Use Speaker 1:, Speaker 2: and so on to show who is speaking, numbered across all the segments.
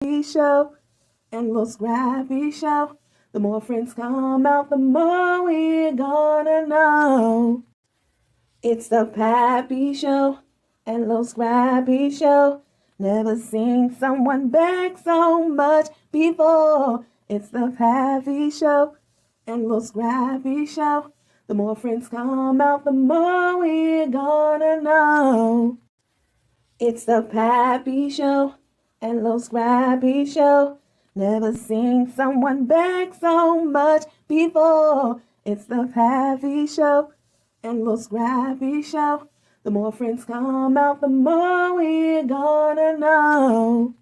Speaker 1: show and little scrappy show. The more friends come out, the more we're gonna know. It's the Pappy Show and little scrappy show. Never seen someone beg so much before. It's the Pappy Show and little scrappy show. The more friends come out, the more we're gonna know. It's the Pappy Show and little scrappy show. Never seen someone beg so much before. It's the Pappy Show and little scrappy show. The more friends come out, the more we're gonna know.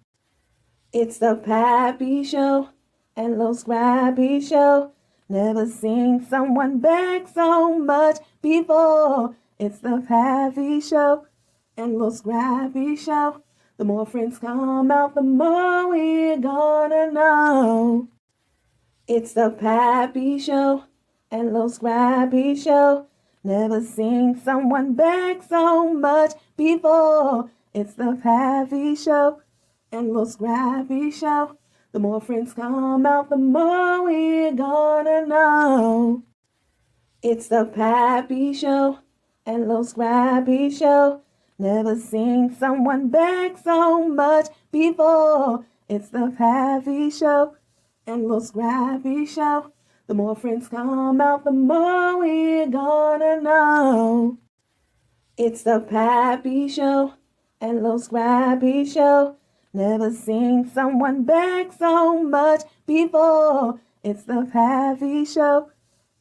Speaker 1: It's the Pappy Show and little scrappy show. Never seen someone beg so much before. It's the Pappy Show and little scrappy show. The more friends come out, the more we're gonna know. It's the Pappy Show and little scrappy show. Never seen someone beg so much before. It's the Pappy Show and little scrappy show. The more friends come out, the more we're gonna know. It's the Pappy Show and little scrappy show. Never seen someone beg so much before. It's the Pappy Show and little scrappy show. The more friends come out, the more we're gonna know. It's the Pappy Show and little scrappy show. Never seen someone beg so much before. It's the Pappy Show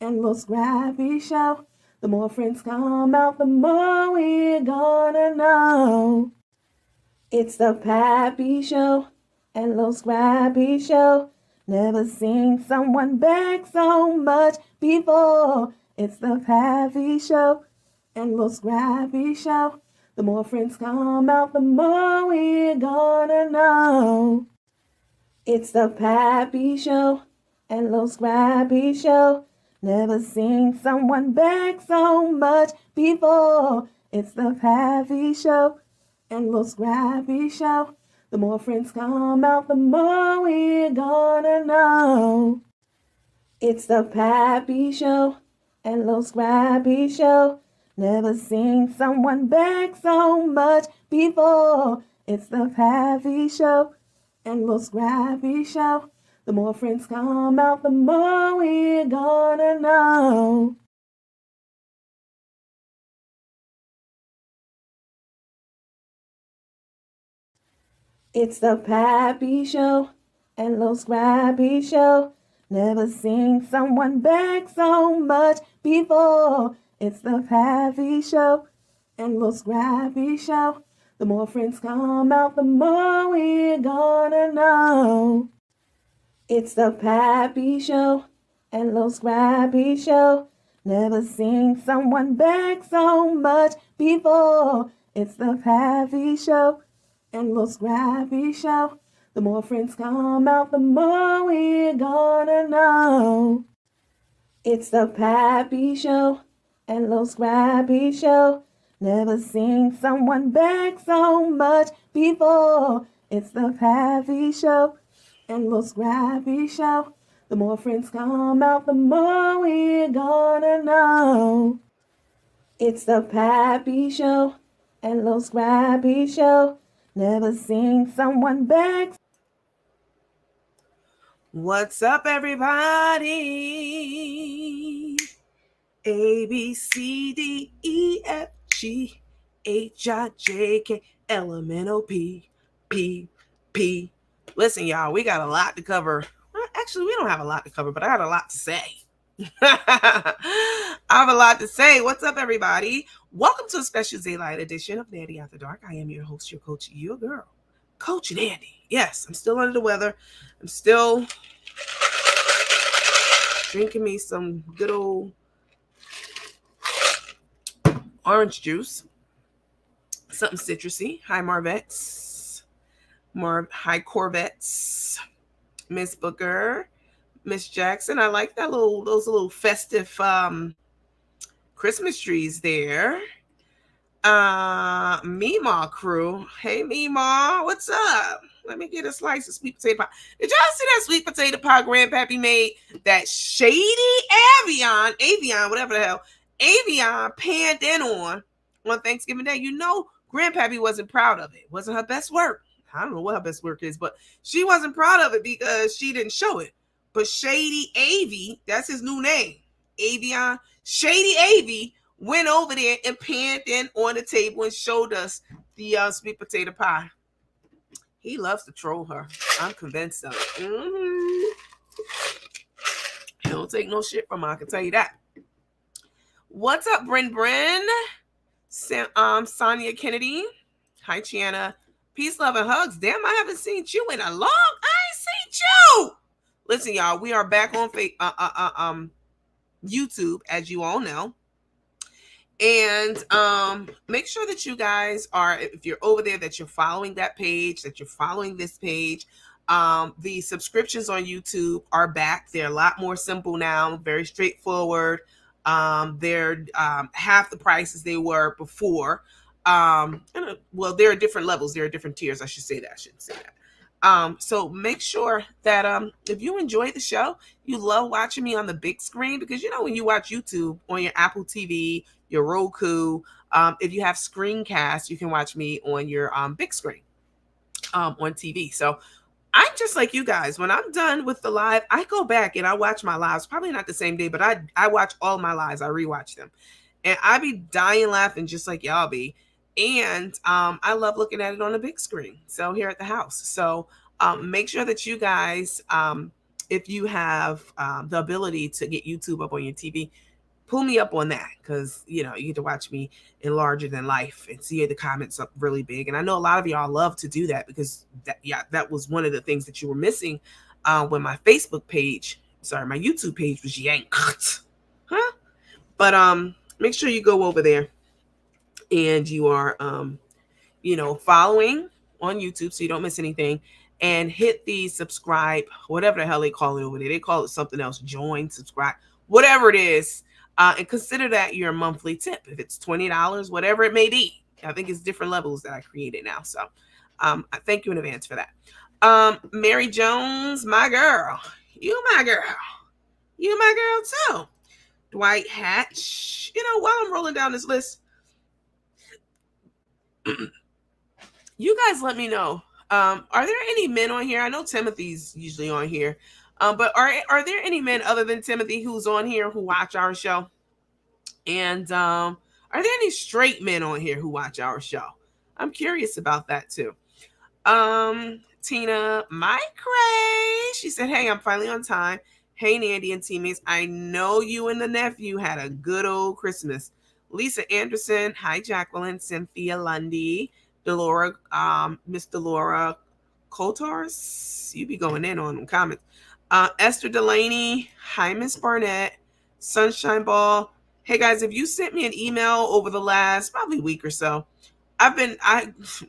Speaker 1: and little scrappy show. The more friends come out, the more we're gonna know. It's the Pappy Show and little scrappy show. Never seen someone beg so much before. It's the Pappy Show and little scrappy show. The more friends come out, the more we're gonna know. It's the Pappy Show and little scrappy show. Never seen someone beg so much before. It's the Pappy Show and little scrappy show. The more friends come out, the more we're gonna know. It's the Pappy Show and little scrappy show. Never seen someone beg so much before. It's the Pappy Show and little scrappy show. The more friends come out, the more we're gonna know. It's the Pappy Show and little scrappy show. Never seen someone beg so much before. It's the Pappy Show and little scrappy show. The more friends come out, the more we're gonna know. It's the Pappy Show and little scrappy show. Never seen someone beg so much before. It's the Pappy Show and little scrappy show. The more friends come out, the more we're gonna know. It's the Pappy Show and little scrappy show. Never seen someone beg so much before. It's the Pappy Show and little scrappy show. The more friends come out, the more we're gonna know. It's the Pappy Show and little scrappy show. Never seen someone beg. What's up, everybody? A, B, C, D, E, F, G, H, I, J, K, L, M, N, O, P, P, P. Listen, y'all, we got a lot to cover. Well, actually, we don't have a lot to cover, but I got a lot to say. I have a lot to say. What's up, everybody? Welcome to a special daylight edition of Nandy After Dark. I am your host, your coach, your girl, Coach Nandy. Yes, I'm still under the weather. I'm still drinking me some good old orange juice. Something citrusy. Hi, Marvettes. Hi, Corvettes. Miss Booker. Miss Jackson. I like that those little festive Christmas trees there. Meemaw crew. Hey, Meemaw. What's up?
Speaker 2: Let me get a slice of sweet potato pie. Did y'all see that sweet potato pie Grandpappy made? That shady Avion, whatever the hell, Avion panned in on Thanksgiving Day. You know, Grandpappy wasn't proud of it. It wasn't her best work. I don't know what her best work is, but she wasn't proud of it because she didn't show it. But Shady Avy, that's his new name, Avion, Shady Avy went over there and panned in on the table and showed us the sweet potato pie. He loves to troll her. I'm convinced of it. He don't take no shit from her, I can tell you that. What's up, Bryn? Sonia Kennedy. Hi, Chiana. Peace, love, and hugs. Damn, I haven't seen you in a long. I ain't seen you. Listen, y'all, we are back on YouTube, as you all know. And make sure that you guys are, if you're over there, that you're following that page, that you're following this page. The subscriptions on YouTube are back. They're a lot more simple now, very straightforward. They're half the prices they were before. Well, there are different levels. There are different tiers. I should say that. I shouldn't say that. So make sure that if you enjoy the show, you love watching me on the big screen, because you know when you watch YouTube on your Apple TV, your Roku, if you have screencasts, you can watch me on your big screen on TV. So I'm just like you guys. When I'm done with the live, I go back and I watch my lives. Probably not the same day, but I watch all my lives. I rewatch them, and I be dying laughing just like y'all be. And I love looking at it on the big screen. So here at the house. So make sure that you guys, if you have the ability to get YouTube up on your TV, pull me up on that, because you know you get to watch me in larger than life and see the comments up really big. And I know a lot of y'all love to do that, because that was one of the things that you were missing when my YouTube page was yanked. Huh? But make sure you go over there and you are following on YouTube so you don't miss anything, and hit the subscribe, whatever the hell they call it over there. They call it something else, join, subscribe, whatever it is, and consider that your monthly tip. If it's $20, whatever it may be. I think it's different levels that I created now. So I thank you in advance for that. Mary Jones, my girl. You my girl. You my girl too. Dwight Hatch. While I'm rolling down this list, you guys let me know. Are there any men on here? I know Timothy's usually on here. But are there any men other than Timothy who's on here who watch our show? And are there any straight men on here who watch our show? I'm curious about that too. Tina, my cray. She said, hey, I'm finally on time. Hey, Nandy and teammates. I know you and the nephew had a good old Christmas. Lisa Anderson. Hi, Jacqueline. Cynthia Lundy. Delora, Miss Delora Kotars. You be going in on them comments. Esther Delaney. Hi, Miss Barnett. Sunshine Ball. Hey, guys, if you sent me an email over the last probably week or so,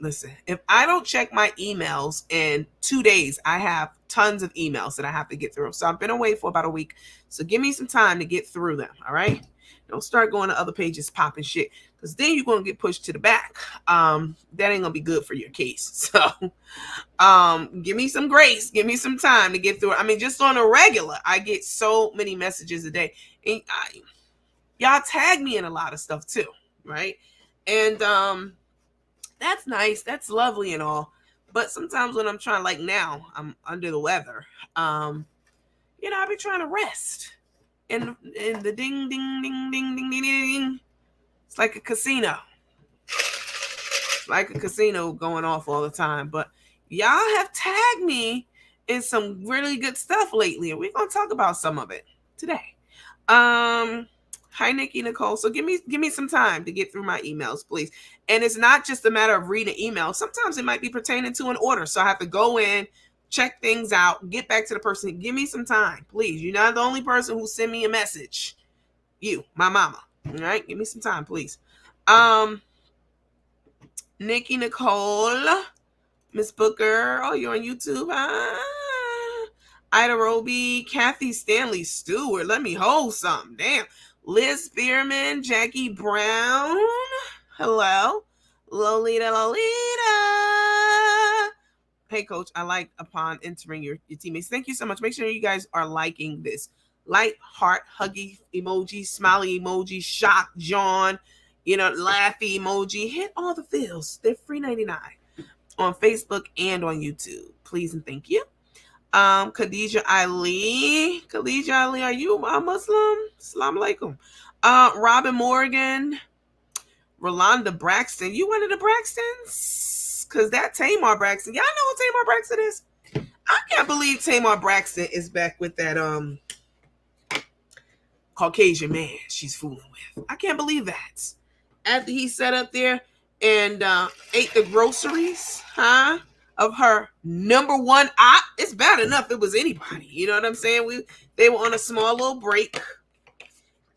Speaker 2: listen, if I don't check my emails in 2 days, I have tons of emails that I have to get through. So I've been away for about a week. So give me some time to get through them. All right. Don't start going to other pages popping shit, because then you're going to get pushed to the back. That ain't going to be good for your case. So give me some grace. Give me some time to get through it. I mean, just on a regular, I get so many messages a day. And y'all tag me in a lot of stuff too. Right. And that's nice. That's lovely and all. But sometimes when I'm trying, like now, I'm under the weather. I be trying to rest. And the ding, ding, ding, ding, ding, ding, ding. It's like a casino. It's like a casino going off all the time. But y'all have tagged me in some really good stuff lately, and we're gonna talk about some of it today. Hi, Nikki Nicole. So give me some time to get through my emails, please. And it's not just a matter of reading emails. Sometimes it might be pertaining to an order. So I have to go in, check things out, get back to the person. Give me some time, please. You're not the only person who sent me a message. You, my mama. All right? Give me some time, please. Nikki Nicole. Miss Booker. Oh, you're on YouTube. Ida Roby. Kathy Stanley Stewart. Let me hold something. Damn. Liz Spearman, Jackie Brown. Hello. Lolita. Hey, coach, I like upon entering your teammates. Thank you so much. Make sure you guys are liking this. Like, heart, huggy emoji, smiley emoji, shock, John, laughy emoji. Hit all the feels. They're free 99 on Facebook and on YouTube. Please and thank you. Khadija Ali. Khadija Ali, are you a Muslim? Assalamu alaikum. Robin Morgan. Rolanda Braxton. You one of the Braxtons? Because that Tamar Braxton. Y'all know what Tamar Braxton is? I can't believe Tamar Braxton is back with that Caucasian man she's fooling with. I can't believe that. After he sat up there and ate the groceries, of her number one op. It's bad enough it was anybody. You know what I'm saying? They were on a small little break.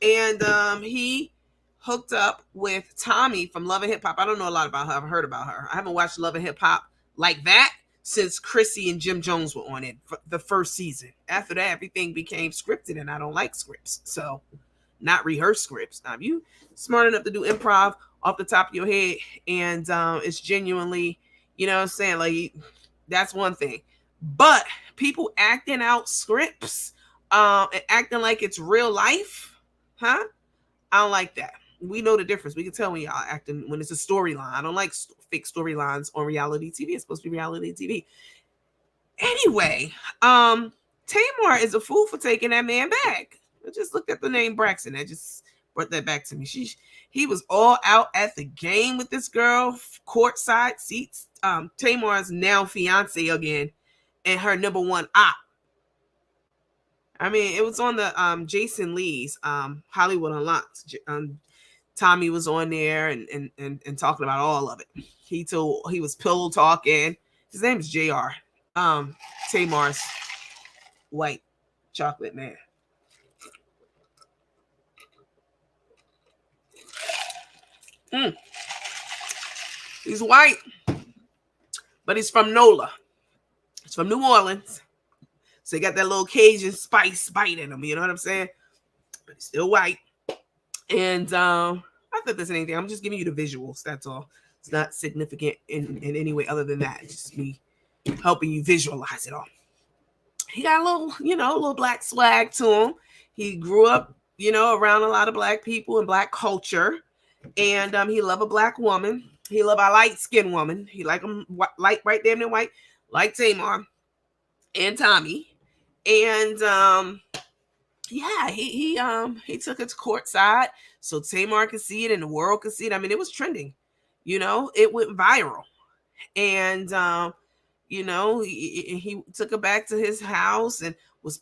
Speaker 2: And he hooked up with Tommy from Love and Hip Hop. I don't know a lot about her. I've heard about her. I haven't watched Love and Hip Hop like that since Chrissy and Jim Jones were on it for the first season. After that, everything became scripted, and I don't like scripts. So, not rehearsed scripts. Now, if you smart enough to do improv off the top of your head, and it's genuinely, you know what I'm saying? Like, that's one thing. But people acting out scripts and acting like it's real life, I don't like that. We know the difference. We can tell when y'all acting when it's a storyline. I don't like fake storylines on reality TV. It's supposed to be reality TV. Anyway, Tamar is a fool for taking that man back. I just looked at the name Braxton. That just brought that back to me. He was all out at the game with this girl, courtside seats. Tamar's now fiance again, and her number one op. I mean, it was on the Jason Lee's Hollywood Unlocked. Tommy was on there and talking about all of it. He was pillow talking. His name is JR. Tamar's white chocolate man. He's white, but he's from NOLA. He's from New Orleans. So he got that little Cajun spice bite in him. You know what I'm saying? But he's still white. And I thought there's anything. I'm just giving you the visuals. That's all. It's not significant in any way other than that. It's just me helping you visualize it all. He got a little black swag to him. He grew up, around a lot of black people and black culture. And he loved a black woman. He loved a light-skinned woman. He liked them light, right damn near white, like Tamar and Tommy. And he took it to courtside so Tamar could see it and the world could see it. I mean, it was trending. It went viral. And he took it back to his house and was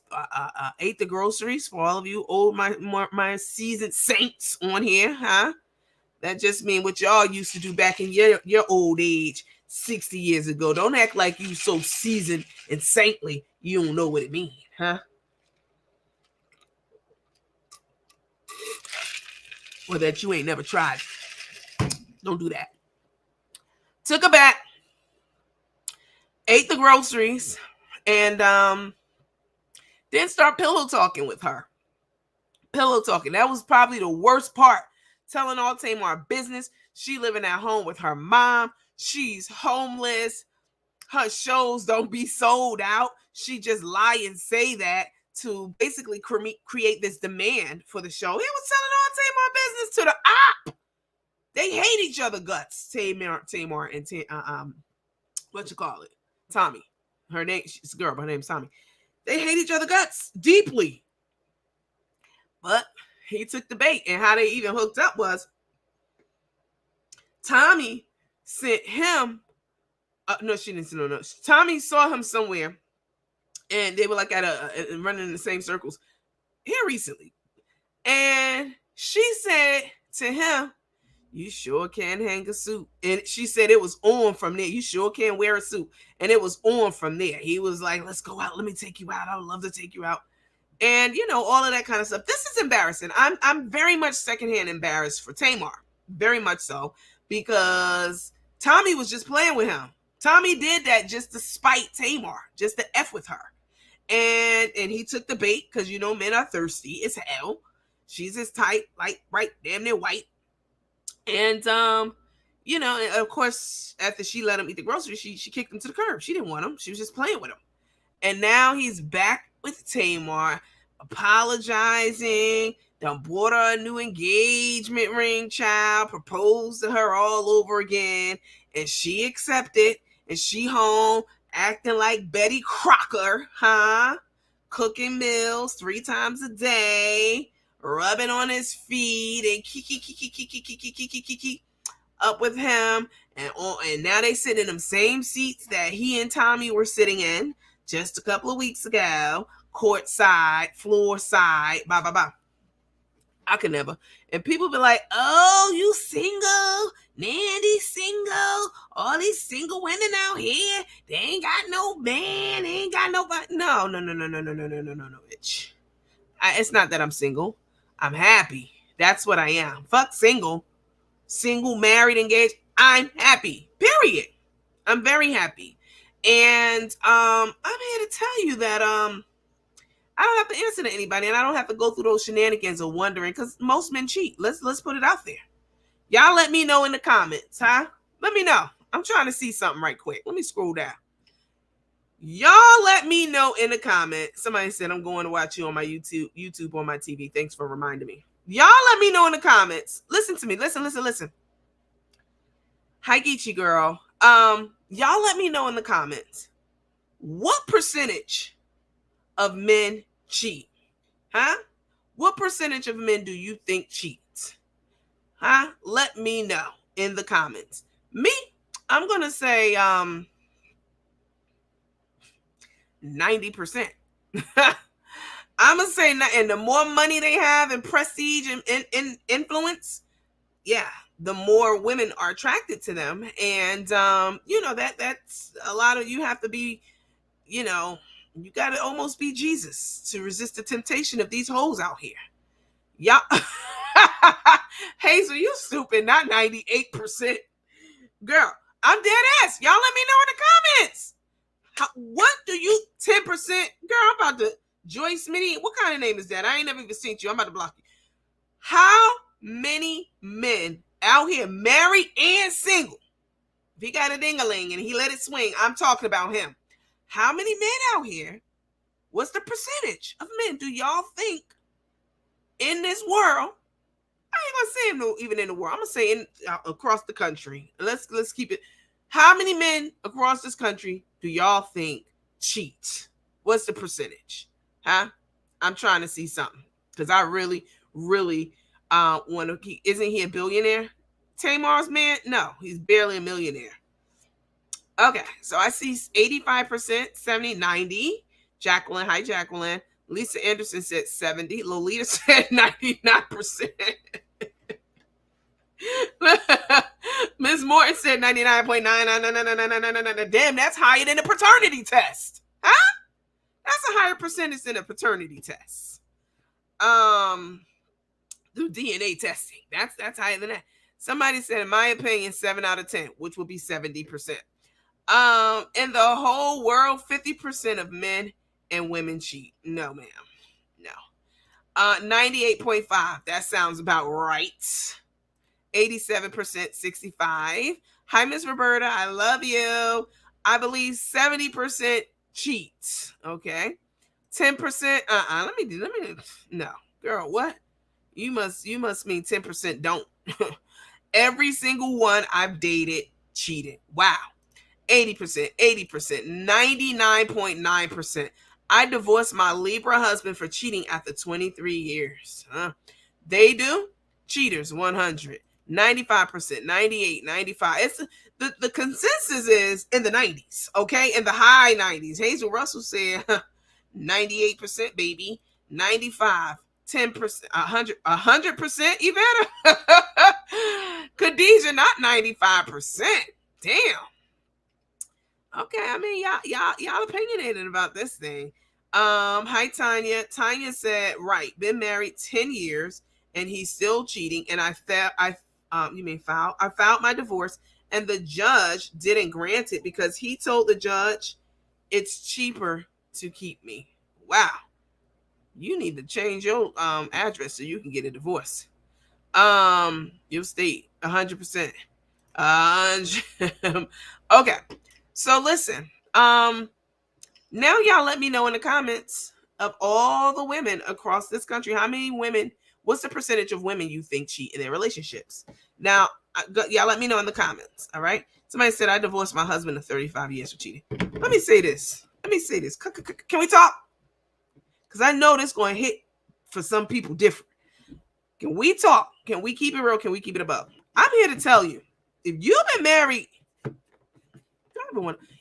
Speaker 2: ate the groceries for all of you old my seasoned saints on here, That just mean what y'all used to do back in your old age 60 years ago. Don't act like you so seasoned and saintly you don't know what it means, Or that you ain't never tried. Don't do that. Took her back, ate the groceries, and then start pillow talking with her. Pillow talking. That was probably the worst part. Telling all Tamar business. She living at home with her mom. She's homeless. Her shows don't be sold out. She just lie and say that to basically create this demand for the show. He was telling all Tamar business to the op. They hate each other guts. Tamar and what you call it? Tommy. Her name, she's a girl, but her name's Tommy. They hate each other guts deeply. But he took the bait, and how they even hooked up was Tommy sent him. No, she didn't. No. Tommy saw him somewhere, and they were like running in the same circles here recently. And she said to him, "You sure can hang a suit." And she said it was on from there. You sure can wear a suit, and it was on from there. He was like, "Let's go out. Let me take you out. I would love to take you out." And, all of that kind of stuff. This is embarrassing. I'm very much secondhand embarrassed for Tamar. Very much so. Because Tommy was just playing with him. Tommy did that just to spite Tamar. Just to F with her. And he took the bait because, men are thirsty as hell. She's his type, like, right, damn near white. And, And of course, after she let him eat the groceries, she kicked him to the curb. She didn't want him. She was just playing with him. And now he's back with Tamar, apologizing. Done bought her a new engagement ring, child. Proposed to her all over again. And she accepted. And she home acting like Betty Crocker, huh? Cooking meals 3 times a day. Rubbing on his feet and kiki up with him. And now they sit in them same seats that he and Tommy were sitting in just a couple of weeks ago, courtside, floor side, blah, blah, blah. I could never. And people be like, oh, you single? Nandy's single? All these single women out here, they ain't got no man, they ain't got nobody. No, bitch. It's not that I'm single. I'm happy. That's what I am. Fuck single. Single, married, engaged. I'm happy. Period. I'm very happy. And I'm here to tell you that I don't have to answer to anybody, and I don't have to go through those shenanigans of wondering, because most men cheat. Let's put it out there. Y'all let me know in the comments, huh? Let me know. I'm trying to see something right quick. Let me scroll down. Y'all let me know in the comments. Somebody said I'm going to watch you on my YouTube on my TV. Thanks for reminding me. Y'all let me know in the comments. Listen to me. Listen. Hi, Geechee girl. Y'all let me know in the comments. What percentage of men cheat? Huh? What percentage of men do you think cheats? Huh? Let me know in the comments. Me, I'm going to say 90%. I'm going to say, and the more money they have and prestige and influence, yeah, the more women are attracted to them. And, that's a lot of, you have to be, you got to almost be Jesus to resist the temptation of these hoes out here. Y'all, Hazel, you stupid, not 98%. Girl, I'm dead ass. Y'all let me know in the comments. What do you, 10%? Girl, I'm about to, Joyce Smitty, what kind of name is that? I ain't never even seen you. I'm about to block you. How many men out here, married and single, if he got a ding-a-ling and he let it swing, I'm talking about him. How many men out here, what's the percentage of men do y'all think in this world? I ain't gonna say no, even in the world. I'm gonna say across the country. Let's keep it. How many men across this country do y'all think cheat? What's the percentage? Huh? I'm trying to see something, because I really want to. Isn't he a billionaire? Tamar's man? No, he's barely a millionaire. Okay, so I see 85%, 70, 90. Jacqueline, hi Jacqueline. Lisa Anderson said 70. Lolita said 99%. Miss Morton said 99.9. Damn, that's higher than the paternity test. Huh? That's a higher percentage than a paternity test. The DNA testing. That's higher than that. Somebody said, in my opinion, 7 out of 10, which would be 70%. In the whole world, 50% of men and women cheat. No, ma'am. No. 98.5. That sounds about right. 87%, 65. Hi, Miss Roberta. I love you. I believe 70% cheat. Okay. 10%. Let me no. Girl, what? You must mean 10% don't. Every single one I've dated cheated. Wow. 80%, 99.9%. I divorced my Libra husband for cheating after 23 years. They do? Cheaters, 100. 95%, 98, 95. It's the consensus is in the 90s, okay? In the high 90s. Hazel Russell said 98%, baby. 95, 10%, 100%, Yvette. Khadijah, not 95%. Damn. Okay, I mean, y'all opinionated about this thing. Hi Tanya. Tanya said, right, been married 10 years and he's still cheating. And I filed my divorce, and the judge didn't grant it because he told the judge it's cheaper to keep me. Wow. You need to change your address so you can get a divorce. Your state, 100%. Okay. So listen. Now y'all let me know in the comments of all the women across this country, how many women, what's the percentage of women you think cheat in their relationships? Now, y'all let me know in the comments, all right? Somebody said, I divorced my husband of 35 years for cheating. Let me say this. Can we talk? Because I know this going to hit for some people different. Can we talk? Can we keep it real? Can we keep it above? I'm here to tell you, if you've been married,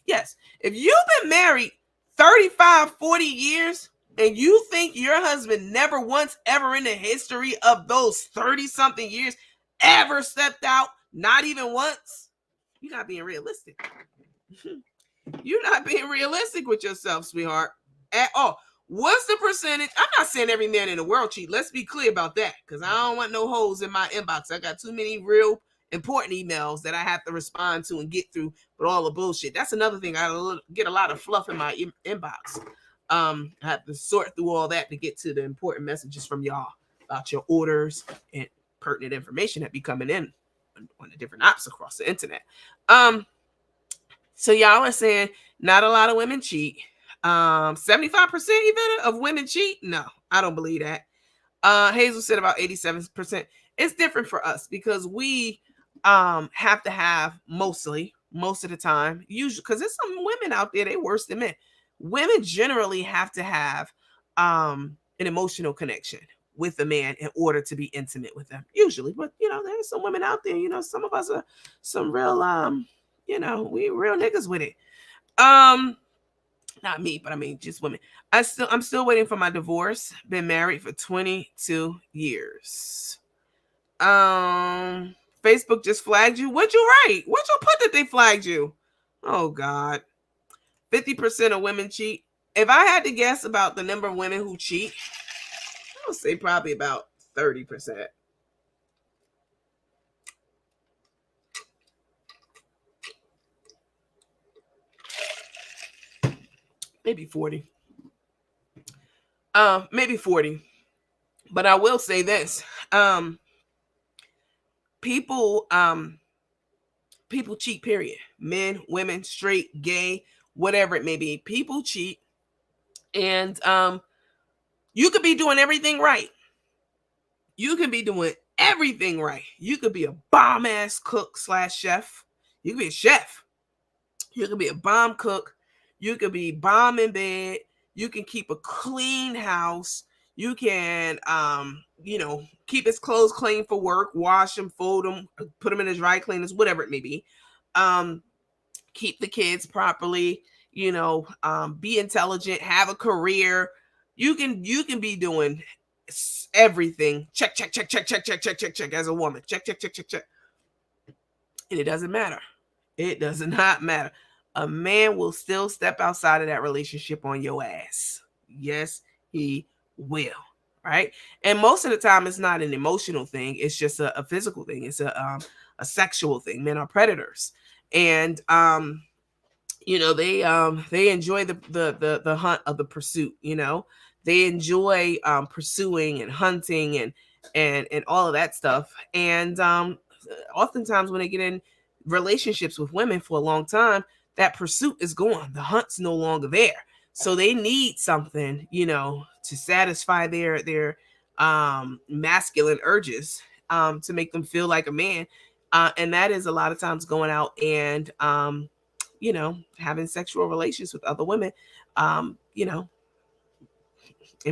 Speaker 2: yes, if you've been married 35, 40 years, and you think your husband never once ever in the history of those 30 something years ever stepped out, not even once, you're not being realistic. You're not being realistic with yourself, sweetheart, at all. What's the percentage? I'm not saying every man in the world cheat. Let's be clear about that, because I don't want no holes in my inbox. I got too many real important emails that I have to respond to and get through with all the bullshit. That's another thing. I get a lot of fluff in my inbox. I have to sort through all that to get to the important messages from y'all about your orders and pertinent information that be coming in on the different apps across the internet. So y'all are saying not a lot of women cheat. 75% even of women cheat? No, I don't believe that. Hazel said about 87%. It's different for us because we have to have most of the time, usually, because there's some women out there, they worse than men. Women generally have to have an emotional connection with a man in order to be intimate with them, usually. But there's some women out there, some of us are some real we real niggas with it. Not me, but I mean just women. I'm still waiting for my divorce. Been married for 22 years. Facebook just flagged you. What'd you write? What'd you put that they flagged you? Oh God. 50% of women cheat. If I had to guess about the number of women who cheat, I would say probably about 30%. Maybe 40. Maybe 40. But I will say this. People cheat, period. Men, women, straight, gay, whatever it may be. People cheat. And you could be doing everything right. You could be doing everything right. You could be a bomb ass cook / chef. You could be a chef. You could be a bomb cook. You could be bomb in bed. You can keep a clean house. You can, keep his clothes clean for work, wash them, fold them, put them in his dry cleaners, whatever it may be. Keep the kids properly, be intelligent, have a career. You can be doing everything. Check as a woman. Check. And it doesn't matter. It does not matter. A man will still step outside of that relationship on your ass. Yes, he will. Right. And most of the time, it's not an emotional thing. It's just a physical thing. It's a sexual thing. Men are predators. And, they enjoy the hunt of the pursuit. They enjoy pursuing and hunting and all of that stuff. And oftentimes when they get in relationships with women for a long time, that pursuit is gone. The hunt's no longer there. So they need something, to satisfy their masculine urges, to make them feel like a man. And that is a lot of times going out and, having sexual relations with other women, and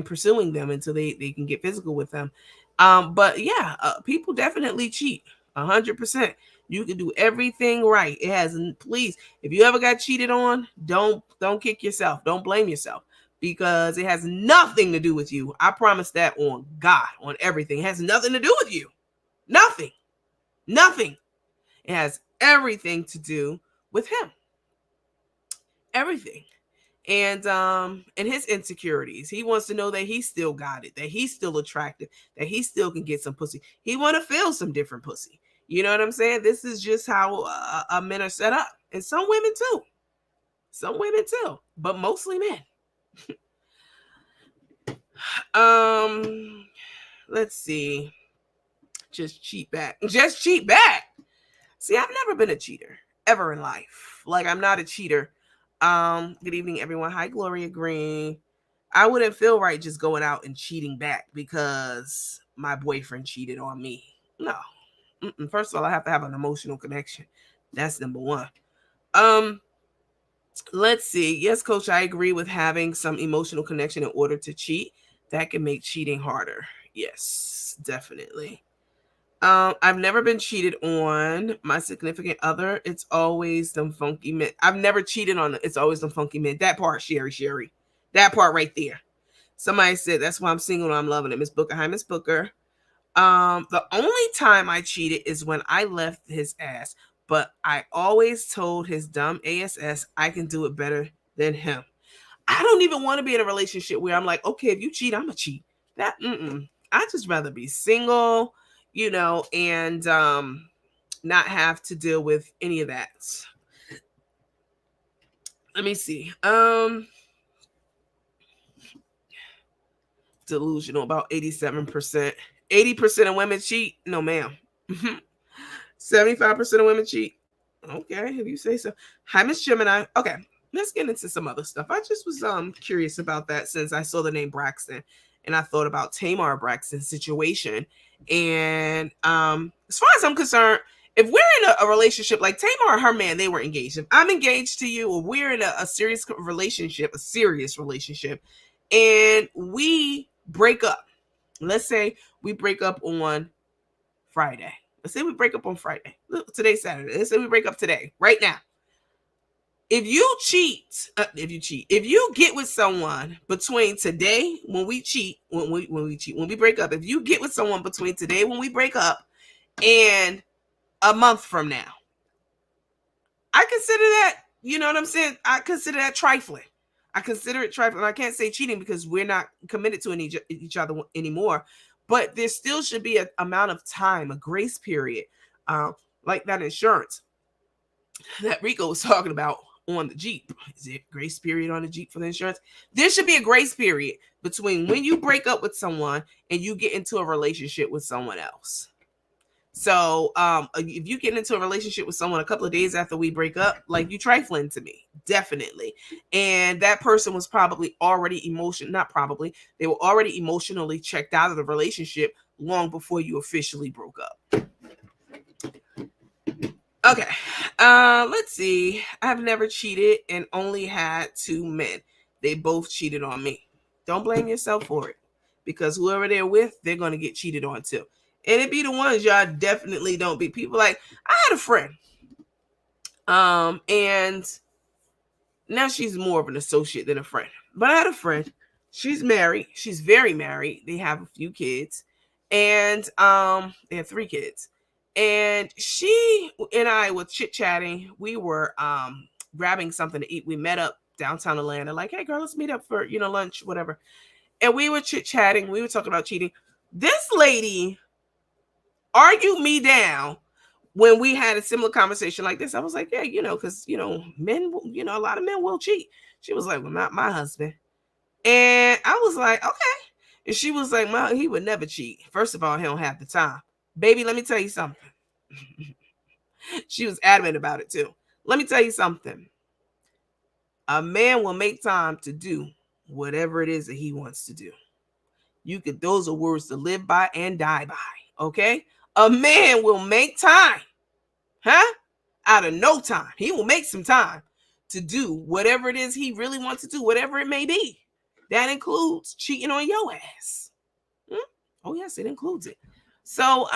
Speaker 2: pursuing them until they can get physical with them. But yeah, people definitely cheat 100%. You can do everything right. It has, please, if you ever got cheated on, don't kick yourself. Don't blame yourself, because it has nothing to do with you. I promise that on God, on everything. It has nothing to do with you. Nothing. It has everything to do with him. Everything. And his insecurities. He wants to know that he still got it, that he's still attractive, that he still can get some pussy. He want to feel some different pussy. You know what I'm saying? This is just how men are set up. And some women too. But mostly men. Let's see. Just cheat back. See, I've never been a cheater ever in life. Like, I'm not a cheater. Good evening, everyone. Hi, Gloria Green. I wouldn't feel right just going out and cheating back because my boyfriend cheated on me. No. First of all, I have to have an emotional connection. That's number one. Um, let's see. Yes, coach, I agree with having some emotional connection in order to cheat. That can make cheating harder. Yes, definitely. I've never been cheated on. My significant other, it's always them funky men. I've never cheated on. It's always them funky men. That part, Sherry. That part right there. Somebody said that's why I'm single and I'm loving it. Miss Booker, hi Miss Booker. The only time I cheated is when I left his ass, but I always told his dumb ass I can do it better than him. I don't even want to be in a relationship where I'm like, okay, if you cheat, I'm a cheat. That I just rather be single, and not have to deal with any of that. Let me see. Delusional about 87%. 80% of women cheat. No, ma'am. 75% of women cheat. Okay, if you say so. Hi, Miss Gemini. Okay, let's get into some other stuff. I just was curious about that since I saw the name Braxton and I thought about Tamar Braxton's situation. And as far as I'm concerned, if we're in a relationship like Tamar and her man, they were engaged. If I'm engaged to you, or we're in a serious relationship, and we break up. Let's say we break up on Friday. Let's say we break up on Friday. Look, today's Saturday. Let's say we break up today, right now. If you get with someone between today when we break up, if you get with someone between today when we break up and a month from now, I consider that, you know what I'm saying? I consider that trifling. I consider it trifling. I can't say cheating because we're not committed to each other anymore. But there still should be an amount of time, a grace period, like that insurance that Rico was talking about on the Jeep. Is it grace period on the Jeep for the insurance? There should be a grace period between when you break up with someone and you get into a relationship with someone else. So if you get into a relationship with someone a couple of days after we break up, like, you trifling to me, definitely. And that person was probably already they were already emotionally checked out of the relationship long before you officially broke up. Okay, let's see. I've never cheated and only had 2 men. They both cheated on me. Don't blame yourself for it, because whoever they're with, they're going to get cheated on too. And it be the ones y'all definitely don't be. People like, I had a friend. And now she's more of an associate than a friend. But I had a friend. She's married. She's very married. They have a few kids. And they have 3 kids. And she and I were chit-chatting. We were grabbing something to eat. We met up downtown Atlanta. Like, hey girl, let's meet up for, lunch, whatever. And we were chit-chatting. We were talking about cheating. This lady argued me down when we had a similar conversation like this. I was like, yeah, because, men, a lot of men will cheat. She was like, well, not my husband. And I was like, okay. And she was like, he would never cheat. First of all, he don't have the time. Baby, let me tell you something. She was adamant about it too. Let me tell you something. A man will make time to do whatever it is that he wants to do. Those are words to live by and die by. Okay? A man will make time, out of no time. He will make some time to do whatever it is he really wants to do, whatever it may be. That includes cheating on your ass. Oh, yes, it includes it. So,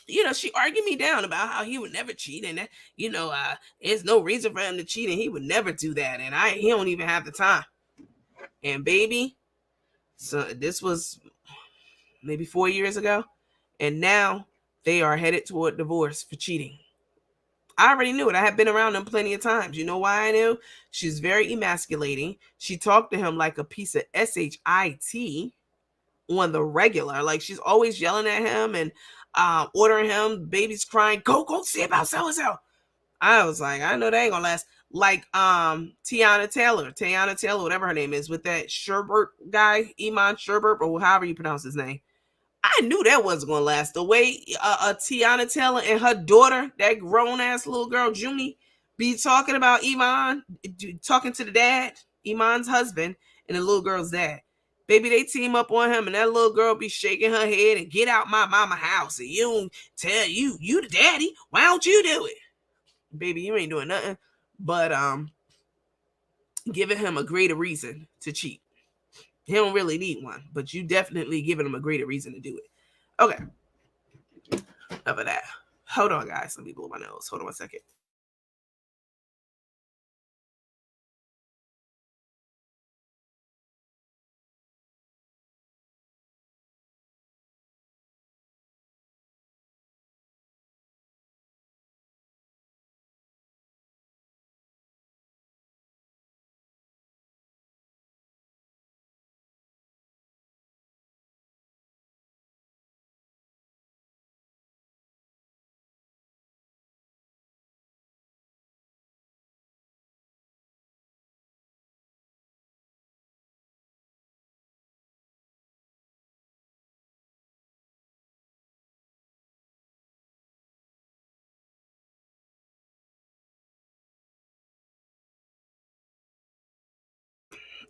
Speaker 2: she argued me down about how he would never cheat, and that, there's no reason for him to cheat, and he would never do that, and he don't even have the time. And baby, so this was maybe 4 years ago, and now they are headed toward divorce for cheating. I already knew it. I had been around them plenty of times. You know why I knew? She's very emasculating. She talked to him like a piece of shit on the regular. Like, she's always yelling at him and ordering him. Baby's crying, go see about so-and-so. I was like, I know they ain't gonna last. Like Tiana Taylor, whatever her name is, with that Sherbert guy, Iman Sherbert, or however you pronounce his name. I knew that wasn't gonna last. The way Tiana Taylor and her daughter, that grown ass little girl Junie, be talking about Iman, talking to the dad, Iman's husband, and the little girl's dad. Baby, they team up on him, and that little girl be shaking her head and get out my mama house. And you don't tell you the daddy. Why don't you do it? Baby, you ain't doing nothing but giving him a greater reason to cheat. He don't really need one, but you definitely giving him a greater reason to do it. Okay. Enough of that. Hold on, guys. Let me blow my nose. Hold on 1 second.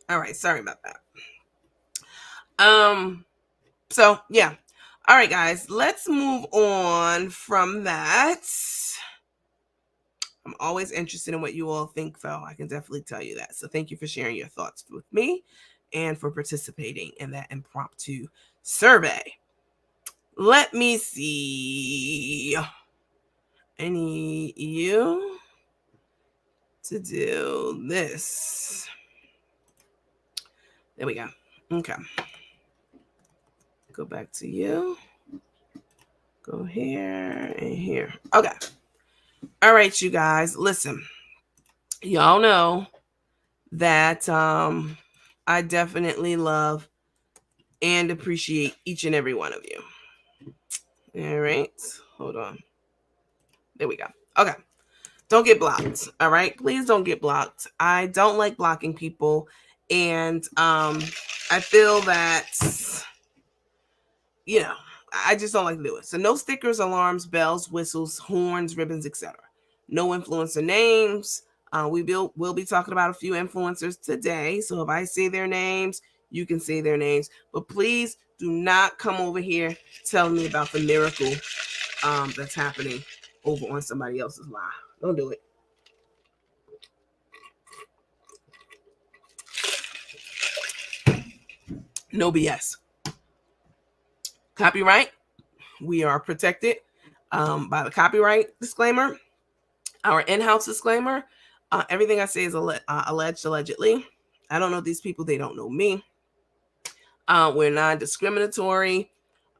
Speaker 2: All right, sorry about that. So yeah. All right, guys, let's move on from that. I'm always interested in what you all think, though. I can definitely tell you that. So thank you for sharing your thoughts with me and for participating in that impromptu survey. Let me see. I need you to do this. There we go. Okay. Go back to you. Go here and here. Okay. All right, you guys. Listen. Y'all know that I definitely love and appreciate each and every one of you. All right. Hold on. There we go. Okay. Don't get blocked. All right. Please don't get blocked. I don't like blocking people. And I feel that, you know, I just don't like to do it. So no stickers, alarms, bells, whistles, horns, ribbons, etc. No influencer names. We'll be talking about a few influencers today. So if I say their names, you can say their names. But please do not come over here telling me about the miracle that's happening over on somebody else's live. Don't do it. No BS. Copyright. We are protected by the copyright disclaimer. Our in-house disclaimer. Everything I say is alleged, allegedly. I don't know these people. They don't know me. We're non-discriminatory.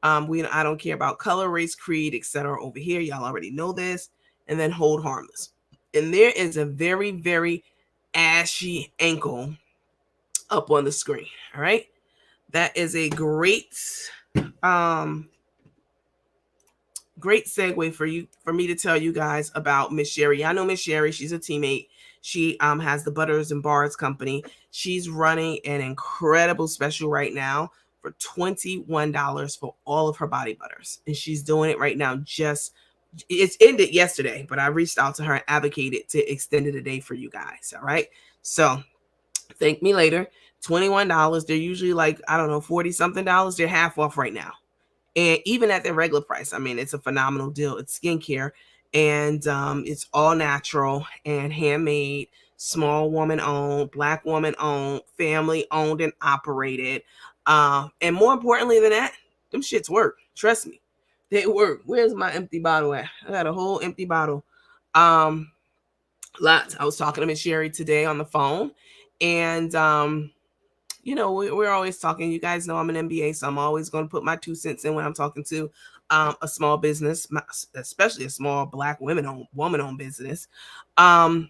Speaker 2: I don't care about color, race, creed, etc. Over here. Y'all already know this. And then hold harmless. And there is a very, very ashy ankle up on the screen. All right. That is a great great segue for me to tell you guys about Miss Sherry. I know Miss Sherry. She's a teammate. She has the Butters and Bars company. She's running an incredible special right now for $21 for all of her body butters. And she's doing it right now. It's ended yesterday, but I reached out to her and advocated to extend it a day for you guys. All right. So thank me later. $21. They're usually like, I don't know, 40 something dollars. They're half off right now. And even at their regular price, I mean, it's a phenomenal deal. It's skincare, and it's all natural and handmade, small woman owned, Black woman owned, family owned and operated. And more importantly than that, them shits work. Trust me, they work. Where's my empty bottle at? I got a whole empty bottle. Lots. I was talking to Miss Sherry today on the phone, and you know, we're always talking. You guys know I'm an MBA, so I'm always going to put my 2 cents in when I'm talking to a small business, especially a small Black woman-owned business. I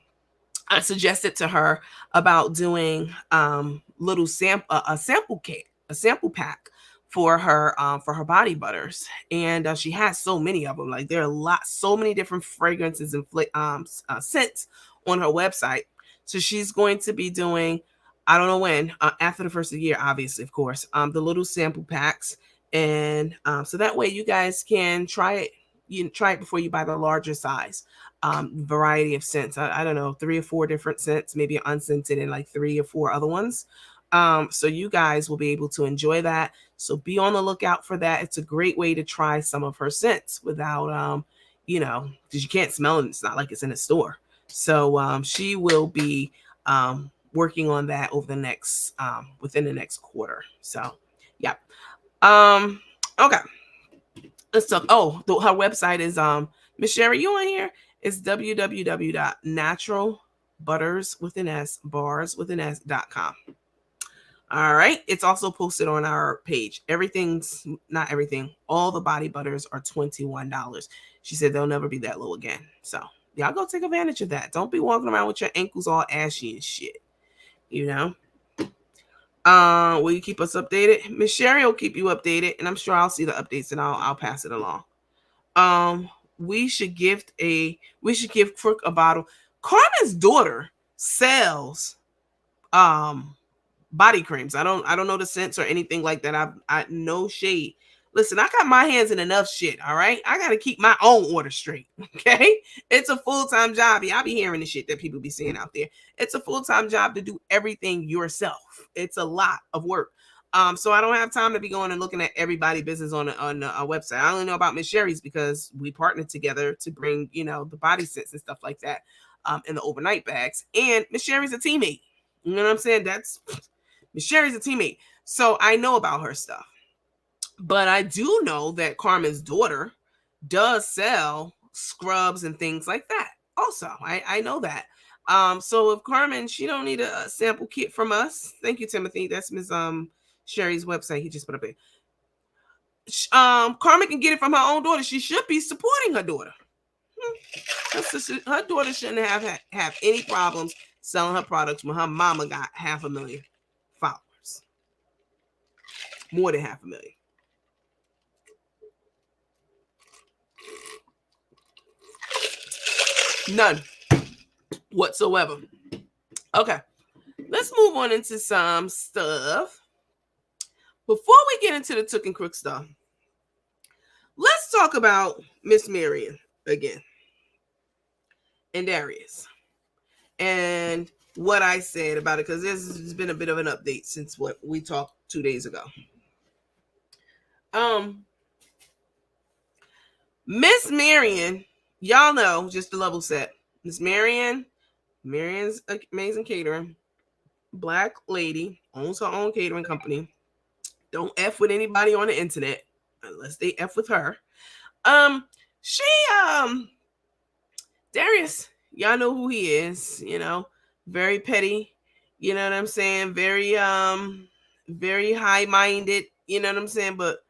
Speaker 2: suggested to her about doing little a sample pack for her body butters, and she has so many of them. Like there are so many different fragrances and scents on her website. So she's going to be doing, I don't know when, after the first of the year, obviously, of course, the little sample packs. And so that way you guys can try it. You try it before you buy the larger size. Variety of scents. I don't know, 3 or 4 different scents, maybe unscented and like 3 or 4 other ones. So you guys will be able to enjoy that. So be on the lookout for that. It's a great way to try some of her scents without, because you can't smell it. It's not like it's in a store. So she will be working on that over the next within the next quarter. So yeah. Okay. Let's talk. Oh, her website is Miss Sherry, you on here? It's www.naturalbutterswithansbars.com. All right. It's also posted on our page. Everything's not everything. All the body butters are $21. She said they'll never be that low again. So y'all go take advantage of that. Don't be walking around with your ankles all ashy and shit. You know? Will you keep us updated? Miss Sherry will keep you updated, and I'm sure I'll see the updates and I'll pass it along. We should give Crook a bottle. Carmen's daughter sells body creams. I don't know the scents or anything like that. I no shade. Listen, I got my hands in enough shit, all right? I got to keep my own order straight, okay? It's a full-time job. Y'all be hearing the shit that people be saying out there. It's a full-time job to do everything yourself. It's a lot of work. So I don't have time to be going and looking at everybody's business on a website. I only know about Miss Sherry's because we partnered together to bring, the body scents and stuff like that in the overnight bags. And Miss Sherry's a teammate. You know what I'm saying? Miss Sherry's a teammate. So I know about her stuff. But I do know that Carmen's daughter does sell scrubs and things like that. Also, I know that. So if Carmen, she don't need a sample kit from us. Thank you, Timothy. That's Miss Sherry's website. He just put up it. Carmen can get it from her own daughter. She should be supporting her daughter. Her daughter shouldn't have any problems selling her products when her mama got 500,000 followers. More than 500,000. None whatsoever. Okay, let's move on into some stuff. Before we get into the Tuk and Crook stuff, let's talk about Miss Marion again and Darius and what I said about it, because there's been a bit of an update since what we talked 2 days ago. Miss Marion, y'all know, just the level set. Miss Marion's Amazing Catering, Black lady, owns her own catering company. Don't F with anybody on the internet unless they F with her. Darius, y'all know who he is, very petty, you know what I'm saying? Very high-minded, you know what I'm saying? But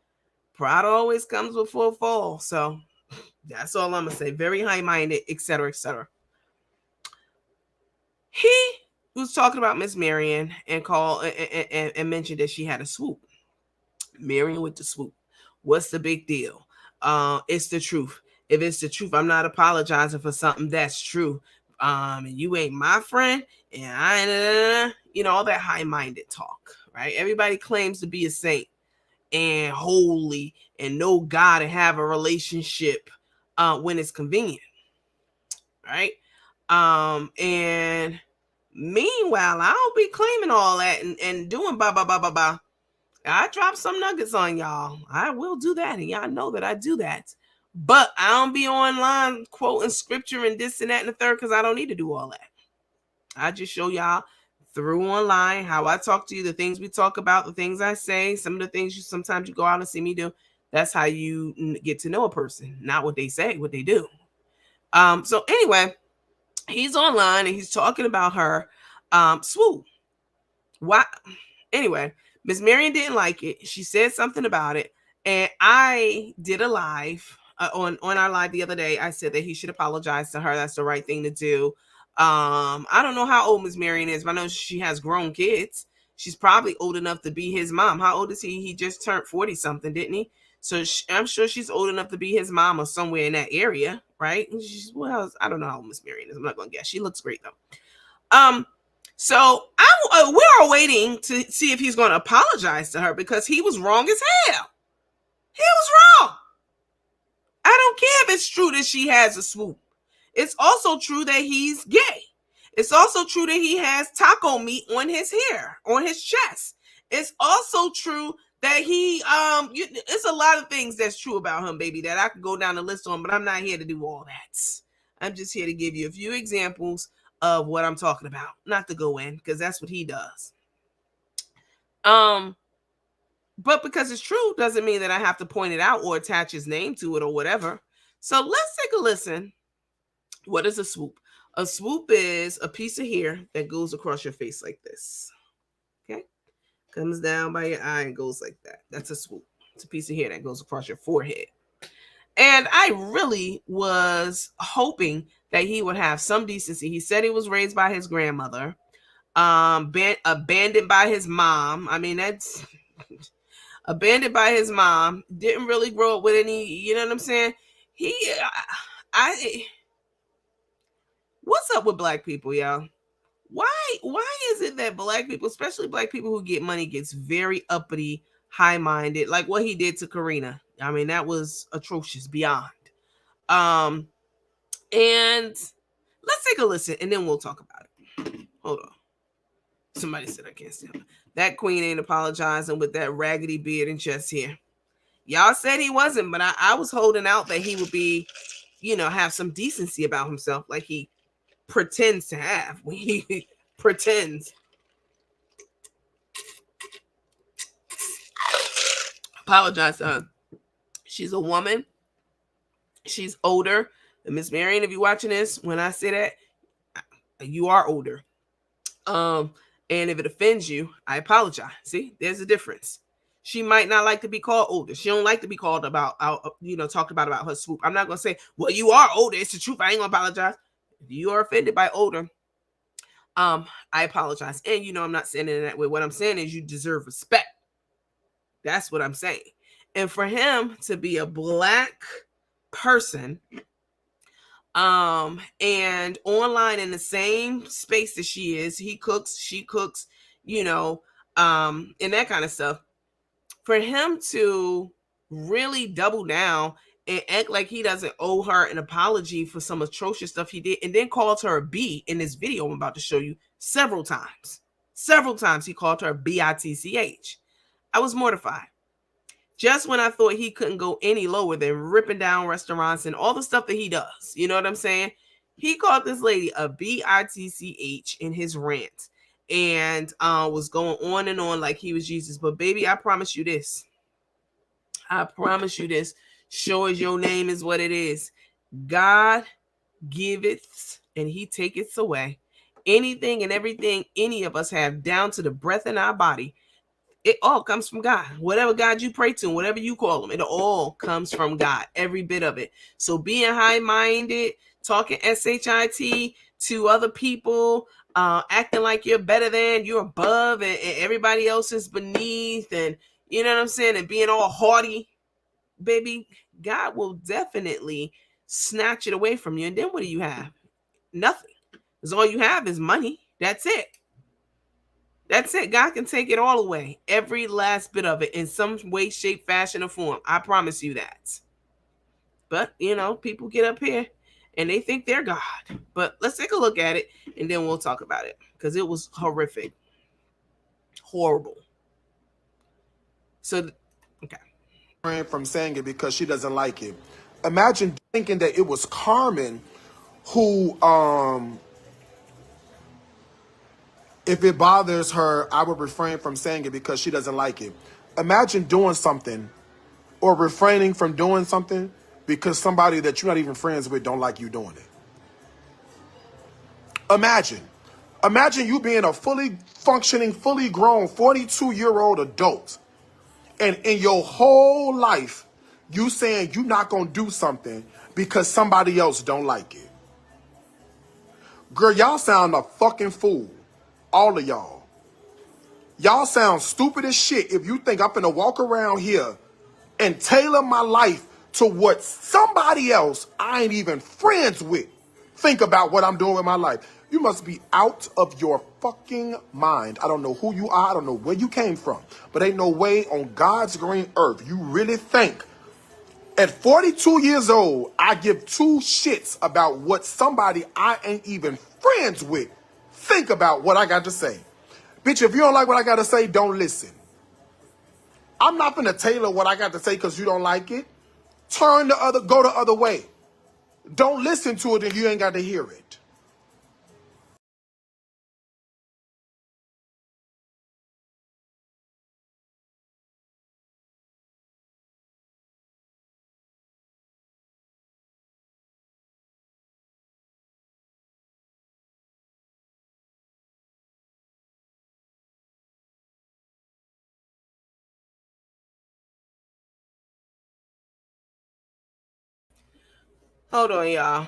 Speaker 2: pride always comes before a fall. So that's all I'm gonna say. Very high-minded, etc., etc. He was talking about Miss Marion and and mentioned that she had a swoop. Marion with the swoop. What's the big deal? It's the truth. If it's the truth, I'm not apologizing for something that's true. You ain't my friend, and I, all that high-minded talk, right? Everybody claims to be a saint and holy and know God and have a relationship when it's convenient, right? And meanwhile, I don't be claiming all that and doing blah blah blah blah blah. I drop some nuggets on y'all. I will do that, and y'all know that I do that. But I don't be online quoting scripture and this and that and the third, because I don't need to do all that. I just show y'all through online how I talk to you, the things we talk about, the things I say, some of the things sometimes you go out and see me do. That's how you get to know a person, not what they say, what they do. So anyway, he's online and he's talking about her swoop. Why? Anyway, Miss Marion didn't like it. She said something about it, and I did a live on our live the other day. I said that he should apologize to her. That's the right thing to do. I don't know how old Miss Marion is, but I know she has grown kids. She's probably old enough to be his mom. How old is he? He just turned 40 something, didn't he? So I'm sure she's old enough to be his mom or somewhere in that area, right? Well, I don't know how old Miss Marion is. I'm not gonna guess. She looks great though. So we are waiting to see if he's going to apologize to her, because he was wrong as hell. He was wrong. I don't care if it's true that she has a swoop. It's also true that he's gay. It's also true that he has taco meat on his hair, on his chest. It's also true that it's a lot of things that's true about him, baby, that I could go down the list on, but I'm not here to do all that. I'm just here to give you a few examples of what I'm talking about, not to go in, because that's what he does. But because it's true doesn't mean that I have to point it out or attach his name to it or whatever. So let's take a listen. What is a swoop? A swoop is a piece of hair that goes across your face like this. Okay? Comes down by your eye and goes like that. That's a swoop. It's a piece of hair that goes across your forehead. And I really was hoping that he would have some decency. He said he was raised by his grandmother, abandoned by his mom. I mean, that's abandoned by his mom. Didn't really grow up with any, you know what I'm saying? What's up with black people, y'all? Why is it that black people, especially black people who get money, gets very uppity, high-minded, like what he did to Karina? I mean, that was atrocious beyond. And let's take a listen and then we'll talk about it. Hold on. Somebody said I can't stand him. That queen ain't apologizing with that raggedy beard and chest hair. Y'all said he wasn't, but I was holding out that he would be, have some decency about himself, like he pretends to have when he pretends. Apologize to her. She's a woman. She's older. And Miss Marion, if you're watching this, when I say that, you are older. And if it offends you, I apologize. See, there's a difference. She might not like to be called older. She don't like to be called talked about her swoop. I'm not gonna say, well, you are older. It's the truth. I ain't gonna apologize. If you are offended by older, I apologize. And I'm not saying it in that way. What I'm saying is you deserve respect. That's what I'm saying. And for him to be a black person, and online in the same space that she is, he cooks, she cooks, and that kind of stuff. For him to really double down and act like he doesn't owe her an apology for some atrocious stuff he did, and then called her a B in this video I'm about to show you several times. Several times he called her B-I-T-C-H. I was mortified. Just when I thought he couldn't go any lower than ripping down restaurants and all the stuff that he does. You know what I'm saying? He called this lady a B-I-T-C-H in his rant and was going on and on like he was Jesus. But baby, I promise you this. I promise you this. Sure as your name is what it is. God giveth and he taketh away. Anything and everything any of us have down to the breath in our body, it all comes from God. Whatever God you pray to, whatever you call him, it all comes from God. Every bit of it. So being high-minded, talking SHIT to other people, acting like you're better than, you're above, and everybody else is beneath, and you know what I'm saying, and being all haughty, baby, God will definitely snatch it away from you. And then what do you have? Nothing. Because all you have is money. That's it. That's it. God can take it all away. Every last bit of it in some way, shape, fashion, or form. I promise you that. But, people get up here and they think they're God. But let's take a look at it and then we'll talk about it. Because it was horrific. Horrible. So, okay.
Speaker 3: From saying it because she doesn't like it. Imagine thinking that it was Carmen who, if it bothers her, I would refrain from saying it because she doesn't like it. Imagine doing something or refraining from doing something because somebody that you're not even friends with don't like you doing it. Imagine you being a fully functioning, fully grown 42-year-old adult. And in your whole life, you saying you're not going to do something because somebody else don't like it. Girl, y'all sound a fucking fool. All of y'all. Y'all sound stupid as shit if you think I'm finna walk around here and tailor my life to what somebody else I ain't even friends with think about what I'm doing with my life. You must be out of your fucking mind. I don't know who you are. I don't know where you came from. But ain't no way on God's green earth you really think. At 42 years old, I give two shits about what somebody I ain't even friends with think about what I got to say. Bitch, if you don't like what I got to say, don't listen. I'm not gonna tailor what I got to say because you don't like it. Go the other way. Don't listen to it and you ain't got to hear it.
Speaker 2: Hold on, y'all.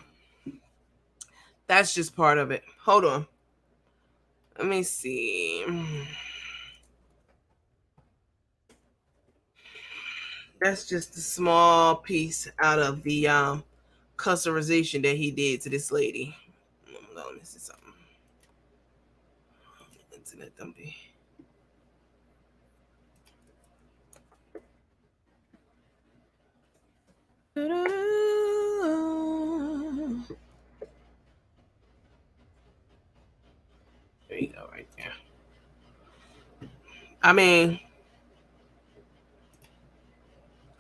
Speaker 2: That's just part of it. Hold on. Let me see. That's just a small piece out of the customization that he did to this lady. Let me see something. Internet dumpy. There you go, right there. I mean,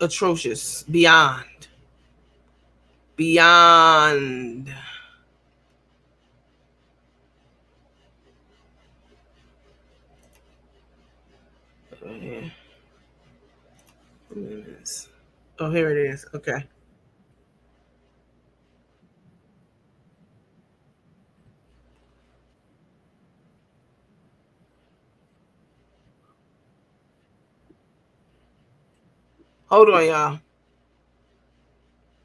Speaker 2: atrocious. Beyond. Oh, here it is. Okay. Hold on, y'all.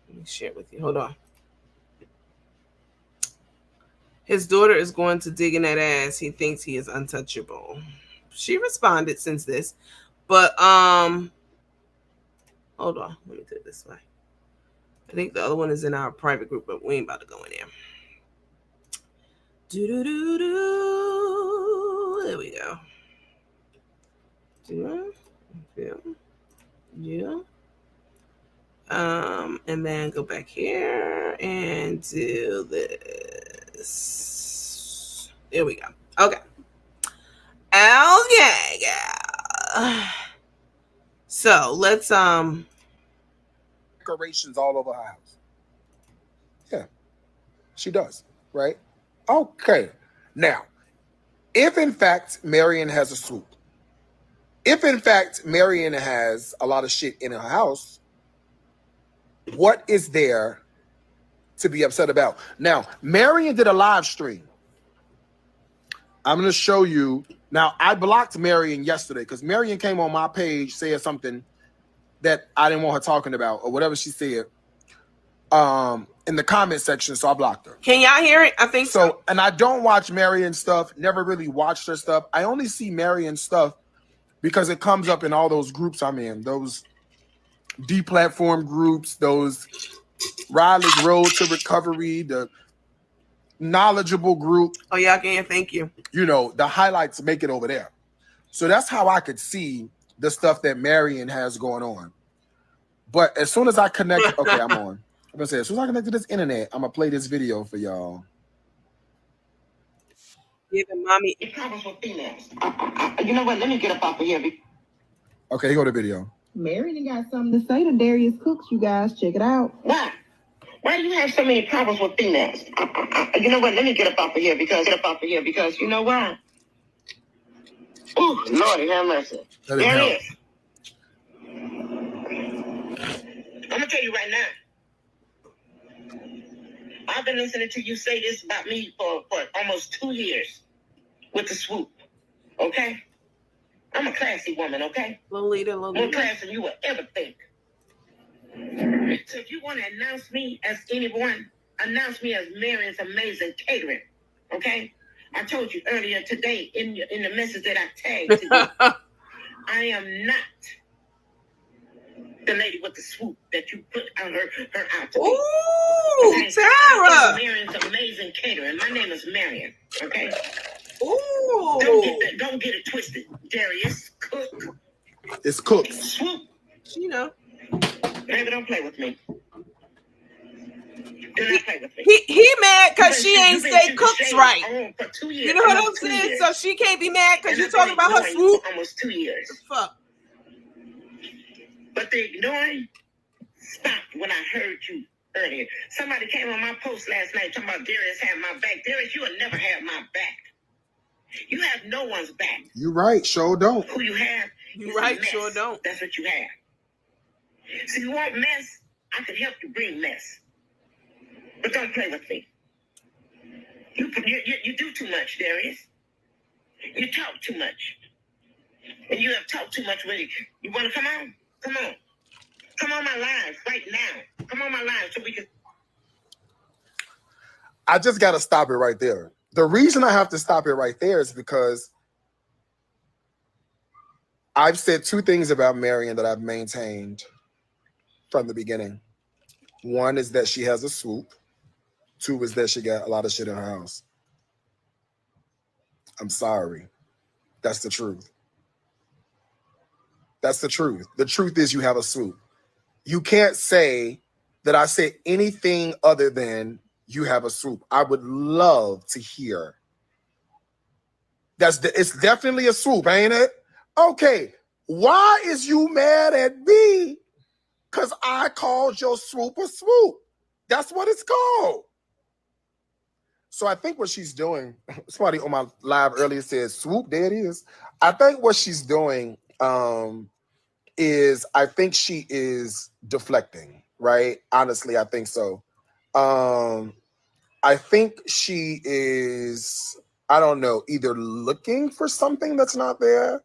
Speaker 2: Let me share it with you. Hold on. His daughter is going to dig in that ass. He thinks he is untouchable. She responded since this, but hold on. Let me do it this way. I think the other one is in our private group, but we ain't about to go in there. There we go. Yeah. And then go back here and do this. There we go. Okay. Okay. So let's
Speaker 3: Decorations all over her house. Yeah, she does, right? Okay. Now, if in fact Marion has a swoop, if in fact Marion has a lot of shit in her house, what is there to be upset about? Now, Marion did a live stream. I'm going to show you. Now, I blocked Marion yesterday because Marion came on my page saying something that I didn't want her talking about or whatever she said in the comment section, so I blocked her.
Speaker 2: Can y'all hear it? I think so.
Speaker 3: And I don't watch Marion stuff, never really watched her stuff. I only see Marion stuff because it comes up in all those groups I'm in, those deplatform groups, those Riley's Road to Recovery, the knowledgeable group.
Speaker 2: Oh, y'all can hear. Thank you.
Speaker 3: You know, the highlights make it over there. So that's how I could see the stuff that Marion has going on. But as soon as I connect, okay, I'm on. I'm gonna say, as soon as I connect to this internet, I'm gonna play this video for y'all.
Speaker 2: Giving mommy
Speaker 4: problems with females. You know what? Let me get up off of here.
Speaker 3: Okay, here go the video.
Speaker 5: Marion got something to say to Darius Cooks, you guys. Check it out.
Speaker 4: Why? Why do you have so many problems with females? You know what? Let me get up off of here because you know why? Ooh, Lordy have mercy. There it is. I'm gonna tell you right now. I've been listening to you say this about me for almost 2 years with the swoop. Okay? I'm a classy woman, okay?
Speaker 2: Lolita.
Speaker 4: More classy than you would ever think. So if you want to announce me as anyone, announce me as Marion's Amazing Catering, okay? I told you earlier today in the message that I tagged to you, I am not the lady with the swoop that you put on her out to me.
Speaker 2: Ooh, Tara.
Speaker 4: Marion's amazing catering. My name is Marion. Okay.
Speaker 2: Ooh.
Speaker 4: Don't get it twisted. Darius Cook.
Speaker 3: It's Cooks.
Speaker 4: Swoop.
Speaker 2: You know.
Speaker 4: Baby, don't play with me. Do not play with me.
Speaker 2: He mad because she ain't say Cooks right.
Speaker 4: For 2 years.
Speaker 2: You know what I'm saying? So she can't be mad because you're talking about her swoop.
Speaker 4: Almost 2 years.
Speaker 2: Fuck.
Speaker 4: But the ignoring stopped when I heard you earlier. Somebody came on my post last night talking about Darius had my back. Darius, you will never have my back. You have no one's back.
Speaker 3: You right, sure don't.
Speaker 4: Who you have?
Speaker 2: You right, sure don't.
Speaker 4: That's what you have. So you want mess? I can help you bring mess. But don't play with me. You do too much, Darius. You talk too much. And you have talked too much with it. You want to come on? Come on. Come on my live right now. Come on my live so we can...
Speaker 3: I just got to stop it right there. The reason I have to stop it right there is because I've said two things about Marion that I've maintained from the beginning. One is that she has a swoop. Two is that she got a lot of shit in her house. I'm sorry. That's the truth. That's the truth. The truth is you have a swoop. You can't say that I said anything other than you have a swoop. I would love to hear. It's definitely a swoop, ain't it? Okay. Why is you mad at me? Because I called your swoop a swoop. That's what it's called. So I think what she's doing, somebody on my live earlier said, swoop, there it is. I think what she's doing is I think she is deflecting, right? Honestly, I think so. I think she is, I don't know, either looking for something that's not there,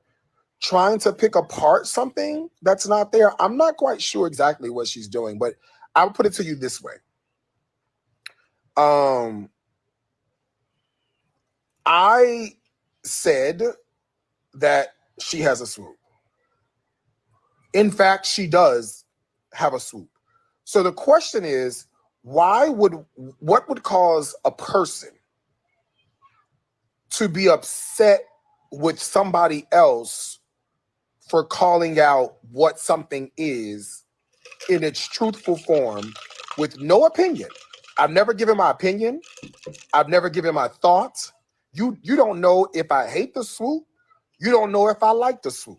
Speaker 3: trying to pick apart something that's not there. I'm not quite sure exactly what she's doing, but I'll put it to you this way. I said that she has a swoop. In fact, she does have a swoop. So the question is, what would cause a person to be upset with somebody else for calling out what something is in its truthful form with no opinion? I've never given my opinion. I've never given my thoughts. You don't know if I hate the swoop. You don't know if I like the swoop.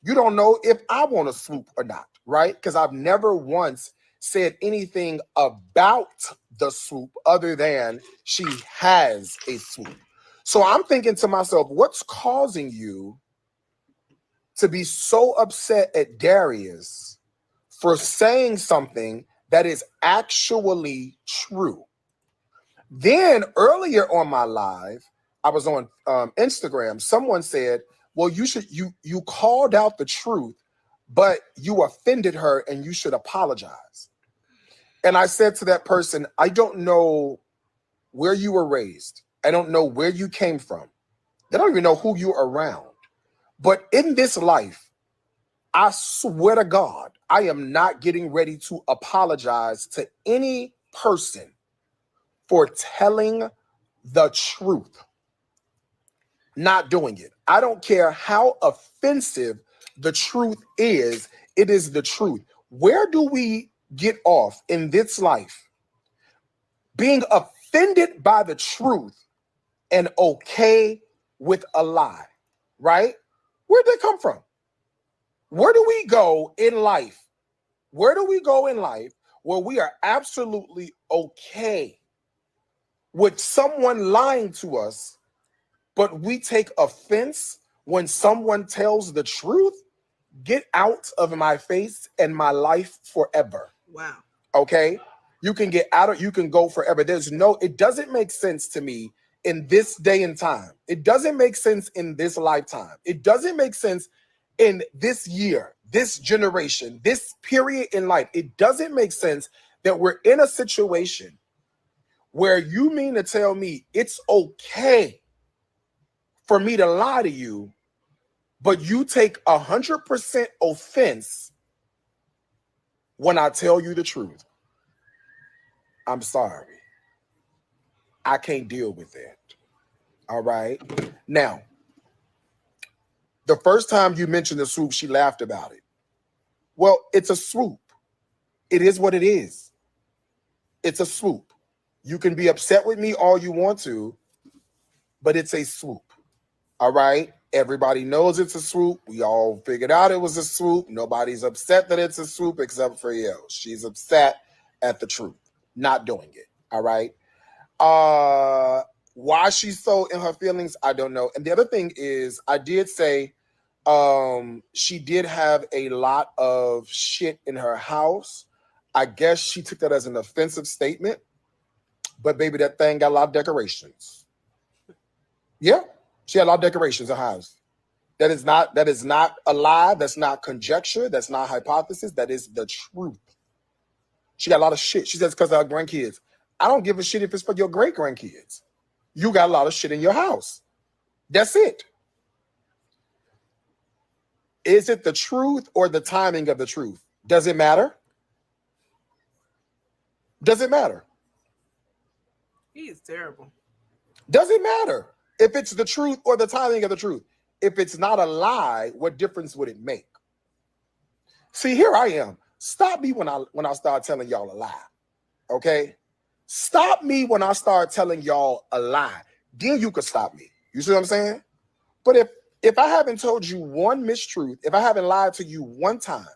Speaker 3: You don't know if I want to swoop or not, right? Because I've never once said anything about the swoop other than she has a swoop. So I'm thinking to myself, what's causing you to be so upset at Darius for saying something that is actually true? Then earlier on my live, I was on Instagram. Someone said, well, you called out the truth, but you offended her and you should apologize. And I said to that person, I don't know where you were raised. I don't know where you came from. I don't even know who you're around. But in this life, I swear to God, I am not getting ready to apologize to any person for telling the truth. Not doing it. I don't care how offensive the truth is. It is the truth. Where do we get off in this life being offended by the truth and okay with a lie, right? Where'd they come from? Where do we go in life? Where do we go in life where we are absolutely okay with someone lying to us, but we take offense when someone tells the truth? Get out of my face and my life forever.
Speaker 2: Wow.
Speaker 3: Okay? You can get out of, you can go forever. It doesn't make sense to me in this day and time. It doesn't make sense in this lifetime. It doesn't make sense in this year, this generation, this period in life. It doesn't make sense that we're in a situation where you mean to tell me it's okay for me to lie to you, but you take 100% offense when I tell you the truth. I'm sorry. I can't deal with that. All right. Now, the first time you mentioned the swoop, she laughed about it. Well, it's a swoop. It is what it is. It's a swoop. You can be upset with me all you want to, but it's a swoop. All right. Everybody knows it's a swoop. We all figured out it was a swoop. Nobody's upset that it's a swoop except for Yo. She's upset at the truth, not doing it. All right. Why she's so in her feelings, I don't know. And the other thing is, I did say she did have a lot of shit in her house. I guess she took that as an offensive statement. But baby, that thing got a lot of decorations. Yeah, she had a lot of decorations in her house. That is not a lie. That's not conjecture. That's not hypothesis. That is the truth. She got a lot of shit. She says because of her grandkids. I don't give a shit if it's for your great grandkids. You got a lot of shit in your house. That's it. Is it the truth or the timing of the truth? Does it matter? Does it matter?
Speaker 2: He is terrible.
Speaker 3: Does it matter if it's the truth or the timing of the truth? If it's not a lie, what difference would it make? See, here I am. Stop me when I start telling y'all a lie. Okay? Stop me when I start telling y'all a lie. Then you could stop me. You see what I'm saying? But if I haven't told you one mistruth, if I haven't lied to you one time,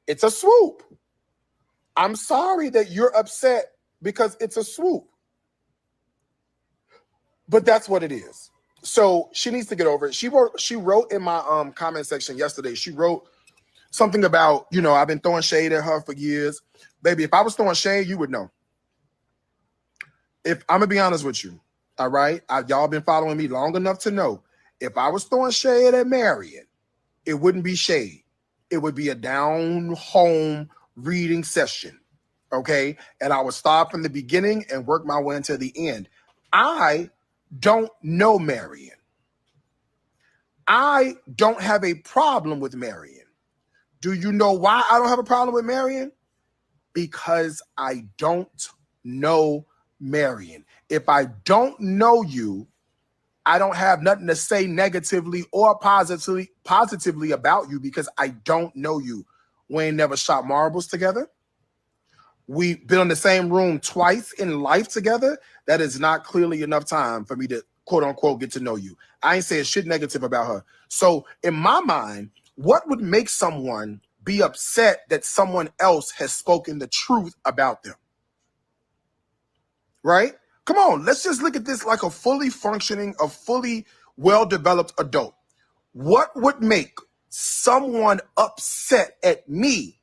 Speaker 3: it's a swoop. I'm sorry that you're upset because it's a swoop. But that's what it is. So she needs to get over it. She wrote in my comment section yesterday, she wrote something about, I've been throwing shade at her for years. Baby, if I was throwing shade, you would know. If I'm gonna be honest with you, all right? Y'all been following me long enough to know if I was throwing shade at Marion, it wouldn't be shade. It would be a down home reading session. Okay. And I would start from the beginning and work my way until the end. I don't know Marion. I don't have a problem with Marion. Do you know why I don't have a problem with Marion? Because I don't know Marion. If I don't know you, I don't have nothing to say negatively or positively about you because I don't know you. We ain't never shot marbles together. We've been in the same room twice in life together. That is not clearly enough time for me to quote unquote get to know you. I ain't saying shit negative about her. So in my mind, what would make someone be upset that someone else has spoken the truth about them? Right? Come on, let's just look at this like a fully functioning, a fully well-developed adult. What would make someone upset at me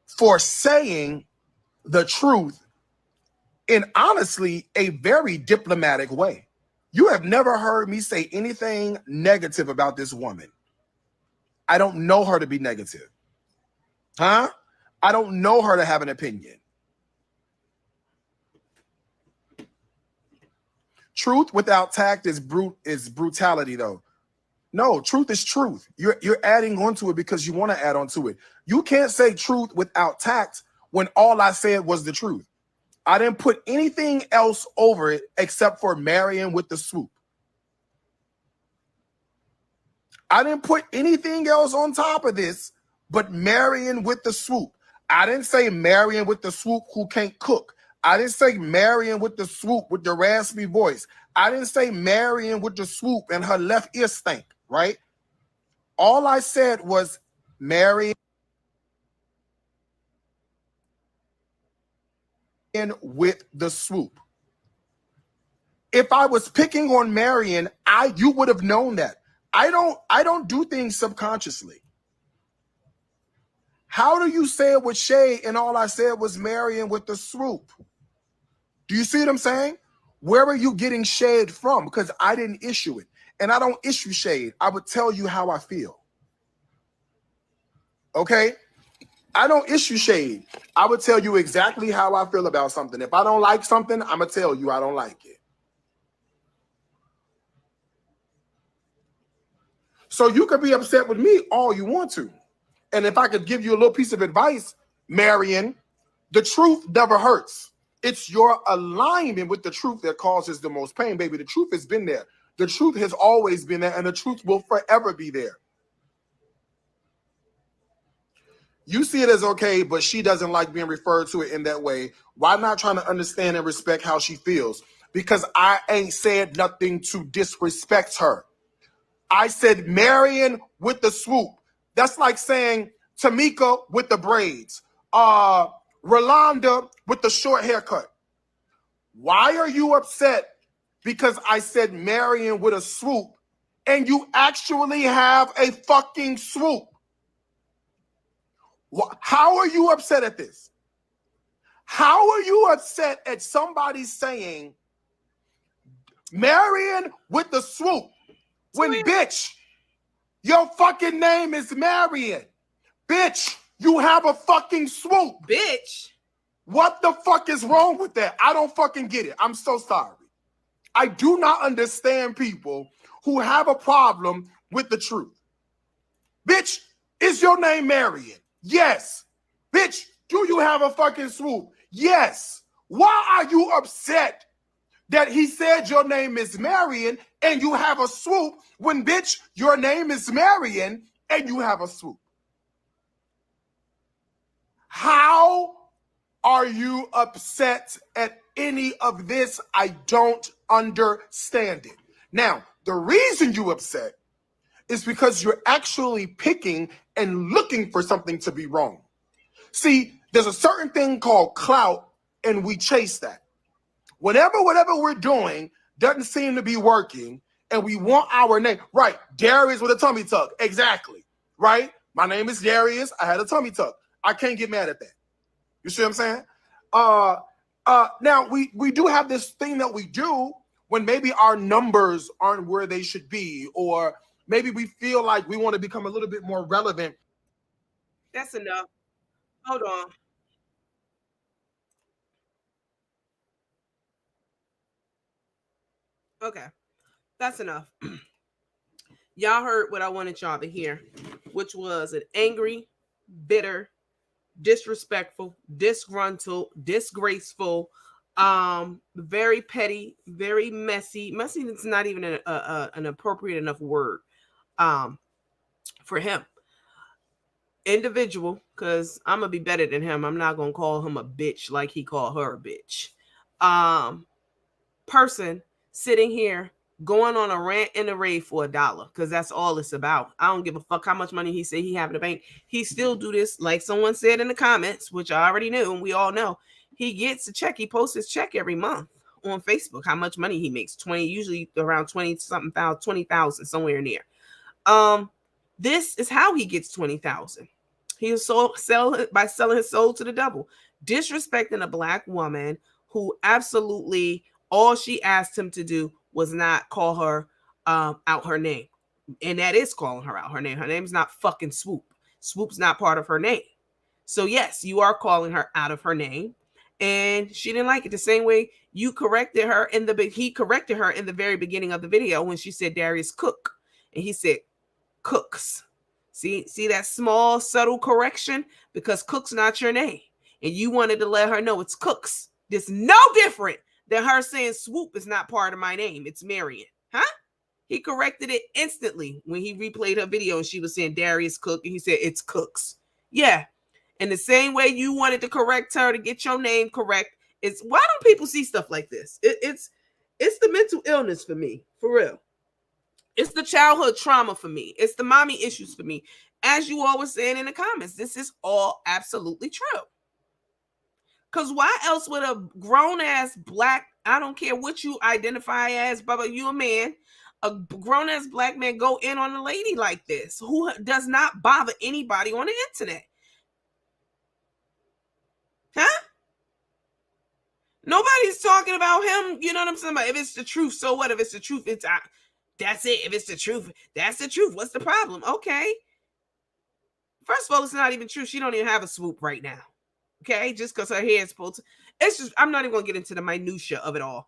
Speaker 3: for saying the truth in honestly a very diplomatic way? You have never heard me say anything negative about this woman. I don't know her to be negative. Huh? I don't know her to have an opinion. Truth without tact is brutality, though. No, truth is truth. You're adding onto it because you want to add onto it. You can't say truth without tact when all I said was the truth. I didn't put anything else over it except for Marion with the swoop. I didn't put anything else on top of this but Marion with the swoop. I didn't say Marion with the swoop who can't cook. I didn't say Marion with the swoop with the raspy voice. I didn't say Marion with the swoop and her left ear stank, right? All I said was Marion with the swoop. If I was picking on Marion, you would have known that. I don't do things subconsciously. How do you say it with shade and all I said was Marion with the swoop? Do you see what I'm saying? Where are you getting shade from? Because I didn't issue it. And I don't issue shade. I would tell you how I feel. Okay? I don't issue shade. I would tell you exactly how I feel about something. If I don't like something, I'm going to tell you I don't like it. So you could be upset with me all you want to. And if I could give you a little piece of advice, Marion, The truth never hurts. It's your alignment with the truth that causes the most pain, baby. The truth has been there. The truth has always been there, and the truth will forever be there. You see it as okay, but she doesn't like being referred to it in that way. Why not trying to understand and respect how she feels? Because I ain't said nothing to disrespect her. I said Marion with the swoop. That's like saying Tamika with the braids. Rolanda with the short haircut. Why are you upset because I said Marion with a swoop and you actually have a fucking swoop? How are you upset at this? How are you upset at somebody saying Marion with the swoop when, bitch, your fucking name is Marion? Bitch, you have a fucking swoop.
Speaker 2: Bitch.
Speaker 3: What the fuck is wrong with that? I don't fucking get it. I'm so sorry. I do not understand people who have a problem with the truth. Bitch, is your name Marion? Yes. Bitch, do you have a fucking swoop? Yes. Why are you upset that he said your name is Marion and you have a swoop when, bitch, your name is Marion and you have a swoop? How are you upset at any of this? I don't understand it. Now, the reason you upset is because you're actually picking and looking for something to be wrong. See, there's a certain thing called clout, and we chase that. Whatever we're doing doesn't seem to be working, and we want our name. Right, Darius with a tummy tuck. Exactly, right? My name is Darius. I had a tummy tuck. I can't get mad at that. You see what I'm saying? Now, we do have this thing that we do when maybe our numbers aren't where they should be, or maybe we feel like we want to become a little bit more relevant.
Speaker 2: That's enough. Hold on. Okay, that's enough. Y'all heard what I wanted y'all to hear, which was an angry, bitter, disrespectful, disgruntled, disgraceful, very petty, very messy. Messy is not even an appropriate enough word for him. Individual, because I'm gonna be better than him. I'm not gonna call him a bitch like he called her a bitch. Person sitting here going on a rant and a rave for $1, because that's all it's about. I don't give a fuck how much money he said he have in the bank. He still do this, like someone said in the comments, which I already knew and we all know. He gets a check. He posts his check every month on Facebook, how much money he makes. 20, usually around 20 something thousand, 20,000, somewhere near. This is how he gets 20,000. He was by selling his soul to the devil, disrespecting a Black woman who absolutely all she asked him to do was not call her out her name. And that is calling her out her name. Her name's not fucking Swoop. Swoop's not part of her name. So yes, you are calling her out of her name. And she didn't like it the same way you corrected her he corrected her in the very beginning of the video when she said Darius Cook. And he said Cooks. See that small subtle correction? Because Cook's not your name. And you wanted to let her know it's Cooks. This no different than her saying Swoop is not part of my name. It's Marion. Huh? He corrected it instantly when he replayed her video and she was saying Darius Cook and he said it's Cooks. Yeah. And the same way you wanted to correct her to get your name correct, it's why don't people see stuff like this? It's the mental illness for me, for real. It's the childhood trauma for me. It's the mommy issues for me. As you all were saying in the comments, this is all absolutely true. Because why else would a grown-ass Black, I don't care what you identify as, but you a man, a grown-ass Black man go in on a lady like this who does not bother anybody on the internet? Huh? Nobody's talking about him. You know what I'm saying? If it's the truth, so what? If it's the truth, that's it. If it's the truth, that's the truth. What's the problem? Okay. First of all, it's not even true. She don't even have a swoop right now. Okay, just because her hair is pulled. It's just, I'm not even going to get into the minutia of it all.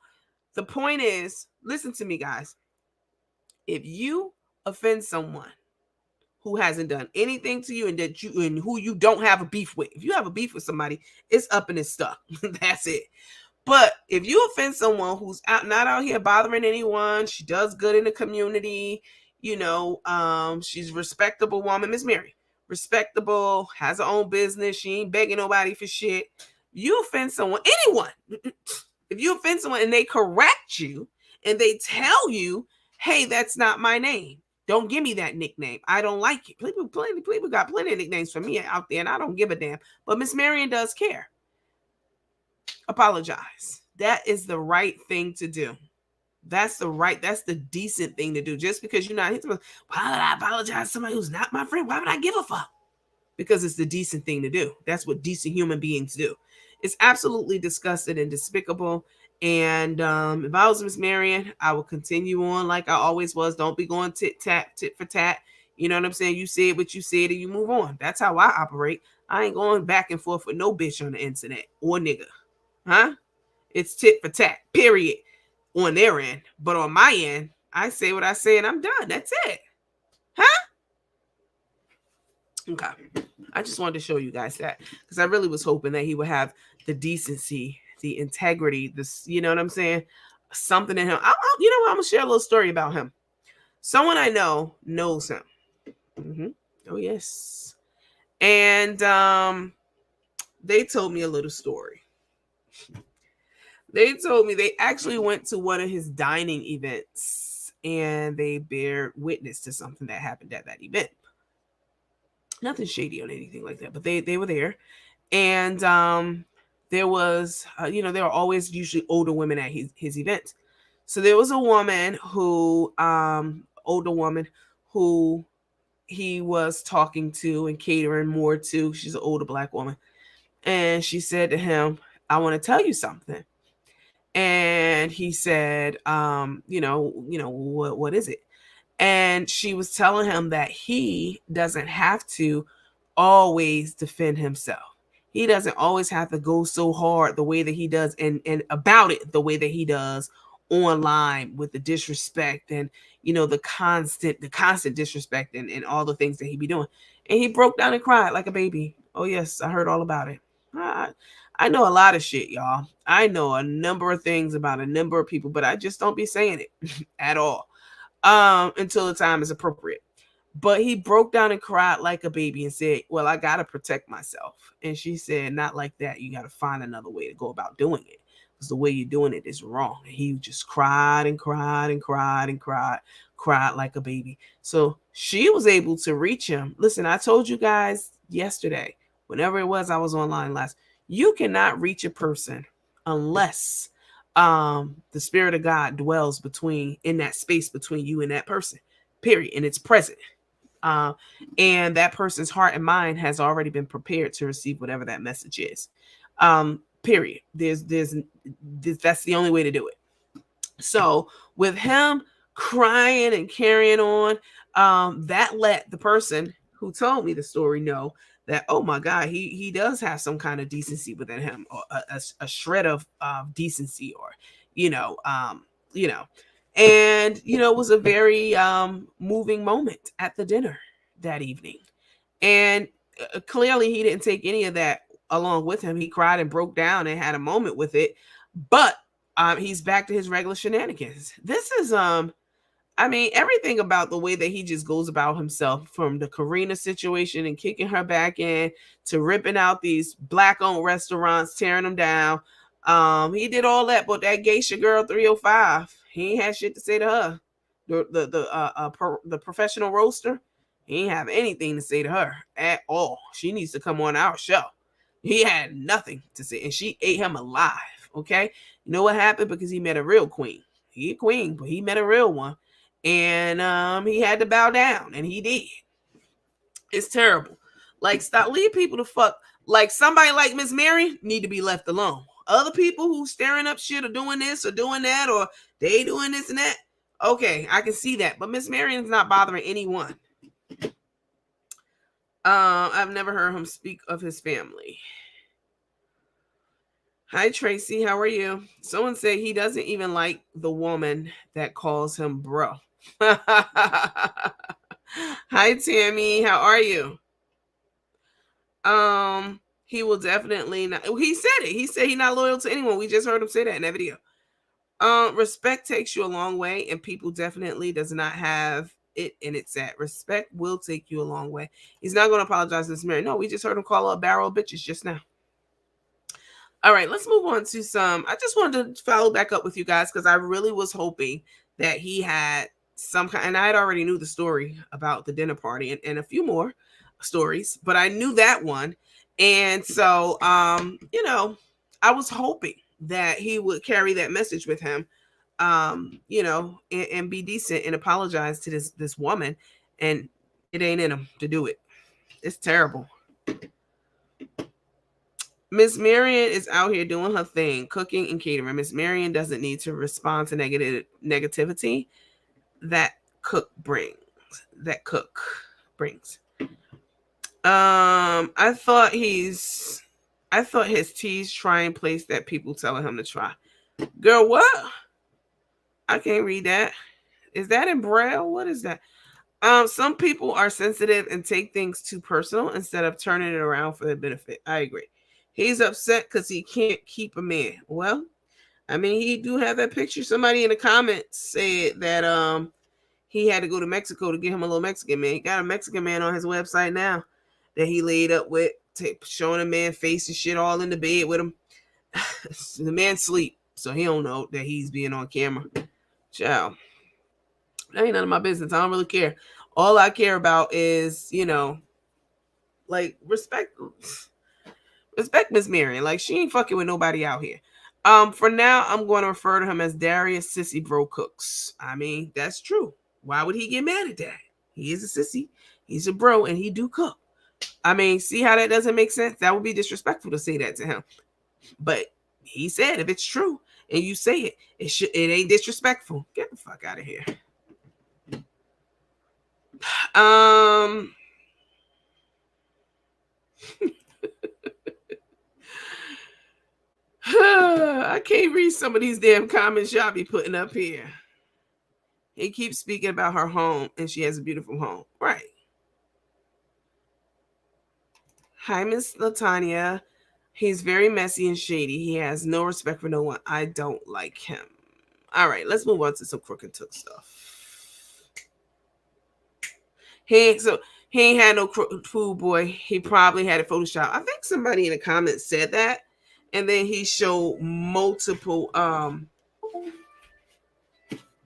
Speaker 2: The point is, listen to me, guys. If you offend someone who hasn't done anything to you and who you don't have a beef with. If you have a beef with somebody, it's up and it's stuck. That's it. But if you offend someone who's not out here bothering anyone, she does good in the community, she's a respectable woman, Miss Mary, respectable, has her own business, she ain't begging nobody for shit. You offend someone, anyone, if you offend someone and they correct you and they tell you, hey, that's not my name. Don't give me that nickname. I don't like it. People got plenty of nicknames for me out there, and I don't give a damn. But Miss Marion does care. Apologize. That is the right thing to do. That's the decent thing to do. Just because you're not, why would I apologize to somebody who's not my friend? Why would I give a fuck? Because it's the decent thing to do. That's what decent human beings do. It's absolutely disgusting and despicable. And if I was Miss Marion, I would continue on like I always was. Don't be going tit for tat. You know what I'm saying? You said what you said and you move on. That's how I operate. I ain't going back and forth with no bitch on the internet or nigga. Huh? It's tit for tat, period, on their end. But on my end, I say what I say and I'm done. That's it. Huh? Okay. I just wanted to show you guys that because I really was hoping that he would have the decency, the integrity, this, you know what I'm saying? Something in him. I'm going to share a little story about him. Someone I know knows him. Mm-hmm. Oh, yes. And they told me a little story. They told me they actually went to one of his dining events and they bear witness to something that happened at that event. Nothing shady or anything like that, but they were there. And there was, there are always usually older women at his events. So there was a woman who, older woman who he was talking to and catering more to. She's an older Black woman. And she said to him, I want to tell you something. And he said, what is it? And she was telling him that he doesn't have to always defend himself. He doesn't always have to go so hard the way that he does and about it the way that he does online with the disrespect and, the constant disrespect and all the things that he be doing. And he broke down and cried like a baby. Oh, yes, I heard all about it. I know a lot of shit, y'all. I know a number of things about a number of people, but I just don't be saying it at all. Until the time is appropriate. But he broke down and cried like a baby and said, well, I got to protect myself. And she said, not like that. You got to find another way to go about doing it. Because the way you're doing it is wrong. And he just cried and cried and cried and cried like a baby. So she was able to reach him. Listen, I told you guys yesterday, whenever it was I was online last, you cannot reach a person unless the Spirit of God dwells in that space between you and that person, period. And it's present. And that person's heart and mind has already been prepared to receive whatever that message is. Period. That's the only way to do it. So with him crying and carrying on, that let the person who told me the story know that, oh my God, he does have some kind of decency within him, or a shred of decency, or, and, it was a very moving moment at the dinner that evening. And clearly he didn't take any of that along with him. He cried and broke down and had a moment with it, but he's back to his regular shenanigans. This is, everything about the way that he just goes about himself, from the Karina situation and kicking her back in to ripping out these Black-owned restaurants, tearing them down. He did all that, but that geisha girl 305, he ain't had shit to say to her. The professional roaster, he ain't have anything to say to her at all. She needs to come on our show. He had nothing to say, and she ate him alive. Okay, you know what happened? Because he met a real queen. He a queen, but he met a real one. And he had to bow down, and he did. It's terrible. Like, stop, leave people to fuck. Like, somebody like Miss Mary need to be left alone. Other people who staring up shit or doing this or doing that, or they doing this and that, okay, I can see that. But Miss Marion's not bothering anyone. I've never heard him speak of his family. Hi, Tracy. How are you? Someone said he doesn't even like the woman that calls him bro. Hi, Tammy. How are you? He will definitely not. He said it. He said he's not loyal to anyone. We just heard him say that in that video. Respect takes you a long way, and people definitely does not have it in its set. Respect will take you a long way. He's not going to apologize to Miss Mary. No, we just heard him call her a barrel of bitches just now. All right, let's move on to some. I just wanted to follow back up with you guys because I really was hoping that he had some kind, and I had already knew the story about the dinner party and a few more stories, but I knew that one. And so, you know, I was hoping that he would carry that message with him, you know, and be decent and apologize to this woman. And it ain't in him to do it. It's terrible. Miss Marion is out here doing her thing, cooking and catering. Miss Marion doesn't need to respond to negativity that cook brings. I thought his tea's trying place that people telling him to try. Girl, what? I can't read that. Is that in Braille? What is that? Some people are sensitive and take things too personal instead of turning it around for their benefit. I agree. He's upset because he can't keep a man. Well, I mean, he do have that picture. Somebody in the comments said that he had to go to Mexico to get him a little Mexican man. He got a Mexican man on his website now that he laid up with, showing a man face and shit all in the bed with him. The man sleep, so he don't know that he's being on camera. Ciao. That ain't none of my business. I don't really care. All I care about is, you know, like respect Miss Marion. Like she ain't fucking with nobody out here. For now, I'm going to refer to him as Darius Sissy Bro Cooks. I mean, that's true. Why would he get mad at that? He is a sissy. He's a bro, and he do cook. I mean, see how that doesn't make sense? That would be disrespectful to say that to him. But he said if it's true and you say it, it ain't disrespectful. Get the fuck out of here. I can't read some of these damn comments y'all be putting up here. He keeps speaking about her home and she has a beautiful home. Right. Hi, Miss Latanya. He's very messy and shady. He has no respect for no one. I don't like him. All right, let's move on to some Crook and Tuk stuff. He ain't had no food boy. He probably had it photoshopped. I think somebody in the comments said that. And then he showed multiple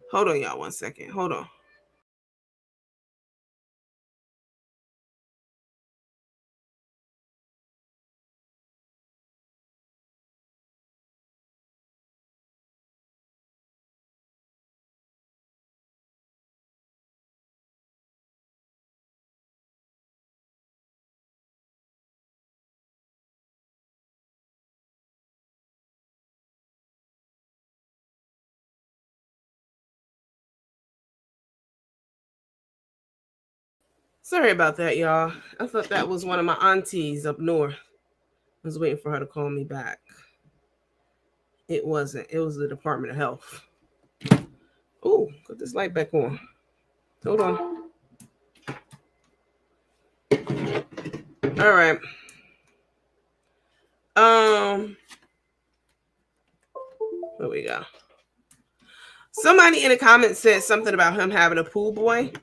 Speaker 2: hold on, y'all, 1 second. Hold on. Sorry about that, y'all. I thought that was one of my aunties up north. I was waiting for her to call me back. It wasn't. It was the Department of Health. Oh, put this light back on. Hold on. All right. Where we go? Somebody in the comments said something about him having a pool boy.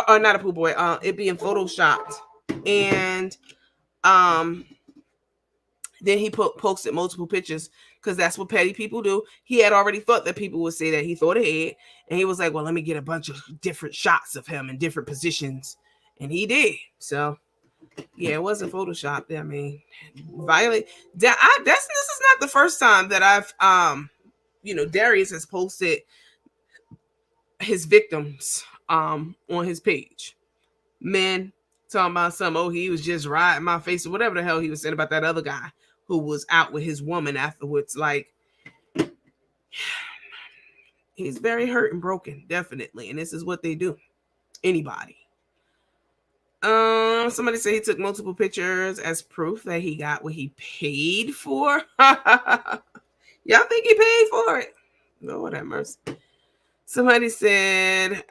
Speaker 2: Or not a pool boy. It being photoshopped. And then he posted multiple pictures because that's what petty people do. He had already thought that people would say that. He thought ahead. And he was like, well, let me get a bunch of different shots of him in different positions. And he did. So, yeah, it wasn't photoshopped. I mean, violate. This is not the first time that I've, Darius has posted his victims on his page. Men talking about he was just riding my face or whatever the hell he was saying about that other guy who was out with his woman afterwards. Like, he's very hurt and broken, definitely. And this is what they do. Anybody. Somebody said he took multiple pictures as proof that he got what he paid for. Y'all think he paid for it? Lord have mercy. Somebody said,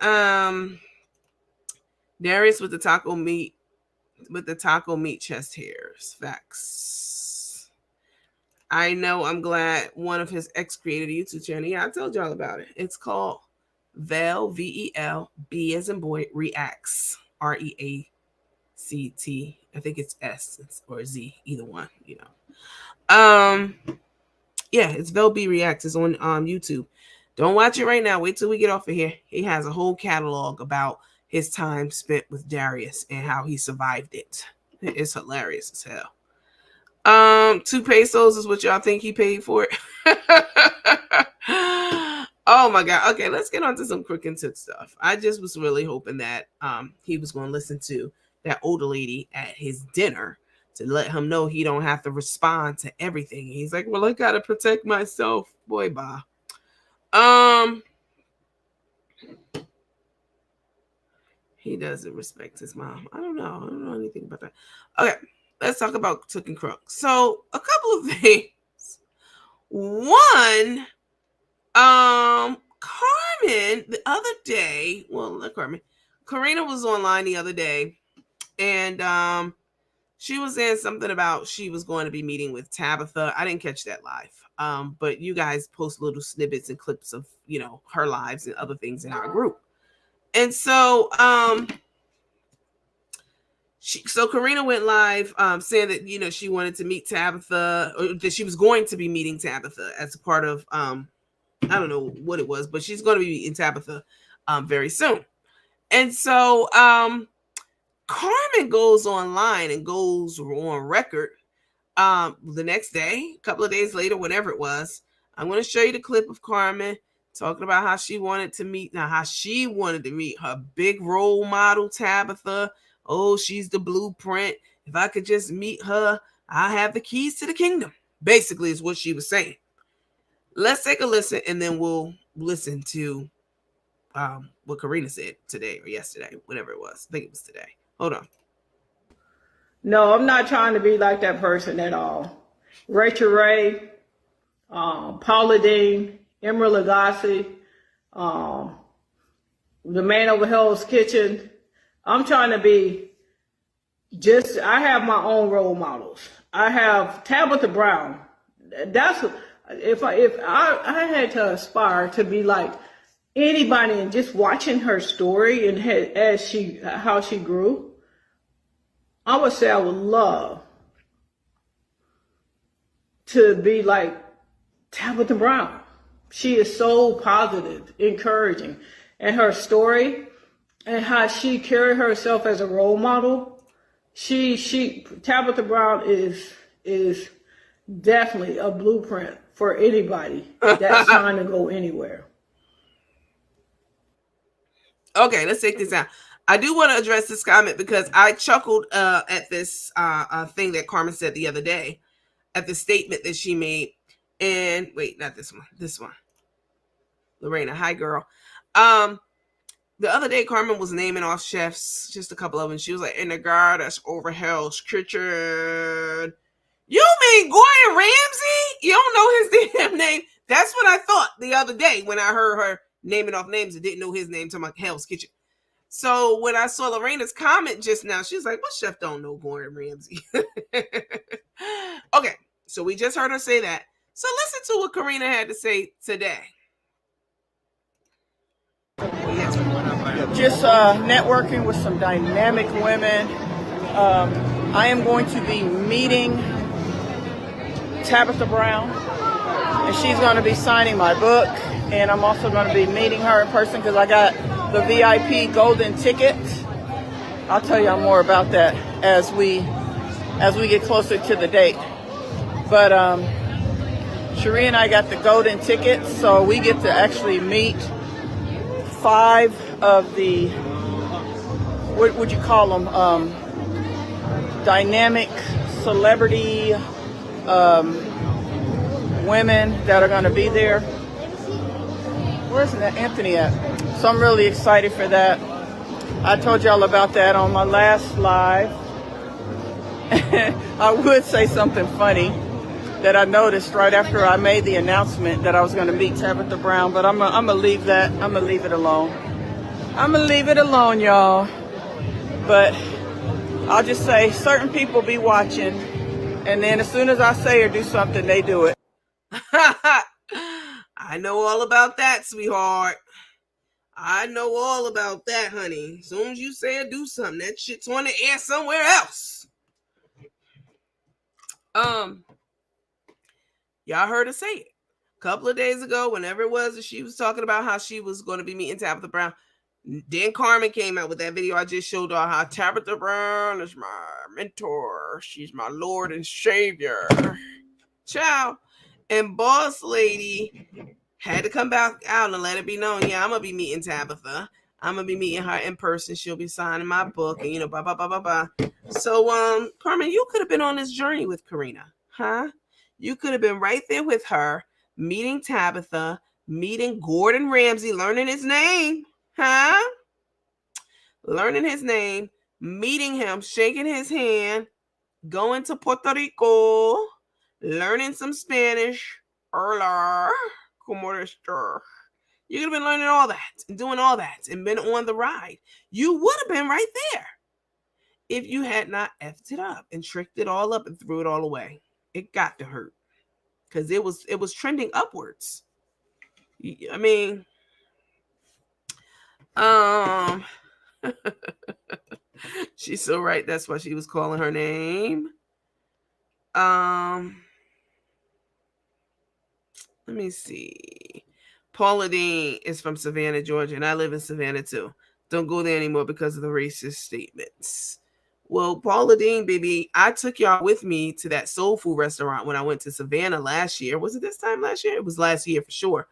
Speaker 2: Darius with the taco meat chest hairs. Facts. I know. I'm glad one of his ex created a YouTube channel. Yeah, I told y'all about it. It's called Vel, VEL, B as in boy, Reacts, REACT. I think it's S or Z, either one, you know. Yeah, it's Vel B Reacts. It's on YouTube. Don't watch it right now. Wait till we get off of here. He has a whole catalog about his time spent with Darius and how he survived it. It's hilarious as hell. 2 pesos is what y'all think he paid for it. Oh my god. Okay, let's get on to some Crook and Tuk stuff. I just was really hoping that he was going to listen to that older lady at his dinner to let him know he don't have to respond to everything. He's like, well, I gotta protect myself. Boy, bye. He doesn't respect his mom. I don't know anything about that. Okay, let's talk about Tuk and Crook. So, a couple of things. One, Carmen, the other day, well, not Carmen, Karina was online the other day, and she was saying something about she was going to be meeting with Tabitha. I didn't catch that live, but you guys post little snippets and clips of, you know, her lives and other things in our group. And so, so Karina went live saying that, you know, she wanted to meet Tabitha, or that she was going to be meeting Tabitha as a part of, I don't know what it was, but she's going to be meeting Tabitha very soon. And so Carmen goes online and goes on record the next day, a couple of days later, whatever it was. I'm going to show you the clip of Carmen talking about how she wanted to meet her big role model, Tabitha. Oh, she's the blueprint. If I could just meet her, I have the keys to the kingdom. Basically, is what she was saying. Let's take a listen, and then we'll listen to what Karina said today or yesterday, whatever it was. I think it was today. Hold on.
Speaker 6: No, I'm not trying to be like that person at all. Rachel Ray, Paula Dean, Emerald Lagasse, the man over Hell's Kitchen. I'm trying to be I have my own role models. I have Tabitha Brown. That's if I had to aspire to be like anybody, and just watching her story and how she grew, I would say I would love to be like Tabitha Brown. She is so positive, encouraging, and her story and how she carried herself as a role model. Tabitha Brown is definitely a blueprint for anybody that's trying to go anywhere.
Speaker 2: Okay, let's take this out. I do want to address this comment because I chuckled at this thing that Carmen said the other day, at the statement that she made. And wait, not this one. Lorena, hi girl. The other day Carmen was naming off chefs, just a couple of them. She was like, in the guy that's over Hell's Kitchen. You mean Gordon Ramsay? You don't know his damn name? That's what I thought the other day when I heard her naming off names and didn't know his name, talking about Hell's Kitchen. So when I saw Lorena's comment just now, she's like, what chef don't know Gordon Ramsay? Okay, so we just heard her say that. So listen to what Karina had to say today.
Speaker 6: Just networking with some dynamic women. I am going to be meeting Tabitha Brown, and she's going to be signing my book, and I'm also going to be meeting her in person because I got the VIP golden ticket. I'll tell y'all more about that as we get closer to the date. But Cherie and I got the golden ticket, so we get to actually meet 5 of the, what would you call them, dynamic celebrity women that are going to be there. Where's Anthony at? So I'm really excited for that. I told y'all about that on my last live. I would say something funny that I noticed right after I made the announcement that I was going to meet Tabitha Brown, but I'm gonna leave that. I'm gonna leave it alone. I'm gonna leave it alone, y'all. But I'll just say certain people be watching, and then as soon as I say or do something, they do it.
Speaker 2: I know all about that, sweetheart. I know all about that, honey. As soon as you say or do something, that shit's on the air somewhere else. Y'all heard her say it a couple of days ago, whenever it was, she was talking about how she was going to be meeting Tabitha Brown. Then Carmen came out with that video I just showed y'all, how Tabitha Brown is my mentor. She's my Lord and Savior. Ciao. And Boss Lady had to come back out and let it be known, yeah, I'm going to be meeting Tabitha. I'm going to be meeting her in person. She'll be signing my book and, blah, blah, blah, blah, blah. So, Carmen, you could have been on this journey with Karina, huh? You could have been right there with her, meeting Tabitha, meeting Gordon Ramsay, learning his name, huh? Learning his name, meeting him, shaking his hand, going to Puerto Rico, learning some Spanish. Hola, como estás? You could have been learning all that and doing all that and been on the ride. You would have been right there if you had not effed it up and tricked it all up and threw it all away. It got to hurt because it was trending upwards. I mean, she's so right. That's why she was calling her name. Let me see. Paula Dean is from Savannah, Georgia, and I live in Savannah too. Don't go there anymore because of the racist statements. Well, Paula Dean, baby, I took y'all with me to that soul food restaurant when I went to Savannah last year. Was it this time last year? It was last year for sure.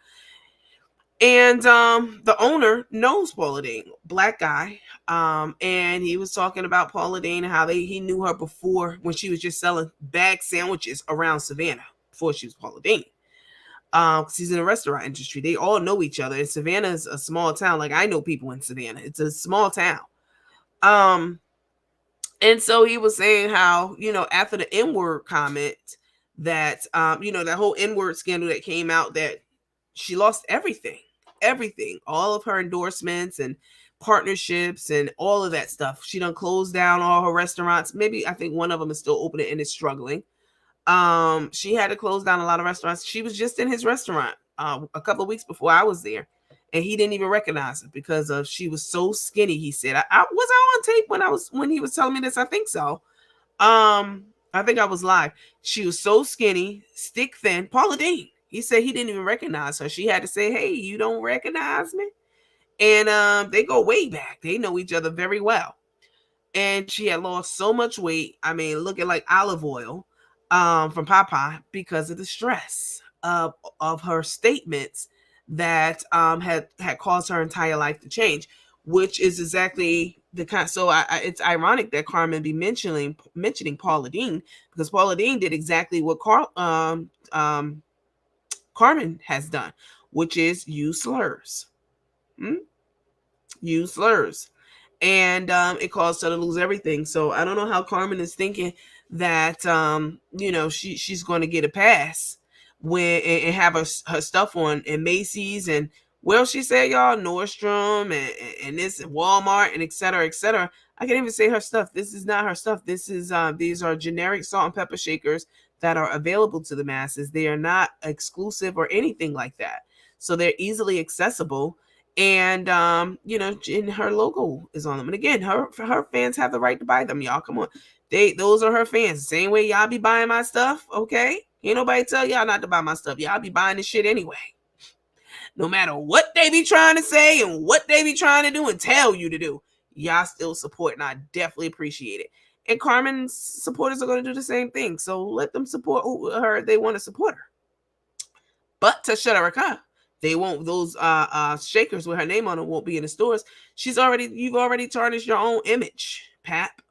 Speaker 2: And the owner knows Paula Dean, black guy. And he was talking about Paula Dean and how he knew her before when she was just selling bag sandwiches around Savannah before she was Paula Dean. Because he's in the restaurant industry. They all know each other. And Savannah is a small town. Like, I know people in Savannah. It's a small town. And so he was saying how, after the N-word comment that, that whole N-word scandal that came out, that she lost everything, all of her endorsements and partnerships and all of that stuff. She done closed down all her restaurants. Maybe I think one of them is still open and is struggling. She had to close down a lot of restaurants. She was just in his restaurant a couple of weeks before I was there, and he didn't even recognize her because she was so skinny. He said, I was on tape when he was telling me this. I think so. I think I was live. She was so skinny, stick thin. Paula Dean. He said he didn't even recognize her. She had to say, hey, you don't recognize me? And they go way back. They know each other very well. And she had lost so much weight. I mean, looking like olive oil from Popeye because of the stress of her statements that had caused her entire life to change, which is exactly the kind. So it's ironic that Carmen be mentioning Paula Dean, because Paula Dean did exactly what Carmen has done, which is use slurs. Use slurs. And it caused her to lose everything. So I don't know how Carmen is thinking that she's going to get a pass and have her stuff on in Macy's and, well, she said, y'all, Nordstrom and this and Walmart and et cetera, et cetera. I can't even say her stuff. This is not her stuff. This is these are generic salt and pepper shakers that are available to the masses. They are not exclusive or anything like that. So they're easily accessible. And and her logo is on them. And again, her fans have the right to buy them, y'all. Come on. Those are her fans. Same way y'all be buying my stuff, okay? Ain't nobody tell y'all not to buy my stuff. Y'all be buying this shit anyway. No matter what they be trying to say and what they be trying to do and tell you to do, y'all still support, and I definitely appreciate it. And Carmen's supporters are going to do the same thing. So let them support her. They want to support her. But to shut her, they won't. Those shakers with her name on them won't be in the stores. You've already tarnished your own image, Pap.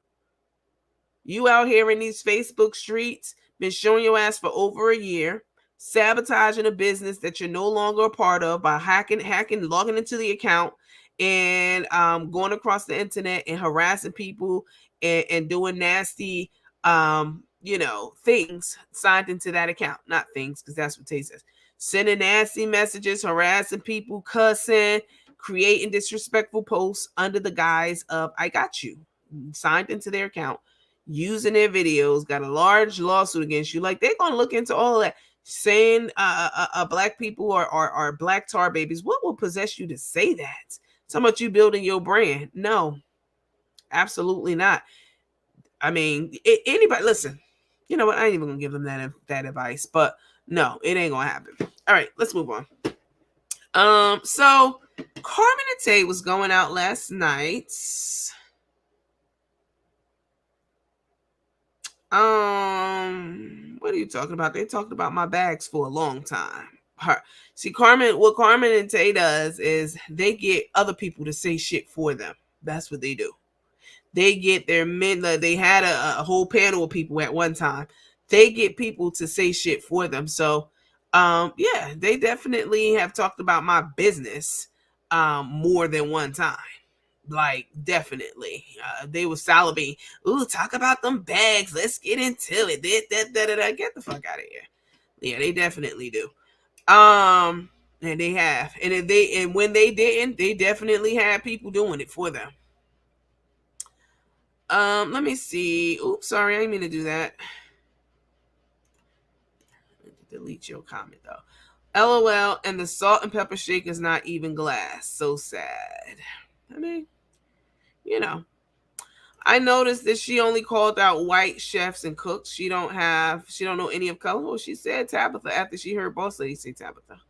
Speaker 2: You out here in these Facebook streets, been showing your ass for over a year, sabotaging a business that you're no longer a part of by hacking, logging into the account, and going across the internet and harassing people and doing nasty, things signed into that account. Not things, because that's what Tay says. Sending nasty messages, harassing people, cussing, creating disrespectful posts under the guise of, I got you. signed into their account, using their videos, got a large lawsuit against you. Like, they're gonna look into all of that, saying black people are black tar babies. What will possess you to say that? So much you building your brand? No, absolutely not. I mean, anybody, listen, you know what? I ain't even gonna give them that advice, but no, it ain't gonna happen. All right, let's move on. So Carmen and Tay was going out last night. What are you talking about? They talked about my bags for a long time. See, what Carmen and Tay does is they get other people to say shit for them. That's what they do. They get their men. They had a whole panel of people at one time. They get people to say shit for them. So, yeah, they definitely have talked about my business more than one time. Like, definitely. They were salivating. Ooh, talk about them bags. Let's get into it. Get the fuck out of here. Yeah, they definitely do. And they have. And when they didn't, they definitely had people doing it for them. Let me see. Oops, sorry, I didn't mean to do that. Delete your comment though. LOL, and the salt and pepper shake is not even glass. So sad. I mean, you know. I noticed that she only called out white chefs and cooks. She don't know any of color. Well, she said Tabitha after she heard Boss Lady say Tabitha.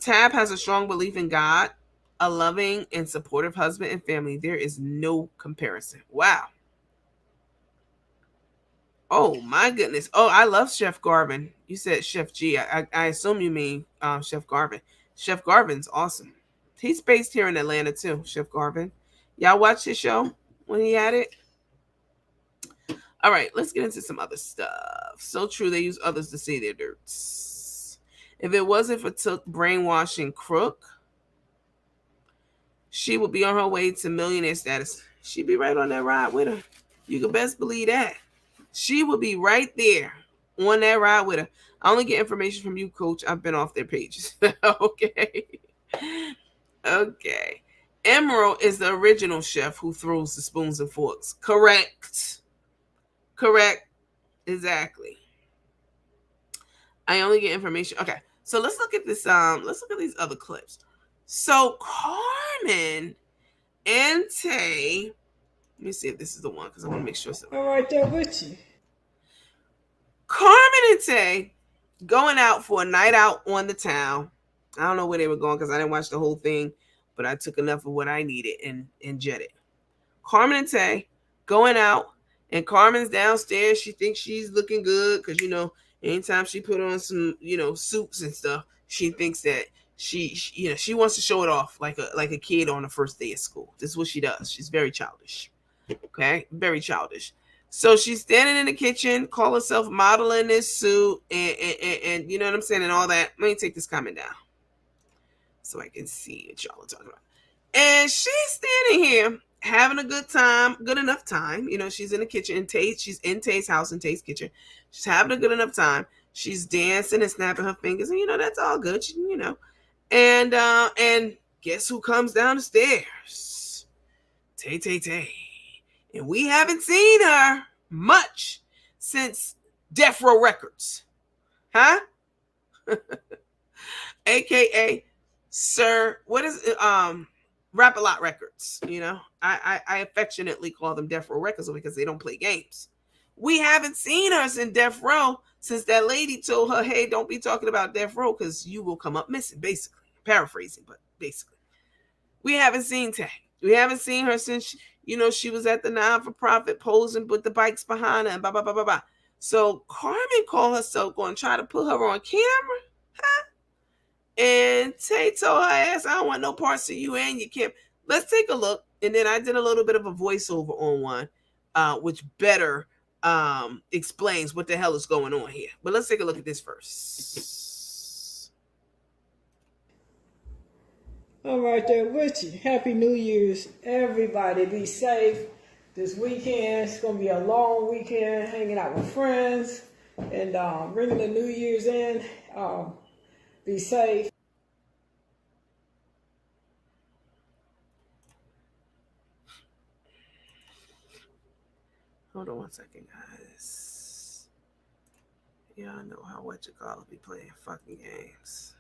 Speaker 2: Tab has a strong belief in God, a loving and supportive husband and family. There is no comparison. Wow. Oh my goodness. Oh, I love Chef Garvin. You said Chef G. I assume you mean Chef Garvin. Chef Garvin's awesome. He's based here in Atlanta too, Chef Garvin. Y'all watch his show when he had it? All right, let's get into some other stuff. So true, they use others to say their dirts. If it wasn't for Tuk brainwashing Crook, she would be on her way to millionaire status. She'd be right on that ride with her. You can best believe that. She would be right there on that ride with her. I only get information from you, Coach. I've been off their pages. Okay. Okay. Emerald is the original chef who throws the spoons and forks. Correct. Exactly. I only get information. Okay. So let's look at this. Let's look at these other clips. So Carmen and Tay. Let me see if this is the one because I want to make sure.
Speaker 7: I'm right there with you.
Speaker 2: Carmen and Tay going out for a night out on the town. I don't know where they were going because I didn't watch the whole thing, but I took enough of what I needed and jetted. Carmen and Tay going out, and Carmen's downstairs. She thinks she's looking good because, you know, anytime she put on some, you know, suits and stuff, she thinks that she wants to show it off like a kid on the first day of school. This is what she does. She's very childish. Okay, very childish. So she's standing in the kitchen, call herself modeling this suit, and you know what I'm saying, and all that. Let me take this comment down so I can see what y'all are talking about. And she's standing here having a good time, good enough time. You know, she's in the kitchen, she's in Tay's house, in Tay's kitchen. She's having a good enough time. She's dancing and snapping her fingers, and you know that's all good. You know, and guess who comes down the stairs? Tay. And we haven't seen her much since Death Row Records. Huh? AKA Sir, what is it? Rap-A-Lot Records. You know, I affectionately call them Death Row Records because they don't play games. We haven't seen her since Death Row since that lady told her, hey, don't be talking about Death Row because you will come up missing, basically. Paraphrasing, but basically. We haven't seen Tay. We haven't seen her since, you know, she was at the non-for-profit posing with the bikes behind her and blah, blah, blah, blah, blah. So Carmen called herself going to try to put her on camera. Huh? And Tay told her ass, I don't want no parts of you and your camp. Let's take a look. And then I did a little bit of a voiceover on one, which better explains what the hell is going on here. But let's take a look at this first.
Speaker 7: I'm right there with you. Happy New Year's, everybody. Be safe this weekend. It's going to be a long weekend, hanging out with friends and bringing the New Year's in. Be safe.
Speaker 2: Hold on one second, guys. Y'all know how be playing fucking games.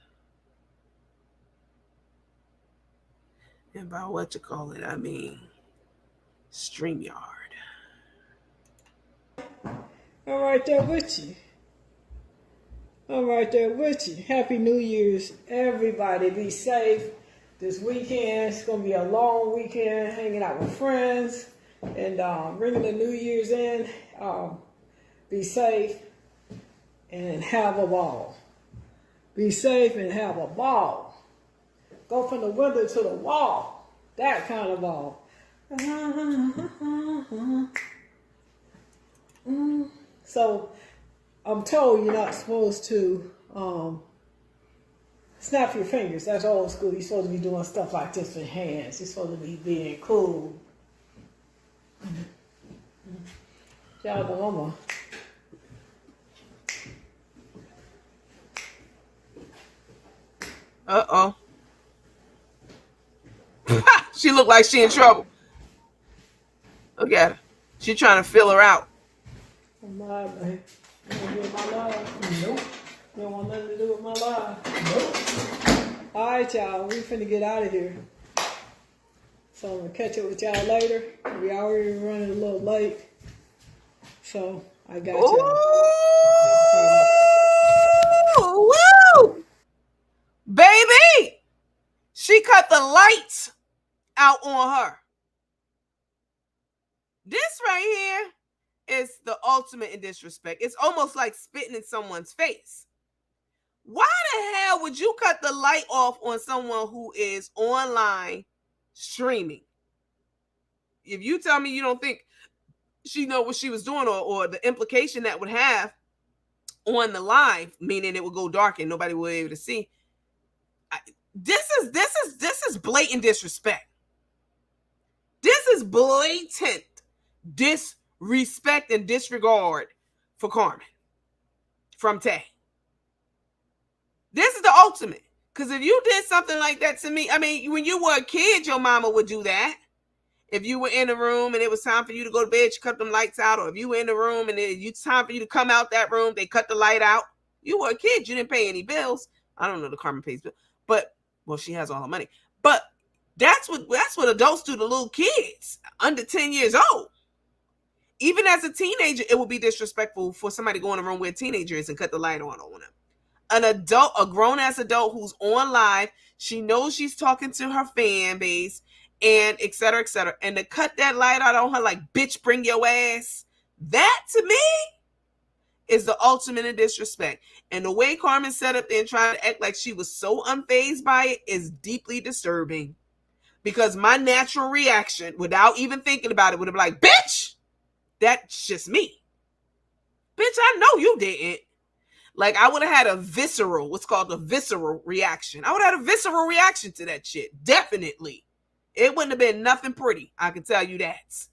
Speaker 2: And by I mean StreamYard.
Speaker 7: All right there with you. All right there with you. Happy New Year's, everybody. Be safe. This weekend, it's going to be a long weekend, hanging out with friends and bringing the New Year's in. Be safe and have a ball. Be safe and have a ball. Go from the window to the wall. That kind of ball. So, I'm told you're not supposed to snap your fingers. That's old school. You're supposed to be doing stuff like this with hands. You're supposed to be being cool. Y'all know
Speaker 2: Uh-oh. She looked like she in trouble. Look at her. She trying to fill her out.
Speaker 7: I'm live, man. You want to do my live? Nope. You don't want nothing to do with my live? Nope. All right, y'all. We finna get out of here. So I'm going to catch up with y'all later. We already running a little late. So I got y'all.
Speaker 2: Ooh, woo! Baby! She cut the lights out on her. This right here is the ultimate in disrespect. It's almost like spitting in someone's face. Why the hell would you cut the light off on someone who is online streaming? If you tell me you don't think she know what she was doing, or the implication that would have on the live, meaning it would go dark and nobody would be able to see. This is blatant disrespect. This is blatant disrespect and disregard for Carmen from Tay. This is the ultimate. Because if you did something like that to me, I mean, when you were a kid, your mama would do that. If you were in a room and it was time for you to go to bed, she cut them lights out. Or if you were in the room and it's time for you to come out that room, they cut the light out. You were a kid. You didn't pay any bills. I don't know the Carmen pays bills. But, well, she has all her money. But that's what adults do to little kids under 10 years old. Even as a teenager, it would be disrespectful for somebody to go in a room where a teenager is and cut the light on them. An adult, a grown-ass adult who's on live, she knows she's talking to her fan base, and et cetera, and to cut that light out on her like, bitch, bring your ass. That, to me, is the ultimate in disrespect. And the way Carmen set up there and tried to act like she was so unfazed by it is deeply disturbing. Because my natural reaction, without even thinking about it, would have been like, bitch, that's just me. Bitch, I know you didn't. Like, I would have had what's called a visceral reaction. I would have had a visceral reaction to that shit. Definitely. It wouldn't have been nothing pretty. I can tell you that.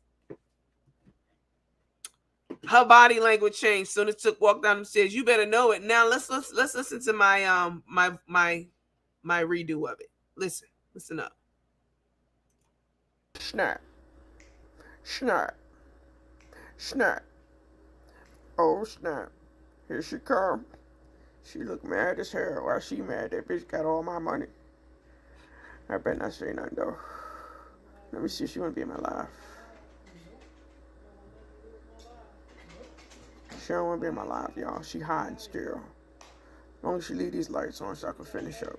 Speaker 2: Her body language changed. Soon as Tuk walked down the stairs. You better know it. Now let's listen to my my redo of it. Listen up.
Speaker 8: Snap. Snap. Snap. Oh, snap. Here she come. She look mad as hell. Why she mad? That bitch got all my money. I better not say nothing, though. Let me see if she want to be in my life. She don't want to be in my life, y'all. She hiding still. As long as she leave these lights on so I can finish up.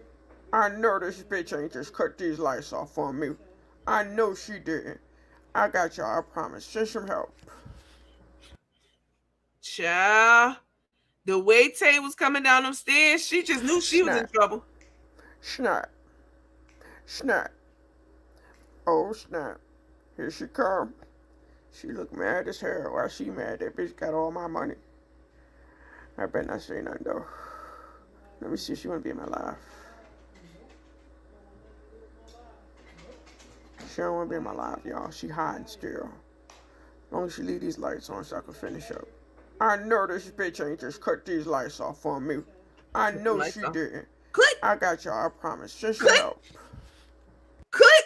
Speaker 8: I know this bitch ain't just cut these lights off on me. I know she didn't. I got y'all, I promise. Send some help.
Speaker 2: Child. The way Tay was coming down them stairs, she just knew she was in trouble.
Speaker 8: Snap. Snap. Oh, snap. Here she come. She look mad as hell. Why she mad? That bitch got all my money. I better not say nothing, though. Let me see if she want to be in my life. She don't want to be in my life, y'all. She hiding still. As long as she leave these lights on so I can finish up. I know this bitch ain't just cut these lights off on me. I know she didn't.
Speaker 2: Click.
Speaker 8: I got y'all, I promise. Send some help.
Speaker 2: Click.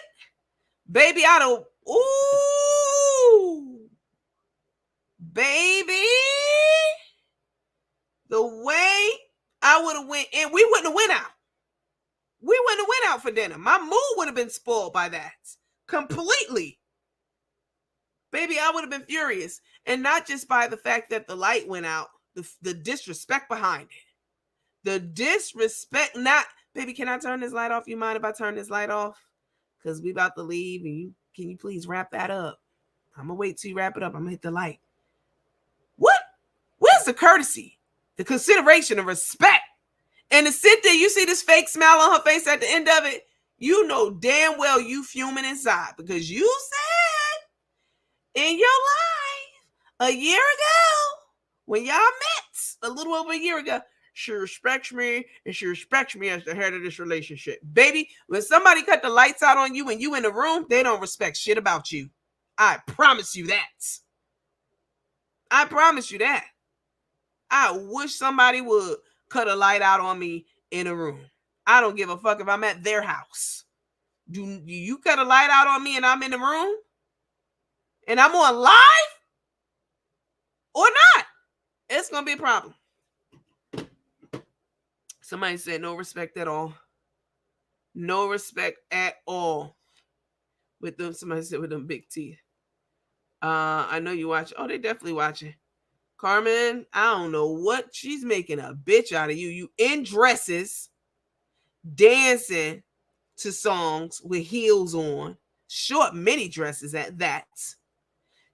Speaker 2: Baby, I don't. Ooh. Baby, the way I would have went, and we wouldn't have went out. We wouldn't have went out for dinner. My mood would have been spoiled by that. Completely. Baby, I would have been furious. And not just by the fact that the light went out, the disrespect behind it. The disrespect, baby, can I turn this light off? You mind if I turn this light off? Because we about to leave, and can you please wrap that up? I'm going to wait till you wrap it up. I'm going to hit the light. What? Where's the courtesy? The consideration, the respect? And to sit there, you see this fake smile on her face at the end of it, you know damn well you fuming inside because you said in your life a year ago when y'all met a little over a year ago, she respects me and she respects me as the head of this relationship. Baby, when somebody cut the lights out on you and you in the room, they don't respect shit about you. I promise you that. I promise you that. I wish somebody would cut a light out on me in a room. I don't give a fuck if I'm at their house. Do you cut a light out on me and I'm in the room? And I'm on live? Or not? It's going to be a problem. Somebody said no respect at all. No respect at all. With them, somebody said with them big teeth. I know you watch. Oh, they definitely watching. Carmen, I don't know what she's making a bitch out of you. You in dresses, dancing to songs with heels on, short mini dresses at that.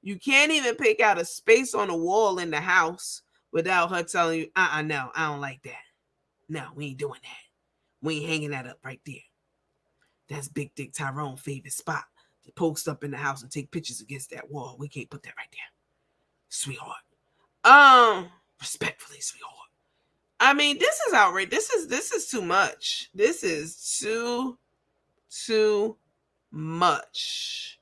Speaker 2: You can't even pick out a space on the wall in the house without her telling you, no, I don't like that. No, we ain't doing that. We ain't hanging that up right there. That's Big Dick Tyrone's favorite spot to post up in the house and take pictures against that wall. We can't put that right there. Sweetheart. Respectfully, sweetheart. I mean, this is outrageous. This is too much. This is too much.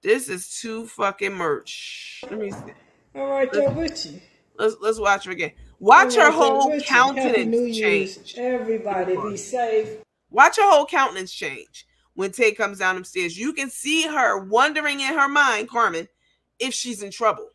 Speaker 2: This is too fucking much. Let me see.
Speaker 7: All right, there with you.
Speaker 2: Let's watch her again. Watch her whole countenance change.
Speaker 7: Everybody be safe.
Speaker 2: Watch her whole countenance change when Tay comes down the stairs. You can see her wondering in her mind, Carmen, if she's in trouble.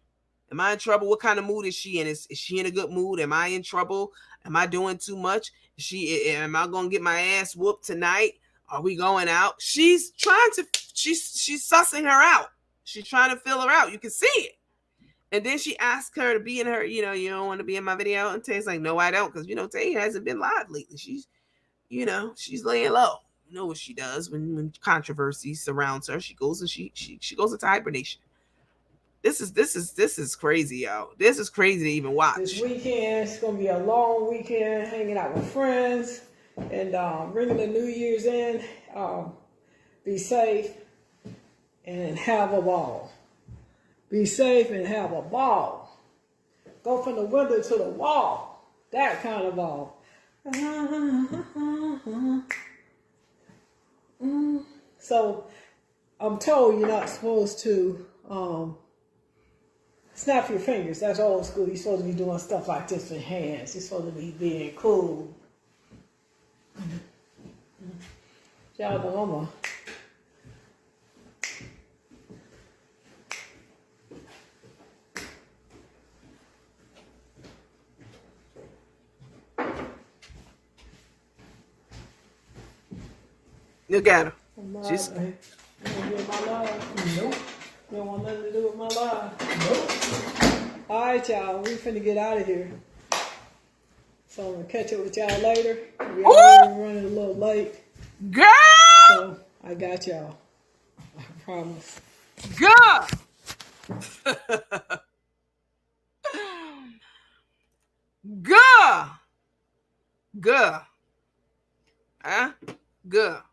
Speaker 2: Am I in trouble? What kind of mood is she in? Is she in a good mood? Am I in trouble? Am I doing too much? Am I gonna get my ass whooped tonight? Are we going out? She's sussing her out. She's trying to fill her out. You can see it. And then she asked her to be in her, you don't want to be in my video. And Tay's like, no, I don't. Because, Tay hasn't been live lately. She's laying low. You know what she does when controversy surrounds her. She goes and she goes into hibernation. This is crazy, yo. This is crazy to even watch.
Speaker 7: This weekend, it's going to be a long weekend, hanging out with friends and bringing the New Year's in. Be safe and have a ball. Be safe and have a ball. Go from the window to the wall. That kind of ball. So, I'm told you're not supposed to snap your fingers. That's old school. You're supposed to be doing stuff like this with hands. You're supposed to be being cool. Y'all know I'm
Speaker 2: Look at her.
Speaker 7: She's. You don't get my love? Nope. You don't want nothing to do with my life? Nope. All right, y'all. We finna get out of here. So I'm gonna catch up with y'all later. We already running a little late.
Speaker 2: Girl!
Speaker 7: So I got y'all. I promise.
Speaker 2: Girl! Girl! Girl! Huh? Girl.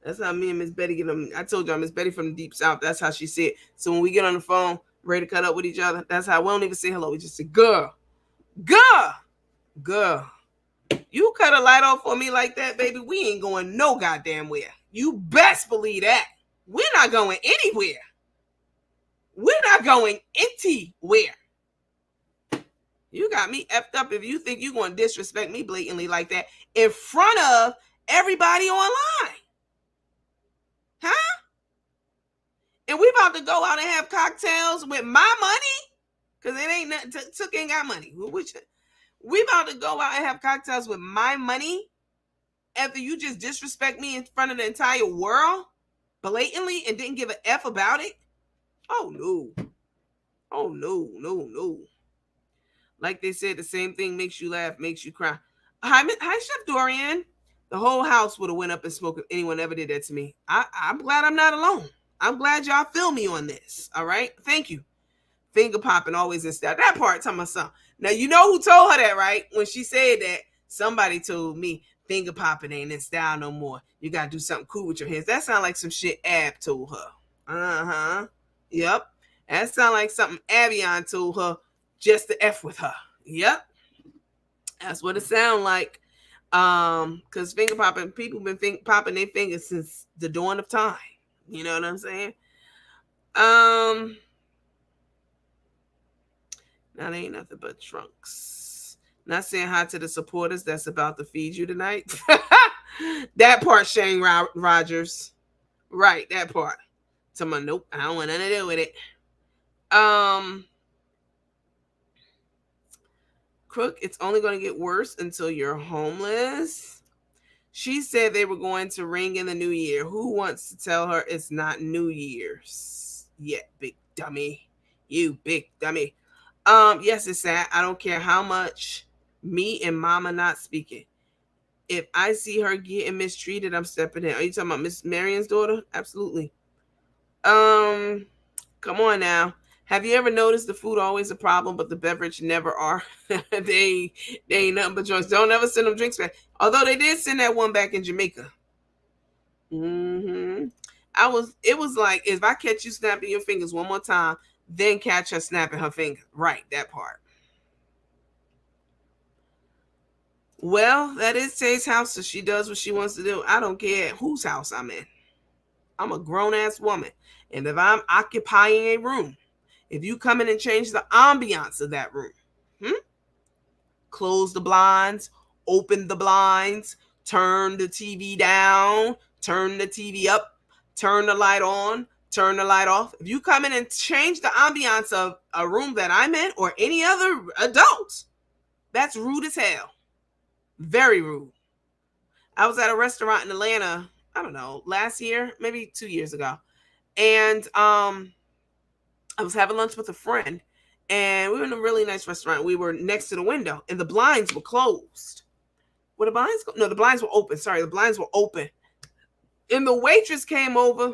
Speaker 2: That's how me and Miss Betty get them. I told y'all, Miss Betty from the deep south. That's how she said. So when we get on the phone, ready to cut up with each other, that's how we don't even say hello. We just say, girl, girl, girl. You cut a light off for me like that, baby. We ain't going no goddamn where. You best believe that. We're not going anywhere. We're not going anywhere. You got me effed up if you think you're going to disrespect me blatantly like that in front of everybody online. Huh? And we about to go out and have cocktails with my money? Because it ain't nothing. Tuk ain't got money. We about to go out and have cocktails with my money after you just disrespect me in front of the entire world blatantly and didn't give a F about it? Oh, no. Oh, no. Like they said, the same thing makes you laugh, makes you cry. Hi, Chef Dorian. The whole house would have went up and smoked if anyone ever did that to me. I'm glad I'm not alone. I'm glad y'all feel me on this. All right? Thank you. Finger popping always in style. That part, tell my son. Now, you know who told her that, right? When she said that, somebody told me finger popping ain't in style no more. You got to do something cool with your hands. That sound like some shit Ab told her. Uh-huh. Yep. That sound like something Avion told her just to F with her. Yep. That's what it sound like. Because finger popping, people been popping their fingers since the dawn of time. You know what I'm saying? Now they ain't nothing but trunks. Not saying hi to the supporters that's about to feed you tonight. That part, Shane Rogers. Right, that part. Someone, nope, I don't want nothing to do with it. Crook, it's only going to get worse until you're homeless. She said they were going to ring in the new year. Who wants to tell her it's not New Year's yet, big dummy? You big dummy. Yes, it's sad. I don't care how much me and mama not speaking. If I see her getting mistreated, I'm stepping in. Are you talking about Miss Marion's daughter? Absolutely. Come on now. Have you ever noticed the food always a problem, but the beverage never are? they ain't nothing but joints. Don't ever send them drinks back. Although they did send that one back in Jamaica. Mm-hmm. It was like, if I catch you snapping your fingers one more time, then catch her snapping her finger. Right, that part. Well, that is Tay's house, so she does what she wants to do. I don't care whose house I'm in. I'm a grown-ass woman. And if I'm occupying a room, if you come in and change the ambiance of that room, close the blinds, open the blinds, turn the TV down, turn the TV up, turn the light on, turn the light off. If you come in and change the ambiance of a room that I'm in or any other adult, that's rude as hell. Very rude. I was at a restaurant in Atlanta, I don't know, last year, maybe 2 years ago. And I was having lunch with a friend, and we were in a really nice restaurant. We were next to the window, and the blinds were closed. Were the blinds? No, the blinds were open. Sorry, the blinds were open. And the waitress came over,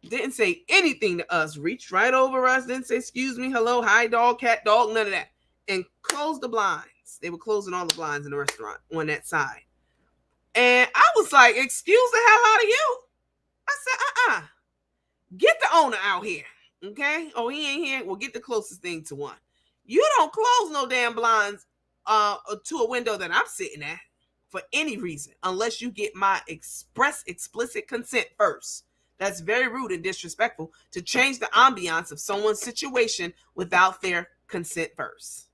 Speaker 2: didn't say anything to us, reached right over us, didn't say, excuse me, hello, hi, dog, cat, dog, none of that, and closed the blinds. They were closing all the blinds in the restaurant on that side. And I was like, excuse the hell out of you. I said, get the owner out here. Okay? Oh, he ain't here? Well, get the closest thing to one. You don't close no damn blinds to a window that I'm sitting at for any reason, unless you get my explicit consent first. That's very rude and disrespectful to change the ambiance of someone's situation without their consent first.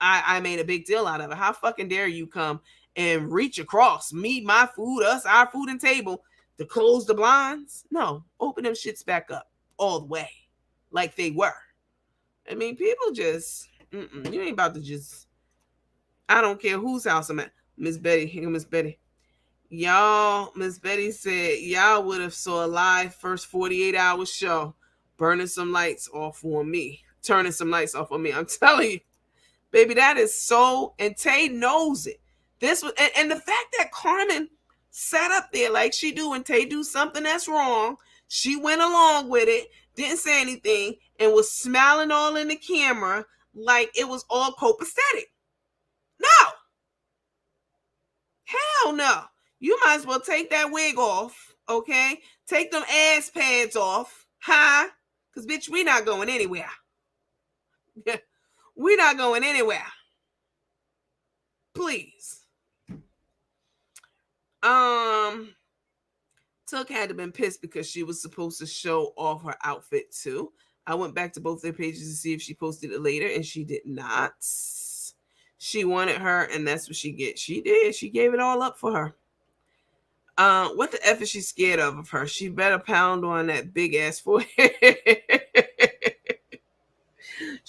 Speaker 2: I made a big deal out of it. How fucking dare you come and reach across me, my food, us, our food and table to close the blinds? No, open them shits back up all the way like they were. I mean, people just, you ain't about to just, I don't care whose house I'm at. Miss Betty, here, Miss Betty. Y'all, Miss Betty said, y'all would have saw a live first 48 hour show, burning some lights off on me, turning some lights off on me. I'm telling you, baby, that is so, and Tay knows it. This was, and the fact that Carmen sat up there like she do when Tay do something that's wrong, she went along with it, didn't say anything, and was smiling all in the camera like it was all copacetic. No. Hell no. You might as well take that wig off, okay? Take them ass pads off, huh? Because, bitch, we not going anywhere. We not going anywhere. Please. Tuk had to been pissed because she was supposed to show off her outfit too. I went back to both their pages to see if she posted it later, and she did not. She wanted her, and that's what she get. She did. She gave it all up for her. What the F is she scared of her? She better pound on that big ass forehead.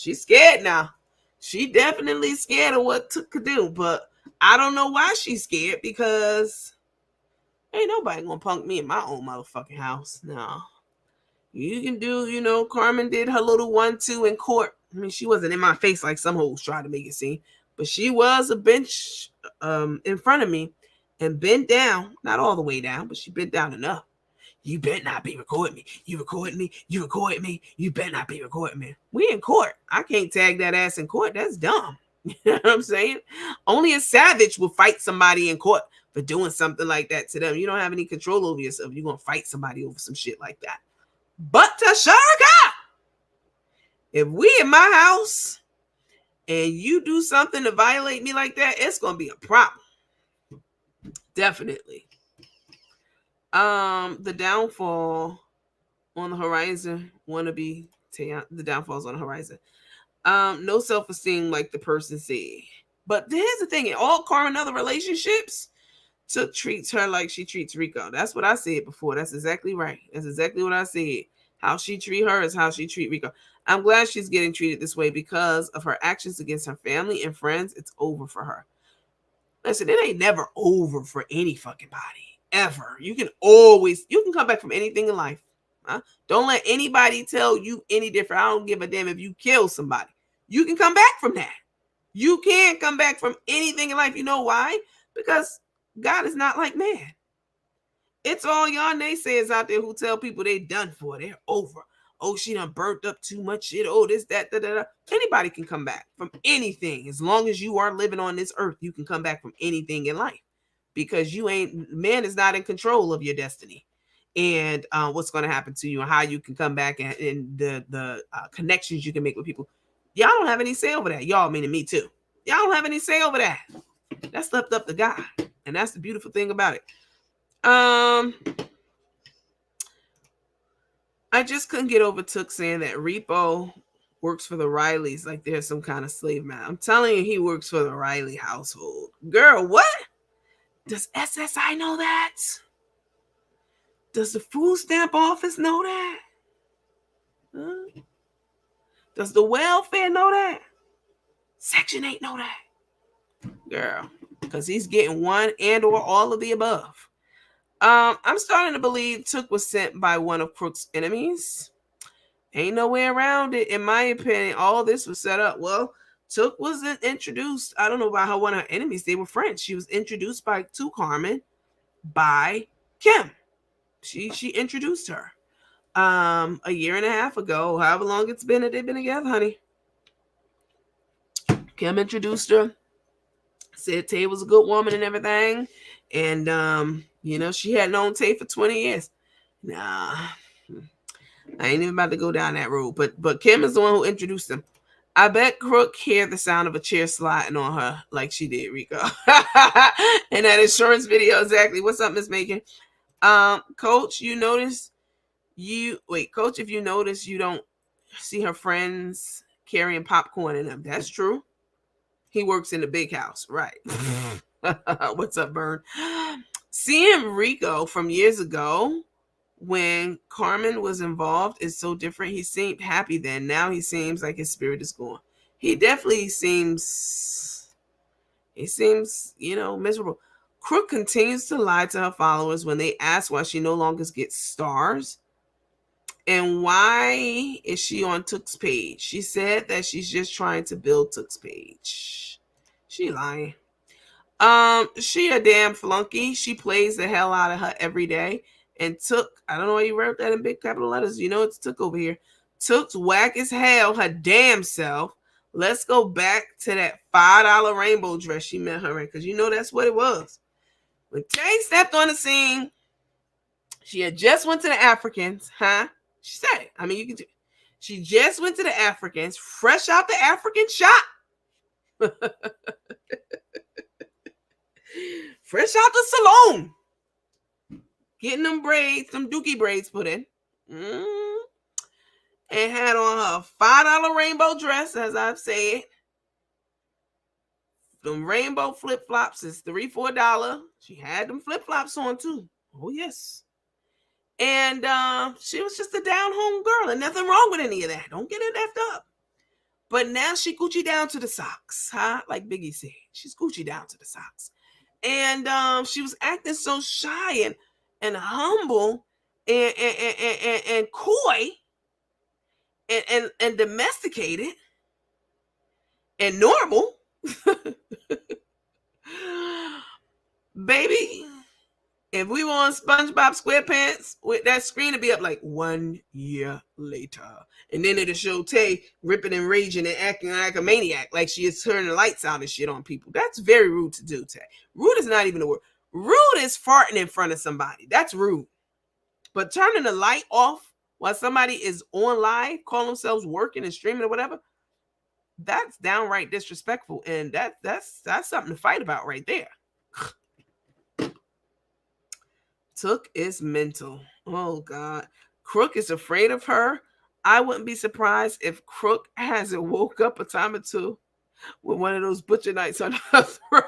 Speaker 2: She's scared now. She definitely scared of what Tuk could do, but I don't know why she's scared, because ain't nobody gonna punk me in my own motherfucking house. No. You can do, Carmen did her little 1-2 in court. I mean, she wasn't in my face like some hoes tried to make it seem, but she was a bench in front of me and bent down, not all the way down, but she bent down enough. You better not be recording me. You recording me. You recording me. You better not be recording me. We in court. I can't tag that ass in court. That's dumb. You know what I'm saying? Only a savage will fight somebody in court for doing something like that to them. You don't have any control over yourself. You're going to fight somebody over some shit like that. But Tasharka, if we in my house and you do something to violate me like that, it's going to be a problem. Definitely. The downfall on the horizon. The downfall's on the horizon. No self-esteem, like the person said. But here's the thing: in all Carmen other relationships, Tuk treats her like she treats Rico. That's what I said before. That's exactly right. That's exactly what I said. How she treat her is how she treat Rico. I'm glad she's getting treated this way because of her actions against her family and friends. It's over for her. Listen, it ain't never over for any fucking body. Ever. You can come back from anything in life. Huh? Don't let anybody tell you any different. I don't give a damn if you kill somebody. You can come back from that. You can come back from anything in life. You know why? Because God is not like man. It's all y'all naysayers out there who tell people they done for. They're over. Oh, she done burnt up too much shit. Oh, this, that, da, da, da. Anybody can come back from anything. As long as you are living on this earth, you can come back from anything in life. Because man is not in control of your destiny. And what's going to happen to you and how you can come back and the connections you can make with people. Y'all don't have any say over that. Y'all, meaning me too. Y'all don't have any say over that. That's left up to God. And that's the beautiful thing about it. I just couldn't get over Tuk saying that Repo works for the Rileys like they're some kind of slave man. I'm telling you, he works for the Riley household. Girl, what? Does SSI know that? Does the food stamp office know that? Huh? Does the welfare know that? Section 8 know that? Girl, because he's getting one and or all of the above. I'm starting to believe Tuk was sent by one of Crook's enemies. Ain't no way around it. In my opinion, all this was set up. Well, Tuk was introduced. I don't know about how one of her enemies. They were friends. She was introduced to Carmen by Kim. She introduced her. A year and a half ago, however long it's been that they've been together, honey. Kim introduced her. Said Tay was a good woman and everything. And, she had known Tay for 20 years. Nah, I ain't even about to go down that road. But Kim is the one who introduced them. I bet Crook hear the sound of a chair sliding on her like she did, Rico. And that insurance video, exactly. What's up, Miss Macon? Coach, Coach, if you notice, you don't see her friends carrying popcorn in them. That's true. He works in the big house, right? What's up, Burn? Seeing Rico from years ago when Carmen was involved is so different. He seemed happy then. Now he seems like his spirit is gone. He definitely seems, miserable. Crook continues to lie to her followers when they ask why she no longer gets stars. And why is she on Tuk's page? She said that she's just trying to build Tuk's page. She lying. She a damn flunky. She plays the hell out of her every day. And Tuk, I don't know why you wrote that in big capital letters. You know it's Tuk over here. Tuk's whack as hell, her damn self. Let's go back to that $5 rainbow dress she met her in, because that's what it was. When Tay stepped on the scene, she had just went to the Africans, huh? She said it. I mean, she just went to the Africans, fresh out the African shop. Fresh out the salon. Getting them braids, some dookie braids put in. And had on her $5 rainbow dress, as I've said. Them rainbow flip-flops is $3-4. She had them flip-flops on too. Oh, yes. And she was just a down-home girl, and nothing wrong with any of that. Don't get it effed up. But now she Gucci down to the socks, huh? Like Biggie said, she's Gucci down to the socks. And she was acting so shy and humble and coy and domesticated and normal. Baby, if we were on SpongeBob SquarePants, that screen would be up like 1 year later. And then it'll show Tay ripping and raging and acting like a maniac, like she is turning the lights out and shit on people. That's very rude to do, Tay. Rude is not even a word. Rude is farting in front of somebody. That's rude. But turning the light off while somebody is on live, calling themselves working and streaming or whatever, that's downright disrespectful. And that's something to fight about right there. Tuk is mental. Oh, God. Crook is afraid of her. I wouldn't be surprised if Crook hasn't woke up a time or two with one of those butcher knives on her throat.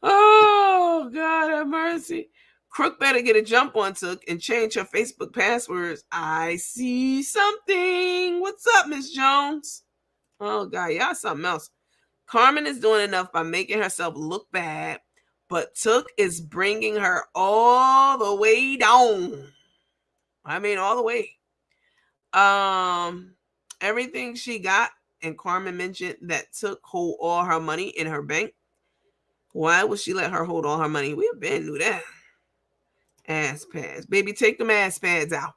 Speaker 2: Oh, God have mercy. Crook better get a jump on Tuk and change her Facebook passwords. I see something. What's up, Miss Jones? Oh, God, y'all something else. Carmen is doing enough by making herself look bad, but Tuk is bringing her all the way down. I mean, all the way. Everything she got, and Carmen mentioned that Tuk hold all her money in her bank. Why would she let her hold all her money? We've been knew that. Ass pads. Baby, take them ass pads out.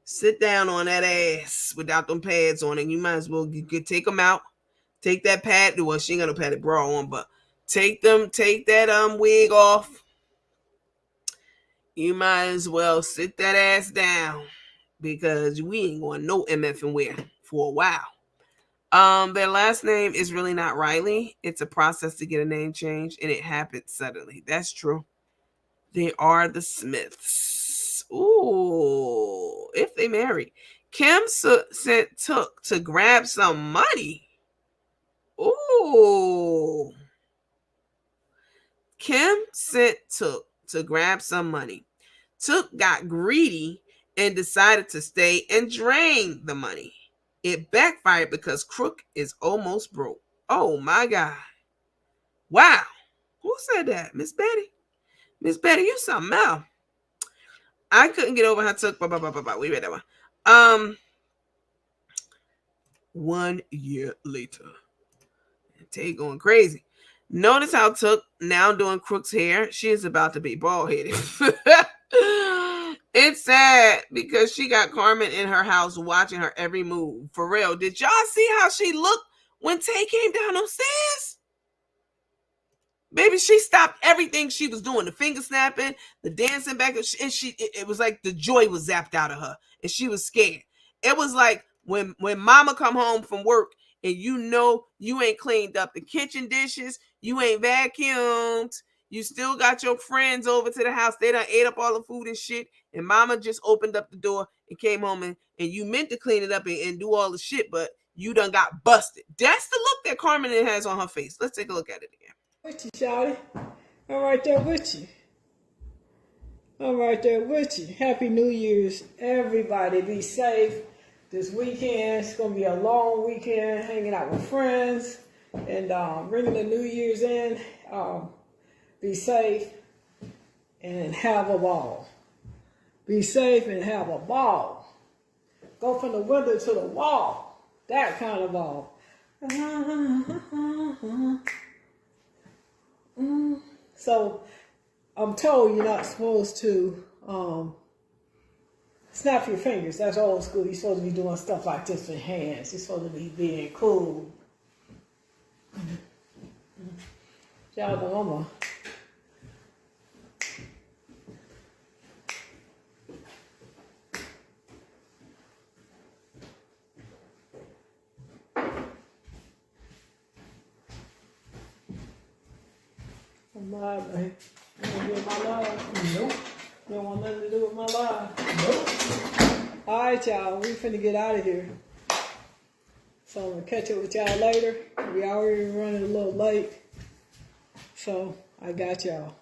Speaker 2: Sit down on that ass without them pads on it. You might as well take them out. Take that pad. Well, she ain't got no padded bra on, but take that wig off. You might as well sit that ass down because we ain't going no MF and wear for a while. Their last name is really not Riley. It's a process to get a name change, and it happened suddenly. That's true. They are the Smiths. Ooh, if they married. Kim sent Tuk to grab some money. Ooh. Kim sent Tuk to grab some money. Tuk got greedy and decided to stay and drain the money. It backfired because Crook is almost broke. Oh my God. Wow. Who said that? Miss Betty? Miss Betty, you something else. I couldn't get over how Tuk. We read that one. 1 year later. Tay going crazy. Notice how Tuk now doing Crook's hair. She is about to be bald headed. It's sad because she got Carmen in her house watching her every move. For real. Did y'all see how she looked when Tay came down those stairs? Baby, she stopped everything she was doing. The finger snapping, the dancing back. And it was like the joy was zapped out of her. And she was scared. It was like when mama come home from work and you know you ain't cleaned up the kitchen dishes, you ain't vacuumed, you still got your friends over to the house, they done ate up all the food and shit, and mama just opened up the door and came home and you meant to clean it up and do all the shit, but you done got busted. That's the look that Carmen has on her face. Let's take a look at it again.
Speaker 7: With you, Shawty. I'm right there with you. I'm right there with you. Happy New Year's, everybody. Be safe. This weekend, it's going to be a long weekend, hanging out with friends and bringing the New Year's in. Be safe and have a ball. Be safe and have a ball. Go from the window to the wall. That kind of ball. So, I'm told you're not supposed to snap your fingers. That's old school. You're supposed to be doing stuff like this with hands. You're supposed to be being cool. Y'all know I'm live, man. You want to do my live? Nope. You don't want nothing to do with my live? Nope. All right, y'all. We finna get out of here. So I'm going to catch up with y'all later. We already running a little late. So I got y'all.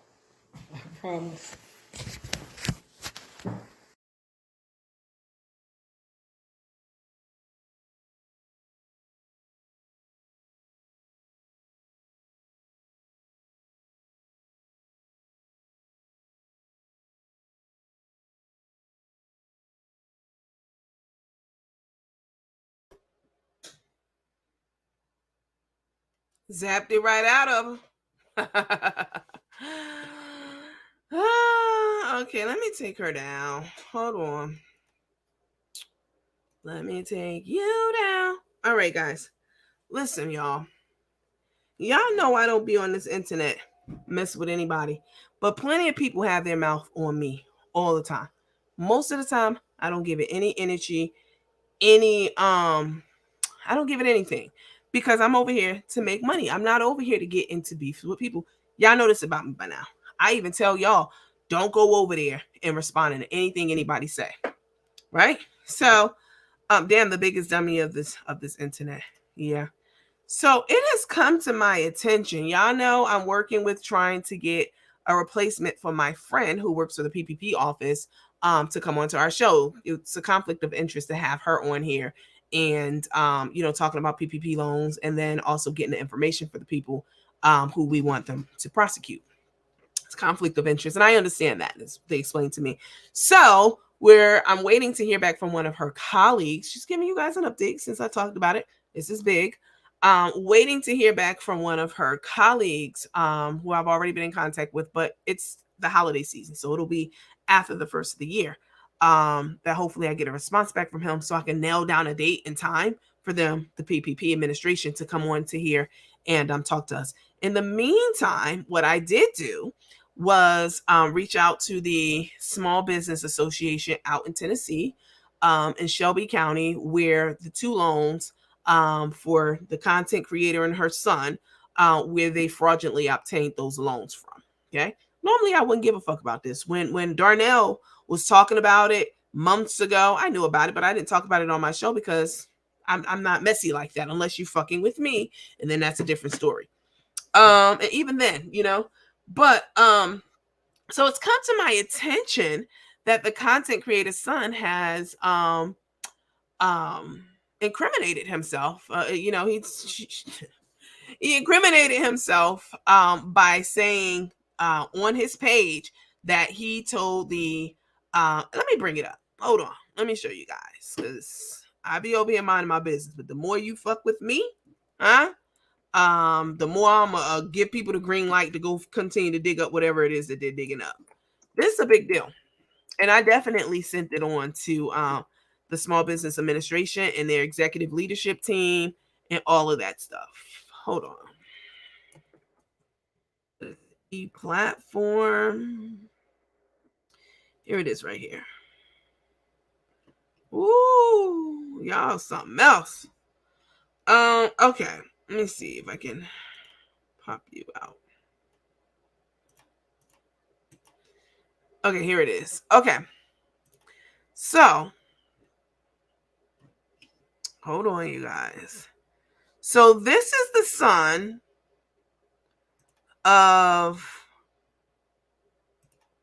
Speaker 7: I promise.
Speaker 2: Zapped it right out of him. Okay, let me take her down. Hold on. Let me take you down. All right, guys. Listen, y'all. Y'all know I don't be on this internet mess with anybody, but plenty of people have their mouth on me all the time. Most of the time, I don't give it any energy, I don't give it anything because I'm over here to make money. I'm not over here to get into beefs with people. Y'all know this about me by now. I even tell y'all, don't go over there and respond to anything anybody say. Right? So, damn, the biggest dummy of this internet. Yeah. So it has come to my attention. Y'all know I'm working with trying to get a replacement for my friend who works for the PPP office to come onto our show. It's a conflict of interest to have her on here and, talking about PPP loans and then also getting the information for the people who we want them to prosecute. It's conflict of interest. And I understand that. They explained to me. So I'm waiting to hear back from one of her colleagues. She's giving you guys an update since I talked about it. This is big. Waiting to hear back from one of her colleagues who I've already been in contact with, but it's the holiday season. So it'll be after the first of the year that hopefully I get a response back from him so I can nail down a date and time for them, the PPP administration, to come on to here and talk to us. In the meantime, what I did do was reach out to the Small Business Association out in Tennessee, in Shelby County, where the two loans for the content creator and her son, where they fraudulently obtained those loans from. Okay. Normally I wouldn't give a fuck about this. When Darnell was talking about it months ago, I knew about it, but I didn't talk about it on my show because I'm not messy like that unless you fucking with me. And then that's a different story. And even then, but so it's come to my attention that the content creator's son has incriminated himself. He incriminated himself by saying on his page that he told the let me bring it up. Hold on. Let me show you guys because I be over here minding my business. But the more you fuck with me, the more I'm gonna give people the green light to go continue to dig up whatever it is that they're digging up. This is a big deal. And I definitely sent it on to the Small Business Administration and their executive leadership team and all of that stuff. Hold on. The platform. Here it is right here. Ooh, y'all something else. Okay. Let me see if I can pop you out. Okay, here it is. Okay. So, hold on, you guys. So, this is the son of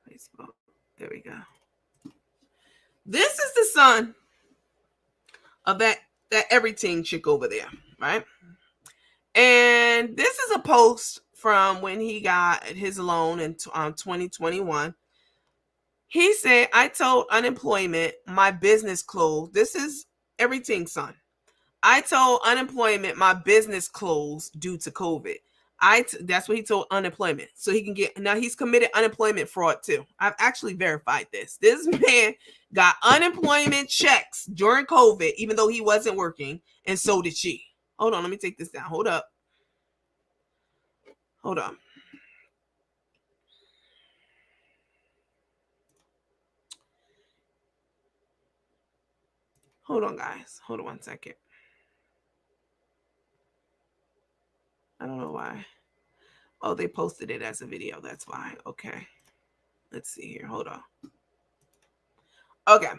Speaker 2: Facebook. There we go. This is the son of that everything chick over there, right? And this is a post from when he got his loan in 2021. He said, I told unemployment my business closed. This is everything, son. I told unemployment my business closed due to COVID. That's what he told unemployment. So he can get, now he's committed unemployment fraud too. I've actually verified this. This man got unemployment checks during COVID, even though he wasn't working, and so did she. Hold on, let me take this down. Hold up. Hold on. Hold on, guys. Hold on 1 second. I don't know why. Oh, they posted it as a video. That's why. Okay. Let's see here. Hold on. Okay.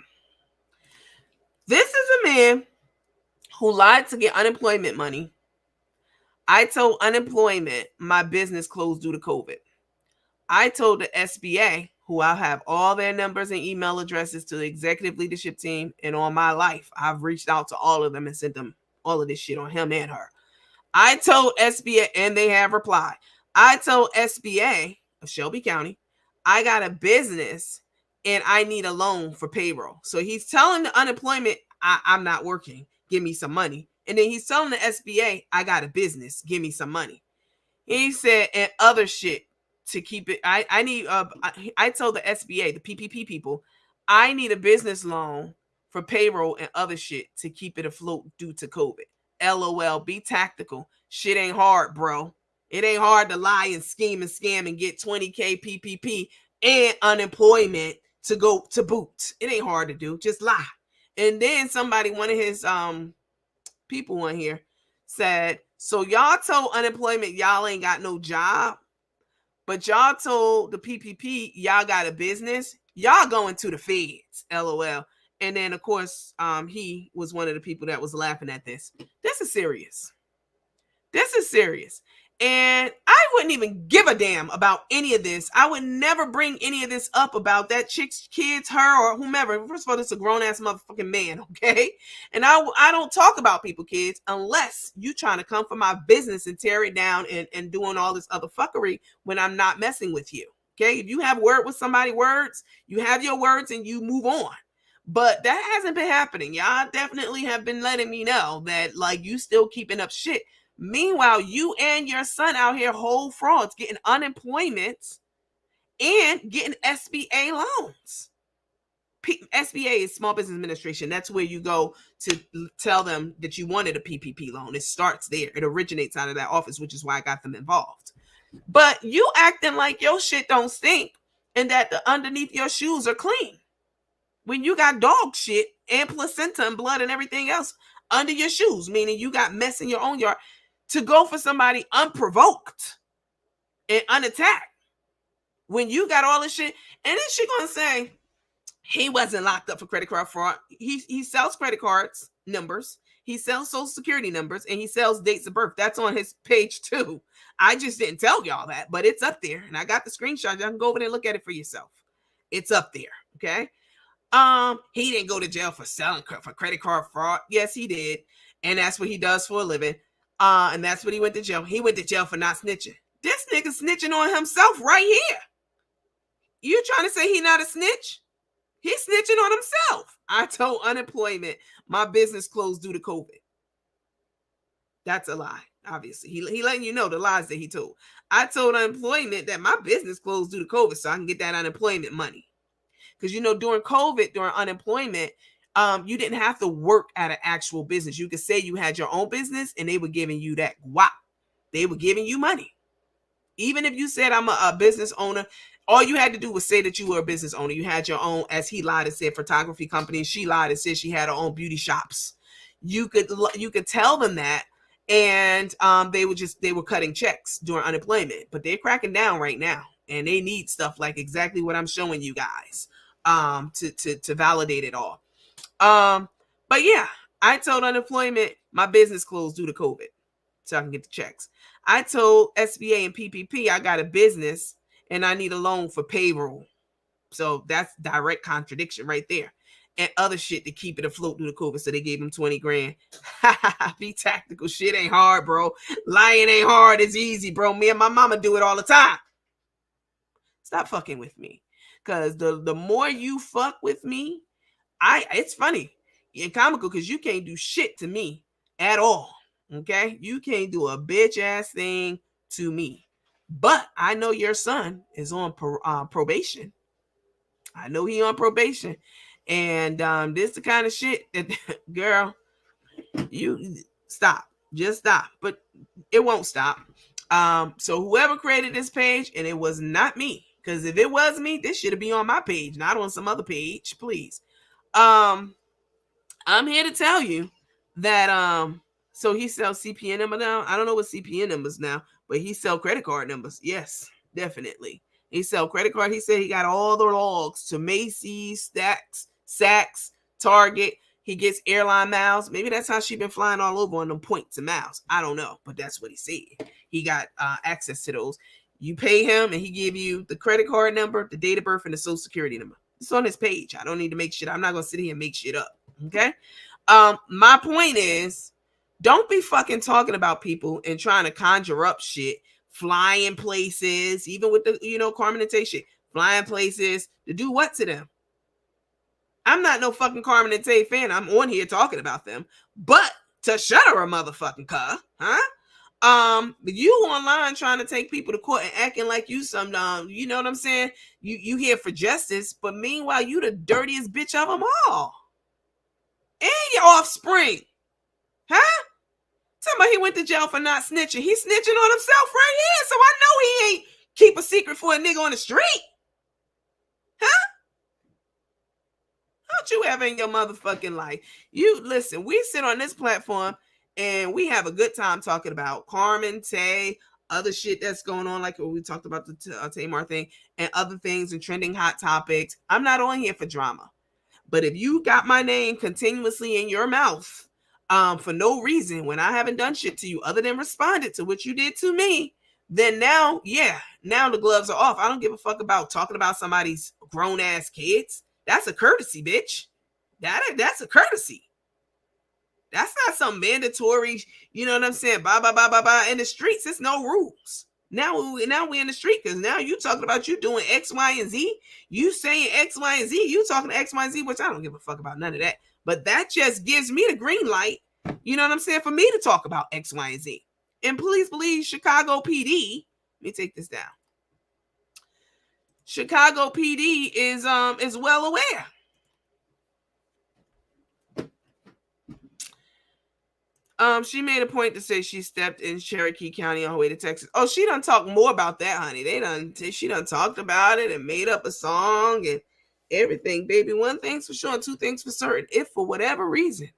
Speaker 2: This is a man who lied to get unemployment money. I told unemployment my business closed due to COVID. I told the SBA, who I'll have all their numbers and email addresses to the executive leadership team, and on my life, I've reached out to all of them and sent them all of this shit on him and her. I told SBA, and they have replied. I told SBA of Shelby County, I got a business and I need a loan for payroll. So he's telling the unemployment, I'm not working. Give me some money. And then he's telling the SBA, I got a business. Give me some money. He said, and other shit to keep it. I need, I told the SBA, the PPP people, I need a business loan for payroll and other shit to keep it afloat due to COVID. LOL, be tactical. Shit ain't hard, bro. It ain't hard to lie and scheme and scam and get 20K PPP and unemployment to go to boot. It ain't hard to do. Just lie. And then somebody, one of his people on here said, so y'all told unemployment y'all ain't got no job, but y'all told the PPP y'all got a business. Y'all going to the feds, LOL. And then, of course, he was one of the people that was laughing at this. This is serious. This is serious. And I wouldn't even give a damn about any of this. I would never bring any of this up about that chick's kids, her, or whomever. First of all, it's a grown-ass motherfucking man, okay? And I don't talk about people, kids, unless you trying to come for my business and tear it down and doing all this other fuckery when I'm not messing with you, okay? If you have word with somebody, words, you have your words and you move on. But that hasn't been happening. Y'all definitely have been letting me know that, like, you still keeping up shit. Meanwhile, you and your son out here whole frauds, getting unemployment and getting SBA loans. SBA is Small Business Administration. That's where you go to tell them that you wanted a PPP loan. It starts there. It originates out of that office, which is why I got them involved. But you acting like your shit don't stink and that the underneath your shoes are clean. When you got dog shit and placenta and blood and everything else under your shoes, meaning you got mess in your own yard, to go for somebody unprovoked and unattacked when you got all this shit. And then she gonna say he wasn't locked up for credit card fraud. He sells credit cards numbers, he sells social security numbers, and he sells dates of birth. That's on his page too. I just didn't tell y'all that, but it's up there, and I got the screenshot. Y'all can go over there and look at it for yourself. It's up there. Okay. He didn't go to jail for selling for credit card fraud. Yes, he did, and that's what he does for a living. And that's what he went to jail. He went to jail for not snitching. This nigga snitching on himself right here. You trying to say he not a snitch? He's snitching on himself. I told unemployment my business closed due to COVID. That's a lie. Obviously, he letting you know the lies that he told. I told unemployment that my business closed due to COVID, so I can get that unemployment money. Because, you know, during COVID, during unemployment, you didn't have to work at an actual business. You could say you had your own business and they were giving you that guap. They were giving you money. Even if you said I'm a business owner, all you had to do was say that you were a business owner. You had your own, as he lied and said, photography company. She lied and said she had her own beauty shops. You could tell them that, and they were cutting checks during unemployment. But they're cracking down right now, and they need stuff like exactly what I'm showing you guys to validate it all. But yeah, I told unemployment my business closed due to COVID, so I can get the checks. I told SBA and PPP I got a business and I need a loan for payroll. So that's direct contradiction right there. And other shit to keep it afloat due to COVID. So they gave him 20 grand. Be tactical. Shit ain't hard, bro. Lying ain't hard. It's easy, bro. Me and my mama do it all the time. Stop fucking with me. Because the more you fuck with me, it's funny and comical because you can't do shit to me at all. Okay? You can't do a bitch ass thing to me. But I know your son is on probation. I know he on probation. And this the kind of shit that, girl, you stop. Just stop. But it won't stop. So whoever created this page, and it was not me. Because if it was me, this should be on my page, not on some other page, please. I'm here to tell you that so he sells CPN number now. I don't know what CPN numbers now, but he sell credit card numbers. Yes, definitely. He sell credit card. He said he got all the logs to Macy's, Saks, Target. He gets airline miles. Maybe that's how she been flying all over on them points and miles. I don't know, but that's what he said. He got access to those. You pay him and he give you the credit card number, the date of birth, and the social security number. It's on his page. I don't need to make shit. I'm not going to sit here and make shit up. Okay. My point is, don't be fucking talking about people and trying to conjure up shit, flying places, even with the, Carmen and Tay shit, flying places to do what to them? I'm not no fucking Carmen and Tay fan. I'm on here talking about them, but to shut her a motherfucking car, huh? You online trying to take people to court and acting like you some you know what I'm saying? You here for justice, but meanwhile you the dirtiest bitch of them all. And your offspring. Huh? Somebody he went to jail for not snitching. He's snitching on himself right here. So I know he ain't keep a secret for a nigga on the street. Huh? Don't you ever in your motherfucking life. You listen, we sit on this platform and we have a good time talking about Carmen, Tay, other shit that's going on, like we talked about the Tamar thing and other things and trending hot topics. I'm not on here for drama. But if you got my name continuously in your mouth for no reason when I haven't done shit to you other than responded to what you did to me, then now the gloves are off. I don't give a fuck about talking about somebody's grown ass kids. That's a courtesy, bitch. That's a courtesy. That's not some mandatory, you know what I'm saying? Blah, blah, blah, blah, blah. In the streets, it's no rules. Now we in the street because now you talking about you doing X, Y, and Z. You saying X, Y, and Z. You talking X, Y, and Z, which I don't give a fuck about none of that. But that just gives me the green light, you know what I'm saying, for me to talk about X, Y, and Z. And please believe Chicago PD. Let me take this down. Chicago PD is well aware. She made a point to say she stepped in Cherokee County on her way to Texas. Oh, she done talked more about that, honey. She done talked about it and made up a song and everything, baby. One thing's for sure and two things for certain. If for whatever reason,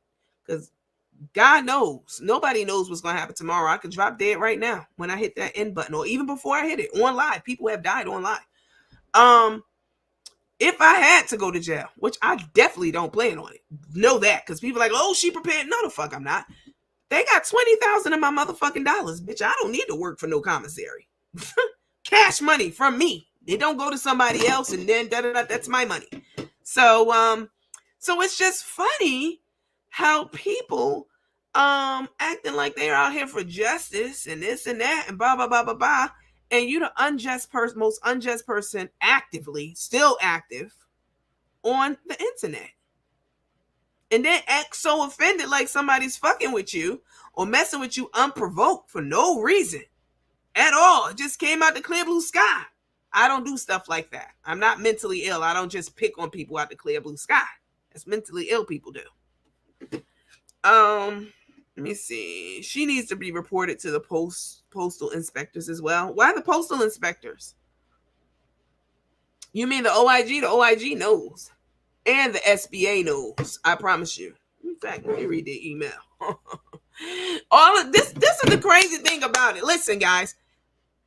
Speaker 2: because God knows, nobody knows what's going to happen tomorrow. I could drop dead right now when I hit that end button or even before I hit it on live. People have died on live. If I had to go to jail, which I definitely don't plan on it, know that because people are like, oh, she prepared. No, the fuck, I'm not. They got 20,000 of my motherfucking dollars, bitch. I don't need to work for no commissary. Cash money from me. It don't go to somebody else, and then that's my money. So it's just funny how people acting like they're out here for justice and this and that and blah blah blah blah blah, and you the most unjust person actively still active on the internet. And then act so offended like somebody's fucking with you or messing with you unprovoked for no reason at all. It just came out the clear blue sky. I don't do stuff like that. I'm not mentally ill. I don't just pick on people out the clear blue sky. That's mentally ill people do. Let me see. She needs to be reported to the postal inspectors as well. Why the postal inspectors? You mean the OIG? The OIG knows. And the SBA knows. I promise you. In fact, let me read the email. All of this is the crazy thing about it. Listen, guys.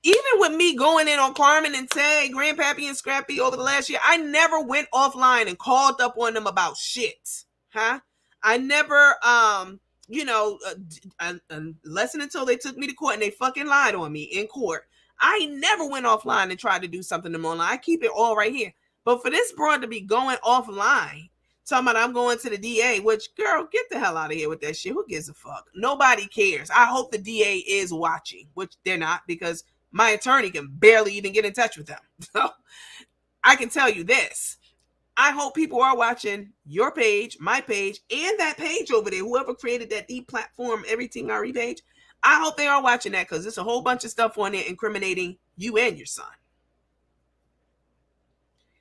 Speaker 2: Even with me going in on Carmen and Tay, Grandpappy and Scrappy over the last year, I never went offline and called up on them about shit. Huh? I never, unless and until they took me to court and they fucking lied on me in court. I never went offline and tried to do something to them online. I keep it all right here. But for this broad to be going offline, talking about I'm going to the DA, which, girl, get the hell out of here with that shit. Who gives a fuck? Nobody cares. I hope the DA is watching, which they're not, because my attorney can barely even get in touch with them. So I can tell you this. I hope people are watching your page, my page, and that page over there. Whoever created that deplatform everything RE page, I hope they are watching that because there's a whole bunch of stuff on there incriminating you and your son.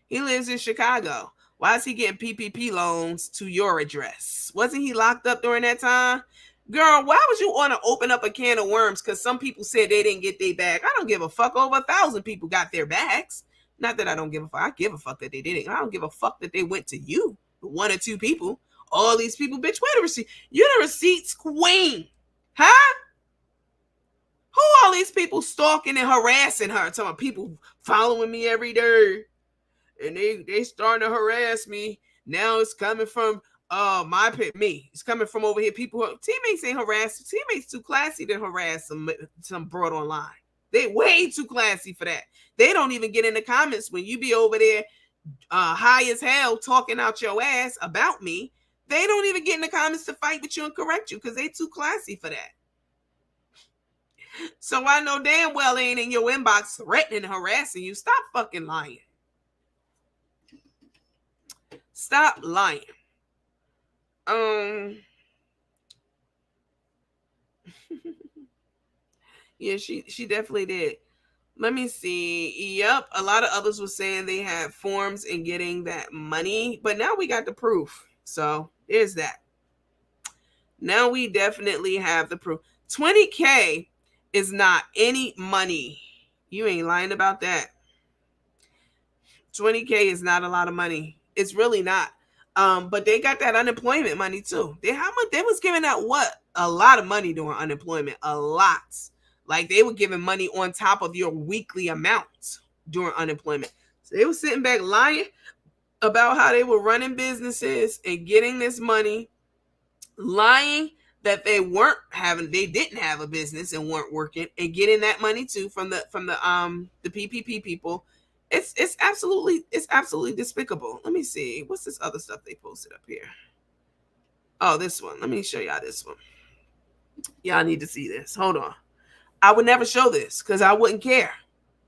Speaker 2: He lives in Chicago. Why is he getting PPP loans to your address? Wasn't he locked up during that time? Girl, why would you want to open up a can of worms because some people said they didn't get their bag? I don't give a fuck. Over 1,000 people got their bags. Not that I don't give a fuck. I give a fuck that they didn't. I don't give a fuck that they went to you. One or two people. All these people, bitch, where the receipt? You're the receipts queen. Huh? Who all these people stalking and harassing her? Talking about people following me every day. And they starting to harass me. Now it's coming from me. It's coming from over here. People, teammates ain't harassed. Teammates too classy to harass some broad online. They way too classy for that. They don't even get in the comments when you be over there high as hell talking out your ass about me. They don't even get in the comments to fight with you and correct you because they too classy for that. So I know damn well they ain't in your inbox threatening and harassing you. Stop fucking lying. Stop lying. Yeah, she definitely did. Let me see. Yep, a lot of others were saying they had forms in getting that money, but now we got the proof. So there's that. Now we definitely have the proof. 20K is not any money. You ain't lying about that. 20K is not a lot of money. It's really not. But they got that unemployment money too. They was giving out what? A lot of money during unemployment. A lot. Like they were giving money on top of your weekly amount during unemployment. So they were sitting back lying about how they were running businesses and getting this money, lying that they didn't have a business and weren't working, and getting that money too from the PPP people. It's absolutely despicable. Let me see. What's this other stuff they posted up here? Oh, this one. Let me show y'all this one. Y'all need to see this. Hold on. I would never show this because I wouldn't care.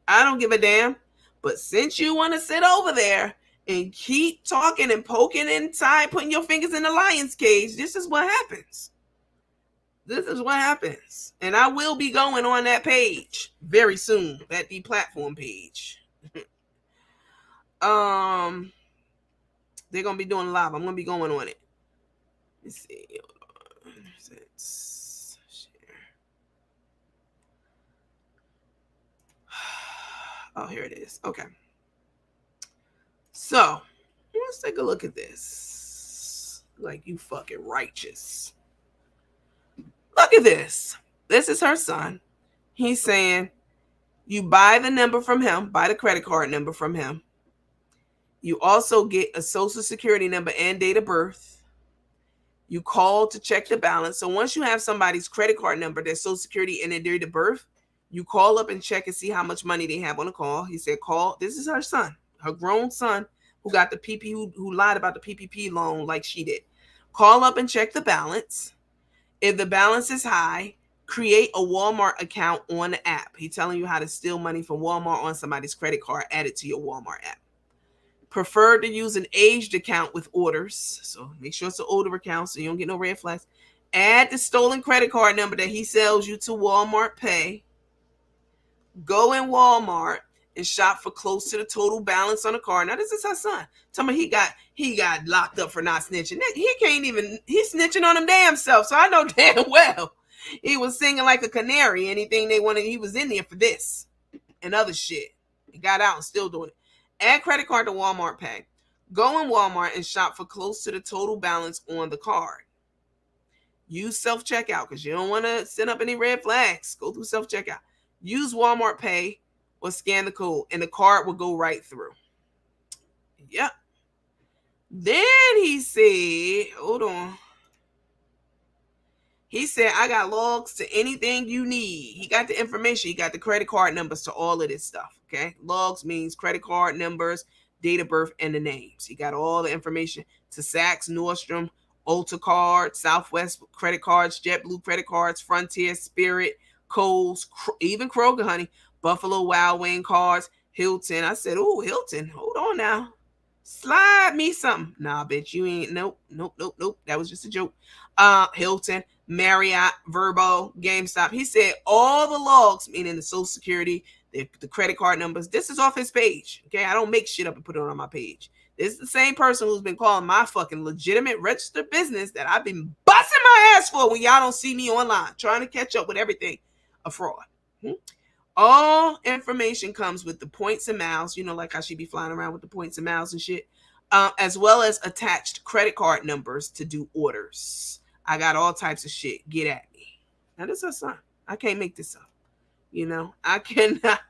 Speaker 2: I don't give a damn. But since you want to sit over there and keep talking and poking inside, putting your fingers in the lion's cage, this is what happens. This is what happens. And I will be going on that page very soon, that deplatform page. They're gonna be doing live. I'm gonna be going on it. Let's see. Share. Oh, here it is. Okay. So let's take a look at this. Like you fucking righteous. Look at this. This is her son. He's saying you buy the number from him, buy the credit card number from him. You also get a social security number and date of birth. You call to check the balance. So once you have somebody's credit card number, their social security, and their date of birth, you call up and check and see how much money they have on the call. He said, call. This is her son, her grown son who got the PP, who lied about the PPP loan like she did. Call up and check the balance. If the balance is high, create a Walmart account on the app. He's telling you how to steal money from Walmart on somebody's credit card, add it to your Walmart app. Prefer to use an aged account with orders. So make sure it's an older account so you don't get no red flags. Add the stolen credit card number that he sells you to Walmart Pay. Go in Walmart and shop for close to the total balance on the card. Now, this is her son. Tell me he got locked up for not snitching. He's snitching on him damn self. So I know damn well he was singing like a canary. Anything they wanted, he was in there for this and other shit. He got out and still doing it. Add credit card to Walmart Pay. Go in Walmart and shop for close to the total balance on the card. Use self-checkout because you don't want to send up any red flags. Go through self-checkout. Use Walmart Pay or scan the code, and the card will go right through. Yep. Then he said, hold on. He said, I got logs to anything you need. He got the information. He got the credit card numbers to all of this stuff, okay? Logs means credit card numbers, date of birth, and the names. He got all the information to Saks, Nordstrom, Ulta Card, Southwest credit cards, JetBlue credit cards, Frontier, Spirit, Kohl's, even Kroger, honey, Buffalo Wild Wing cards, Hilton. I said, oh, Hilton, hold on now. Slide me something. Nah, bitch, you ain't. Nope. That was just a joke. Hilton, Marriott, Verbo, GameStop. He said all the logs, meaning the social security, the credit card numbers. This is off his page. Okay, I don't make shit up and put it on my page. This is the same person who's been calling my fucking legitimate registered business that I've been busting my ass for when y'all don't see me online, trying to catch up with everything a fraud. All information comes with the points and miles, you know, like how she be flying around with the points and miles and shit, as well as attached credit card numbers to do orders. I got all types of shit. Get at me. Now, this is her son. I can't make this up. You know, I cannot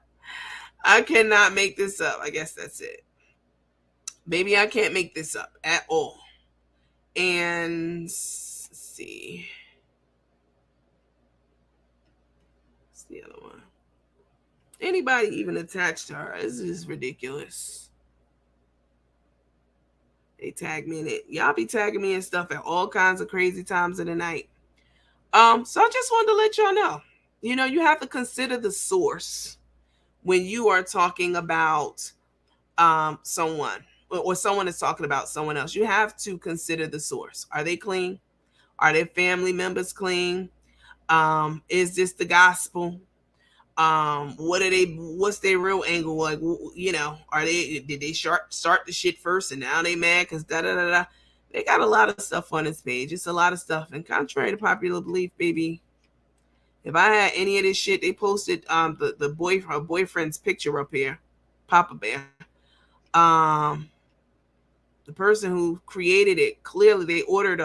Speaker 2: make this up. I guess that's it. Maybe I can't make this up at all. And let's see. What's the other one? Anybody even attached to her? This is ridiculous. They tag me in it. Y'all be tagging me and stuff at all kinds of crazy times of the night. So I just wanted to let y'all know. You know, you have to consider the source when you are talking about someone, or someone is talking about someone else. You have to consider the source. Are they clean? Are their family members clean? Is this the gospel? What's their real angle? Like, did they start the shit first and now they mad because da da da da? They got a lot of stuff on this page. It's a lot of stuff. And contrary to popular belief, baby, if I had any of this shit, they posted her boyfriend's picture up here, Papa Bear. The person who created it, clearly they ordered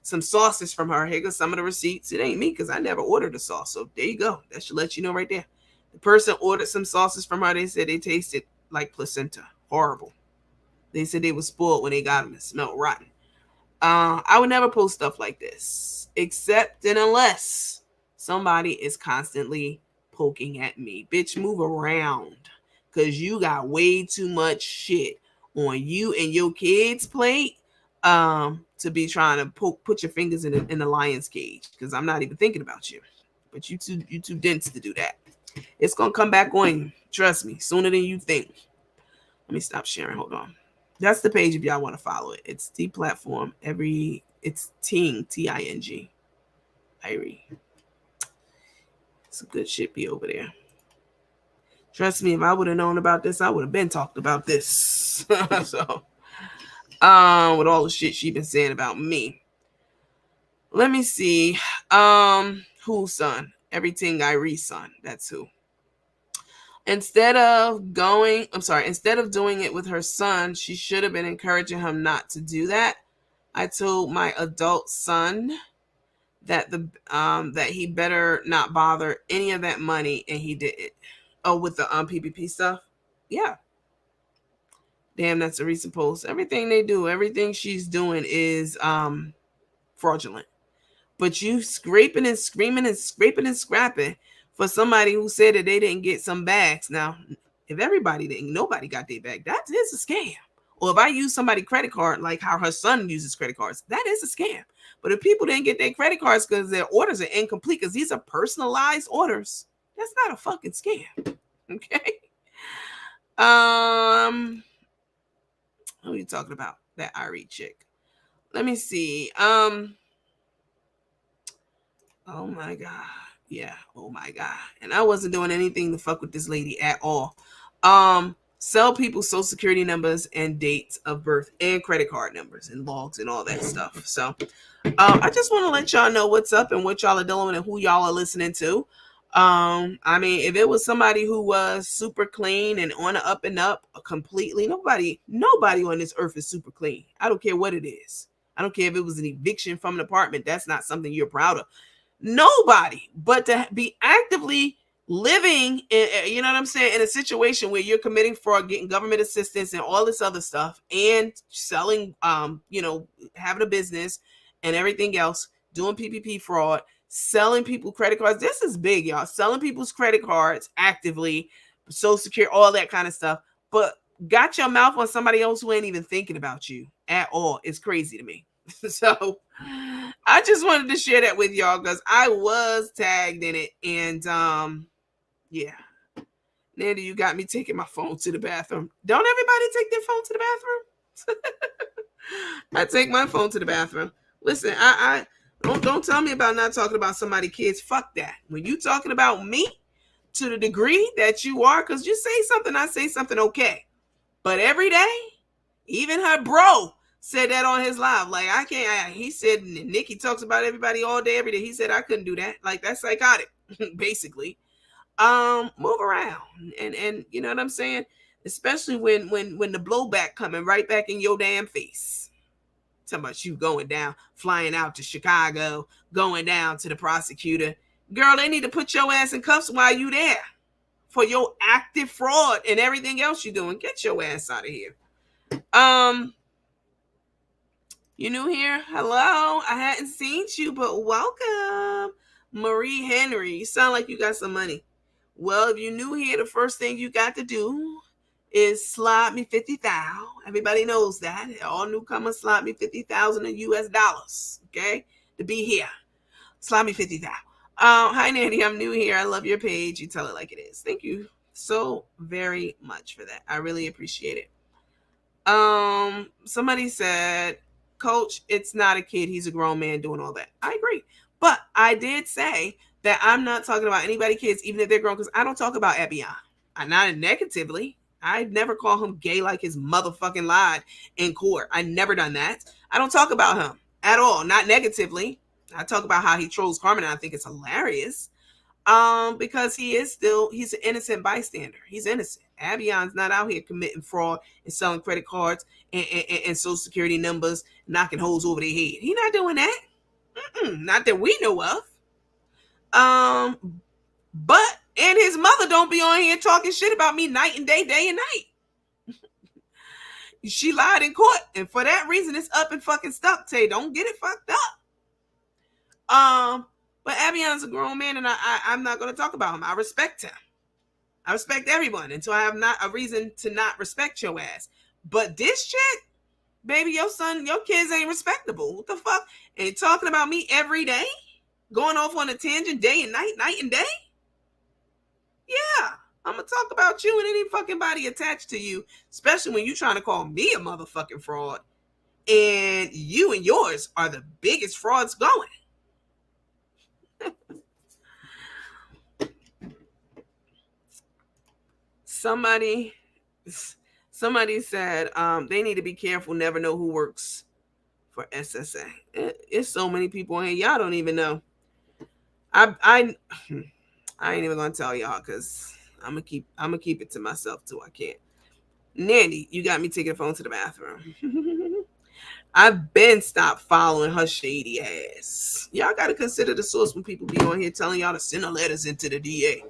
Speaker 2: some sauces from her. Here goes some of the receipts. It ain't me because I never ordered a sauce. So there you go. That should let you know right there. The person ordered some sauces from her. They said they tasted like placenta. Horrible. They said they were spoiled when they got them. It smelled rotten. I would never post stuff like this, except and unless somebody is constantly poking at me. Bitch, move around, because you got way too much shit on you and your kids' plate to be trying to put your fingers in the lion's cage, because I'm not even thinking about you. But you too dense to do that. It's gonna come back on you. Trust me, sooner than you think. Let me stop sharing. Hold on. That's the page if y'all want to follow it. It's the platform. It's Ting, Ting. Irie. Some good shit be over there. Trust me, if I would have known about this, I would have been talked about this. So, with all the shit she been saying about me. Let me see. Whose son? Everything Irie's son. That's who. Instead of doing it with her son, she should have been encouraging him not to do that. I told my adult son that that he better not bother any of that money, and he did it. Oh, with the PPP stuff? Yeah. Damn, that's a recent post. Everything they do, everything she's doing is fraudulent. But you scraping and screaming and scraping and scrapping for somebody who said that they didn't get some bags. Now, if nobody got their bag, that is a scam. Or if I use somebody's credit card, like how her son uses credit cards, that is a scam. But if people didn't get their credit cards because their orders are incomplete, because these are personalized orders, that's not a fucking scam. Okay. Who are you talking about? That Irie chick. Let me see. Oh my God. Yeah. Oh my God. And I wasn't doing anything to fuck with this lady at all. Sell people social security numbers and dates of birth and credit card numbers and logs and all that stuff. So I just want to let y'all know what's up and what y'all are doing and who y'all are listening to. I mean, if it was somebody who was super clean and on the up and up completely, nobody on this earth is super clean. I don't care what it is. I don't care if it was an eviction from an apartment. That's not something you're proud of. Nobody. But to be actively living in, you know what I'm saying, in a situation where you're committing fraud, getting government assistance and all this other stuff, and selling, having a business and everything else, doing PPP fraud, selling people credit cards. This is big, y'all. Selling people's credit cards actively, Social Security, all that kind of stuff. But got your mouth on somebody else who ain't even thinking about you at all. It's crazy to me. So I just wanted to share that with y'all because I was tagged in it. And yeah. Nandy, you got me taking my phone to the bathroom. Don't everybody take their phone to the bathroom? I take my phone to the bathroom. Listen, I don't tell me about not talking about somebody's kids. Fuck that. When you talking about me to the degree that you are, because you say something, I say something, okay. But every day, even her bro said that on his live. Like, I can't. He said, Nikki talks about everybody all day, every day. He said I couldn't do that. Like, that's psychotic, basically. Move around, and you know what I'm saying. Especially when the blowback coming right back in your damn face. Talking about you going down, flying out to Chicago, going down to the prosecutor. Girl, they need to put your ass in cuffs while you there for your active fraud and everything else you're doing. Get your ass out of here. You new here? Hello. I hadn't seen you, but welcome. Marie Henry. You sound like you got some money. Well, if you're new here, the first thing you got to do is slide me 50,000. Everybody knows that. All newcomers slide me 50,000 in US dollars. Okay? To be here. Slide me 50,000. Hi Nandy, I'm new here. I love your page. You tell it like it is. Thank you so very much for that. I really appreciate it. Somebody said, Coach, it's not a kid. He's a grown man doing all that. I agree. But I did say that I'm not talking about anybody's kids, even if they're grown, because I don't talk about Ebion. Not negatively. I never call him gay like his motherfucking lied in court. I never done that. I don't talk about him at all, not negatively. I talk about how he trolls Carmen, and I think it's hilarious. Because he's an innocent bystander. He's innocent. Abion's not out here committing fraud and selling credit cards and social security numbers, knocking holes over their head. He's not doing that. Not that we know of. But and his mother don't be on here talking shit about me night and day and night. She lied in court, and for that reason, it's up and fucking stuck. Tay, don't get it fucked up. But Abion's a grown man, and I'm not going to talk about him. I respect him. I respect everyone until I have not a reason to not respect your ass. But this chick, baby, your kids ain't respectable. What the fuck? And talking about me every day? Going off on a tangent day and night and day? Yeah, I'm going to talk about you and any fucking body attached to you, especially when you're trying to call me a motherfucking fraud. And you and yours are the biggest frauds going. Somebody said they need to be careful, never know who works for SSA. It's so many people in here, y'all don't even know. I ain't even gonna tell y'all because I'm gonna keep it to myself too. I can't. Nandy, you got me taking the phone to the bathroom. I've been stopped following her shady ass. Y'all gotta consider the source when people be on here telling y'all to send the letters into the DA.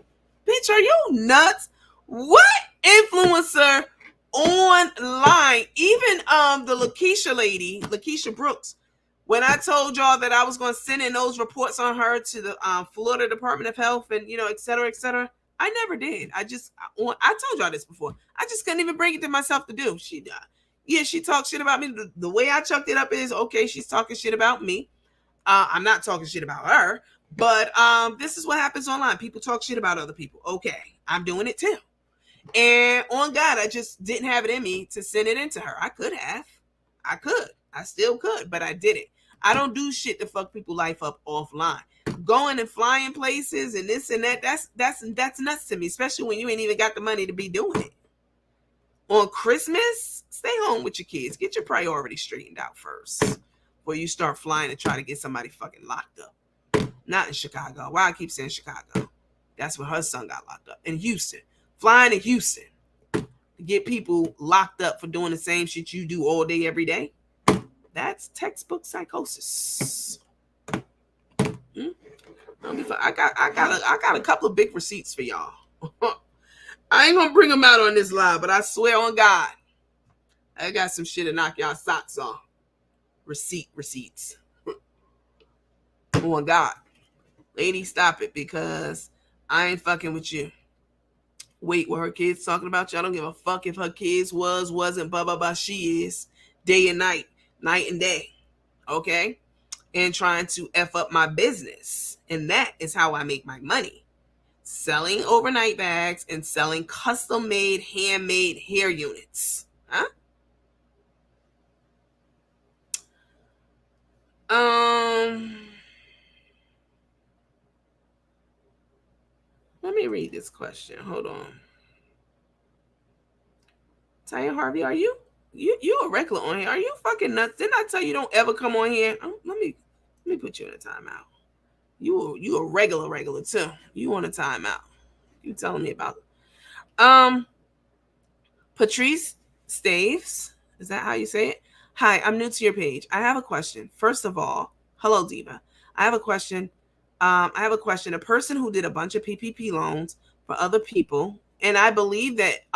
Speaker 2: Bitch, are you nuts? What influencer online, even the Lakeisha lady, Lakeisha Brooks, when I told y'all that I was going to send in those reports on her to the Florida Department of Health and, et cetera, I never did. I told y'all this before. I just couldn't even bring it to myself to do. She talked shit about me. The way I chucked it up is, okay, she's talking shit about me. I'm not talking shit about her, but this is what happens online. People talk shit about other people. Okay, I'm doing it too. And on God, I just didn't have it in me to send it into her. I could have. I still could, but I didn't. I don't do shit to fuck people's life up offline. Going and flying places and this and that, that's nuts to me, especially when you ain't even got the money to be doing it. On Christmas, stay home with your kids. Get your priorities straightened out first before you start flying and try to get somebody fucking locked up. Not in Chicago. Why I keep saying Chicago? That's where her son got locked up. In Houston. Flying to Houston to get people locked up for doing the same shit you do all day, every day. That's textbook psychosis. I got a couple of big receipts for y'all. I ain't gonna bring them out on this live, but I swear on God, I got some shit to knock y'all socks off. Receipts. On God. Lady, stop it, because I ain't fucking with you. Wait, what her kids talking about you? I don't give a fuck if her kids wasn't, blah, blah, blah. She is day and night and day. Okay? And trying to F up my business. And that is how I make my money. Selling overnight bags and selling custom-made, handmade hair units. Huh? Let me read this question. Hold on. Taya Harvey, are you a regular on here? Are you fucking nuts? Didn't I tell you don't ever come on here? Let me put you in a timeout. You a regular too. You on a timeout. You telling me about it. Patrice Staves. Is that how you say it? Hi, I'm new to your page. I have a question. First of all, hello, Diva. I have a question. A person who did a bunch of PPP loans for other people, and I believe that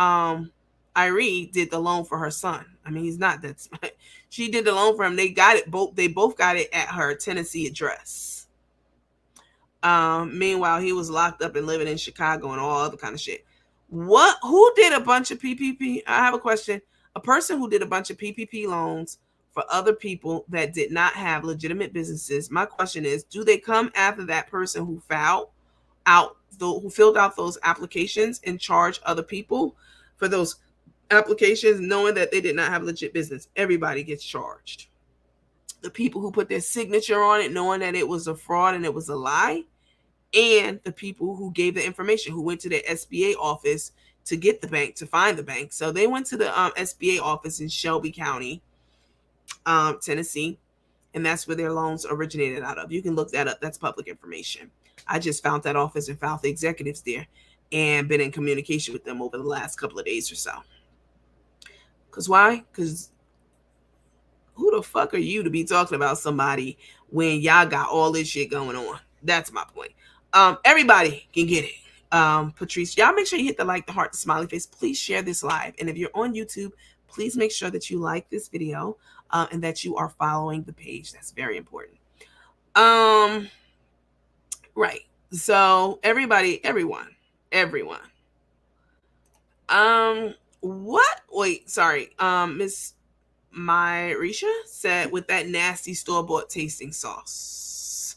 Speaker 2: Irie did the loan for her son. I mean, he's not that smart. She did the loan for him. They got it both. They both got it at her Tennessee address. Meanwhile, he was locked up and living in Chicago and all other kind of shit. Who did a bunch of PPP? I have a question. A person who did a bunch of PPP loans for other people that did not have legitimate businesses. My question is, do they come after that person who filled out those applications and charge other people for those applications, knowing that they did not have legit business? Everybody gets charged. the people who put their signature on it, knowing that it was a fraud and it was a lie, and the people who gave the information, who went to the SBA office to get the bank, to find the bank. So they went to the SBA office in Shelby County, Tennessee, and that's where their loans originated out of. You can look that up. That's public information. I just found that office and found the executives there and been in communication with them over the last couple of days or so. Because why? Because who the fuck are you to be talking about somebody when y'all got all this shit going on? That's my point. Everybody can get it. Patrice, y'all make sure you hit the like, the heart, the smiley face. Please share this live. And if you're on YouTube, please make sure that you like this video and that you are following the page. That's very important. Right. So everyone. What? Wait, sorry. Miss Myrisha said with that nasty store-bought tasting sauce.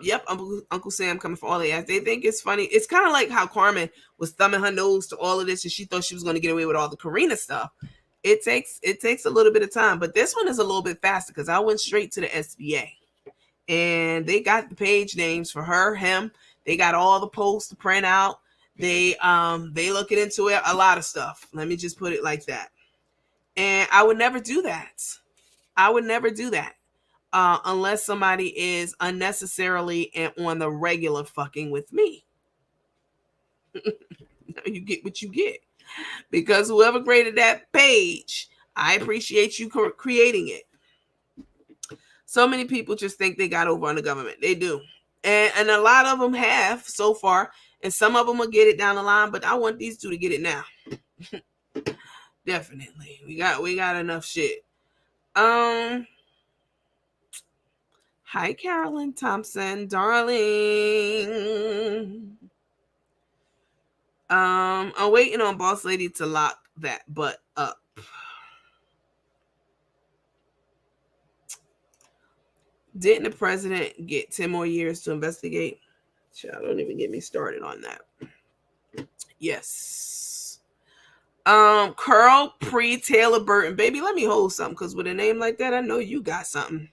Speaker 2: Yep, Uncle Sam coming for all the ass. They think it's funny. It's kind of like how Carmen was thumbing her nose to all of this and she thought she was going to get away with all the Karina stuff. It takes a little bit of time, but this one is a little bit faster because I went straight to the SBA and they got the page names for her, him. They got all the posts to print out. They looking into it, a lot of stuff. Let me just put it like that. And I would never do that. Unless somebody is unnecessarily and on the regular fucking with me. You get what you get. Because whoever created that page, I appreciate you creating it. So many people just think they got over on the government. They do. And a lot of them have so far. And some of them will get it down the line. But I want these two to get it now. Definitely. We got enough shit. Hi, Carolyn Thompson, darling. I'm waiting on Boss Lady to lock that butt up. Didn't the president get 10 more years to investigate? Child, don't even get me started on that. Yes. Curl pre-Taylor Burton. Baby, let me hold something, because with a name like that, I know you got something.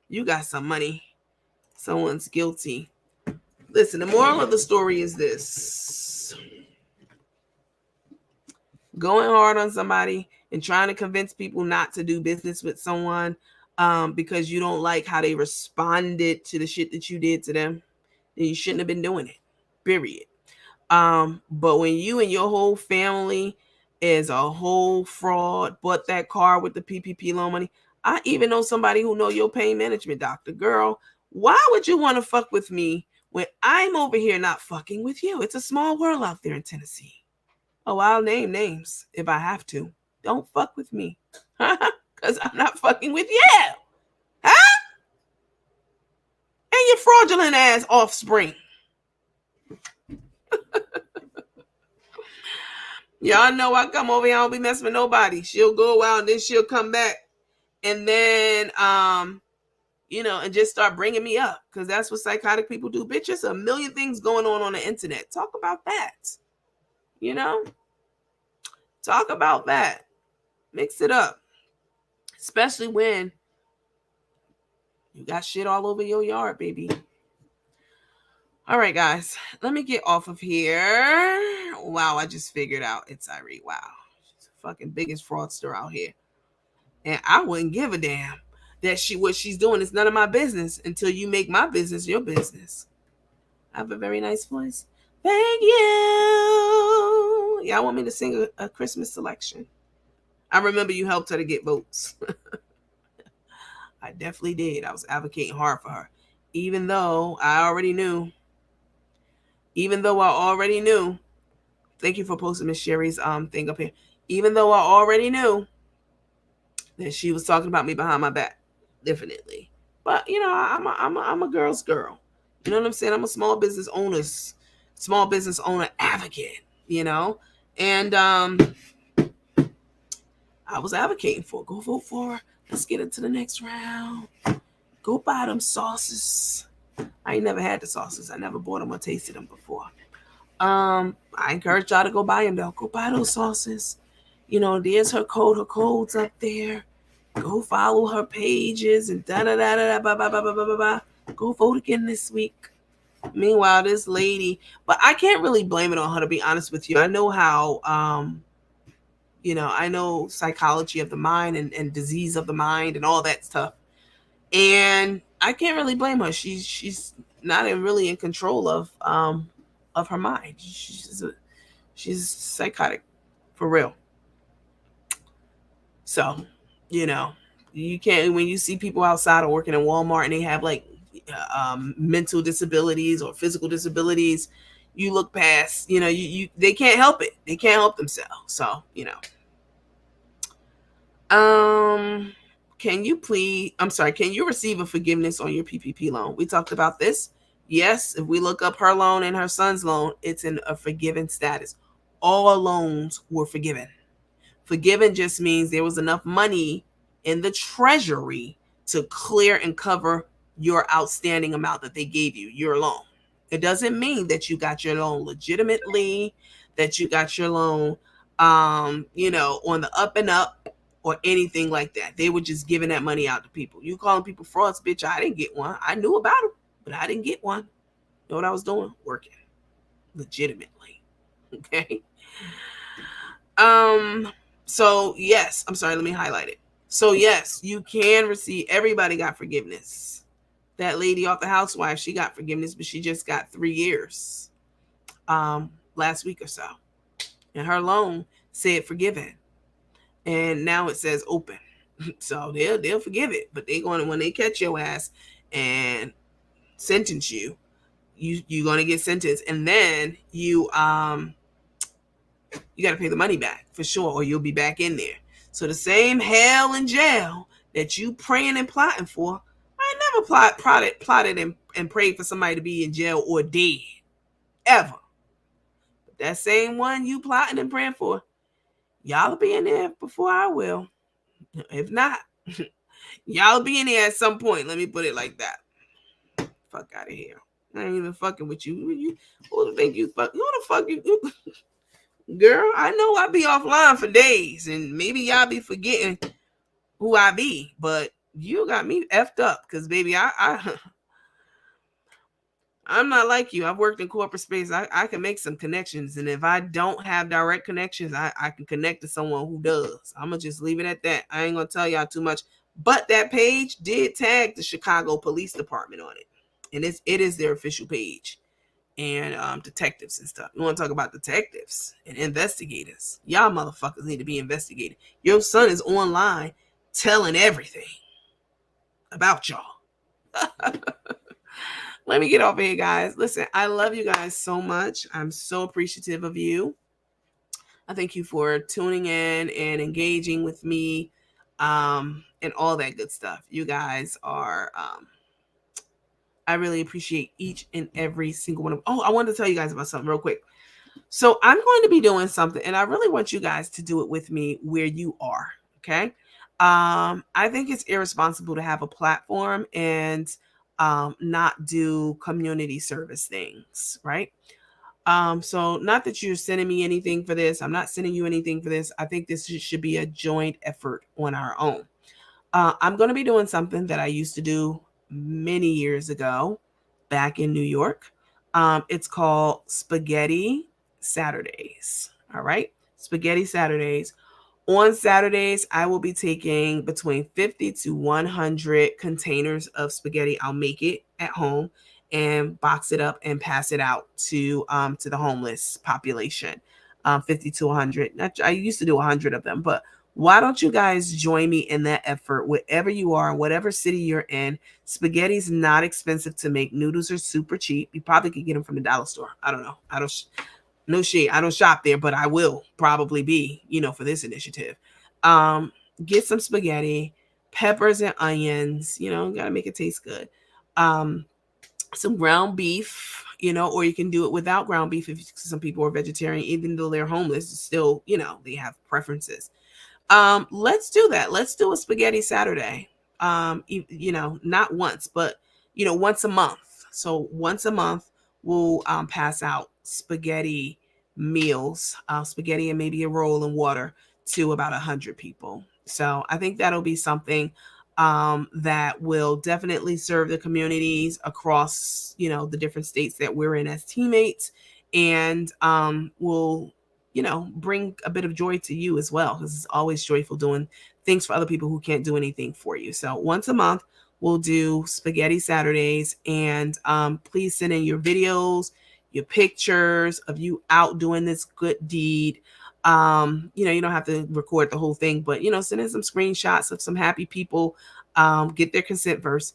Speaker 2: You got some money. Someone's guilty. Listen, the moral of the story is this. Going hard on somebody and trying to convince people not to do business with someone because you don't like how they responded to the shit that you did to them, then you shouldn't have been doing it. Period. But when you and your whole family is a whole fraud, bought that car with the PPP loan money. I even know somebody who know your pain management doctor. Girl, why would you want to fuck with me when I'm over here not fucking with you? It's a small world out there in Tennessee. Oh, I'll name names if I have to. Don't fuck with me. Because I'm not fucking with you. Huh? And your fraudulent ass offspring. Y'all know I come over here, I don't be messing with nobody. She'll go out and then she'll come back. And then, and just start bringing me up. Because that's what psychotic people do. Bitch, there's a million things going on the internet. Talk about that. Talk about that. Mix it up. Especially when you got shit all over your yard, baby. All right, guys. Let me get off of here. Wow, I just figured out it's Irene. Wow. She's the fucking biggest fraudster out here. And I wouldn't give a damn that what she's doing is none of my business until you make my business your business. I have a very nice voice. Thank you. Y'all want me to sing a Christmas selection? I remember you helped her to get votes. I definitely did. I was advocating hard for her. Even though I already knew. Thank you for posting Miss Sherry's thing up here. Even though I already knew that she was talking about me behind my back. Definitely. But, I'm a girl's girl. You know what I'm saying? I'm a small business owner advocate, And I was advocating for. Go vote for her. Let's get into the next round. Go buy them sauces. I ain't never had the sauces. I never bought them or tasted them before. I encourage y'all to go buy them, though. Go buy those sauces. there's her code. Her code's up there. Go follow her pages and da da da da da blah blah blah blah blah blah. Go vote again this week. Meanwhile, this lady, but I can't really blame it on her, to be honest with you. I know how, I know psychology of the mind and disease of the mind and all that stuff. And I can't really blame her. She's not really in control of her mind. She's psychotic, for real. So, you can't, when you see people outside or working in Walmart and they have like mental disabilities or physical disabilities, you look past, they can't help it. They can't help themselves. So, can you receive a forgiveness on your PPP loan? We talked about this. Yes, if we look up her loan and her son's loan, it's in a forgiven status. All loans were forgiven. Forgiven just means there was enough money in the treasury to clear and cover your outstanding amount that they gave you, your loan. It doesn't mean that you got your loan legitimately, that you got your loan, on the up and up or anything like that. They were just giving that money out to people. You calling people frauds, bitch. I didn't get one. I knew about them, but I didn't get one. You know what I was doing? Working legitimately. Okay. So yes, I'm sorry, let me highlight it. So yes, you can receive, everybody got forgiveness. That lady off the Housewife, she got forgiveness, but she just got 3 years last week or so. And her loan said forgiven. And now it says open. So they'll forgive it, but when they catch your ass and sentence you, you're gonna get sentenced, and then you got to pay the money back for sure, or you'll be back in there. So the same hell in jail that you praying and plotting for, I never plotted and prayed for somebody to be in jail or dead, ever. But that same one you plotting and praying for, y'all will be in there before I will. If not, y'all will be in there at some point. Let me put it like that. Fuck out of here. I ain't even fucking with you. Who the think you fuck? Who the fuck you? Girl, I know I be offline for days, and maybe y'all be forgetting who I be, but you got me effed up, because baby, I'm not like you. I've worked in corporate space. I can make some connections, and if I don't have direct connections, I can connect to someone who does. I'm gonna just leave it at that. I ain't gonna tell y'all too much, but that page did tag the Chicago Police Department on it, and it is their official page. And detectives and stuff. You want to talk about detectives and investigators? Y'all motherfuckers need to be investigated. Your son is online telling everything about y'all. Let me get off here, guys. Listen, I love you guys so much. I'm so appreciative of you. I thank you for tuning in and engaging with me, and all that good stuff. You guys are I really appreciate each and every single one of them. Oh, I wanted to tell you guys about something real quick. So I'm going to be doing something, and I really want you guys to do it with me where you are. Okay. I think it's irresponsible to have a platform and not do community service things, right? So not that you're sending me anything for this. I'm not sending you anything for this. I think this should be a joint effort on our own. I'm going to be doing something that I used to do many years ago back in New York. It's called Spaghetti Saturdays. All right. Spaghetti Saturdays. On Saturdays, I will be taking between 50 to 100 containers of spaghetti. I'll make it at home and box it up and pass it out to the homeless population. 50 to 100. I used to do 100 of them, but why don't you guys join me in that effort wherever you are, whatever city you're in? Spaghetti's not expensive to make. Noodles are super cheap. You probably could get them from the dollar store. I don't know. No shade. I don't shop there, but I will probably be, for this initiative. Get some spaghetti, peppers and onions, got to make it taste good. Some ground beef, or you can do it without ground beef if some people are vegetarian, even though they're homeless, still, they have preferences. Let's do that. Let's do a spaghetti Saturday. Not once, but once a month. So once a month, we'll pass out spaghetti meals, spaghetti and maybe a roll and water to about 100 people. So I think that'll be something that will definitely serve the communities across, the different states that we're in as teammates, and will, bring a bit of joy to you as well, because it's always joyful doing things for other people who can't do anything for you. So once a month, we'll do Spaghetti Saturdays, and please send in your videos, your pictures of you out doing this good deed. You don't have to record the whole thing, but send in some screenshots of some happy people, get their consent first,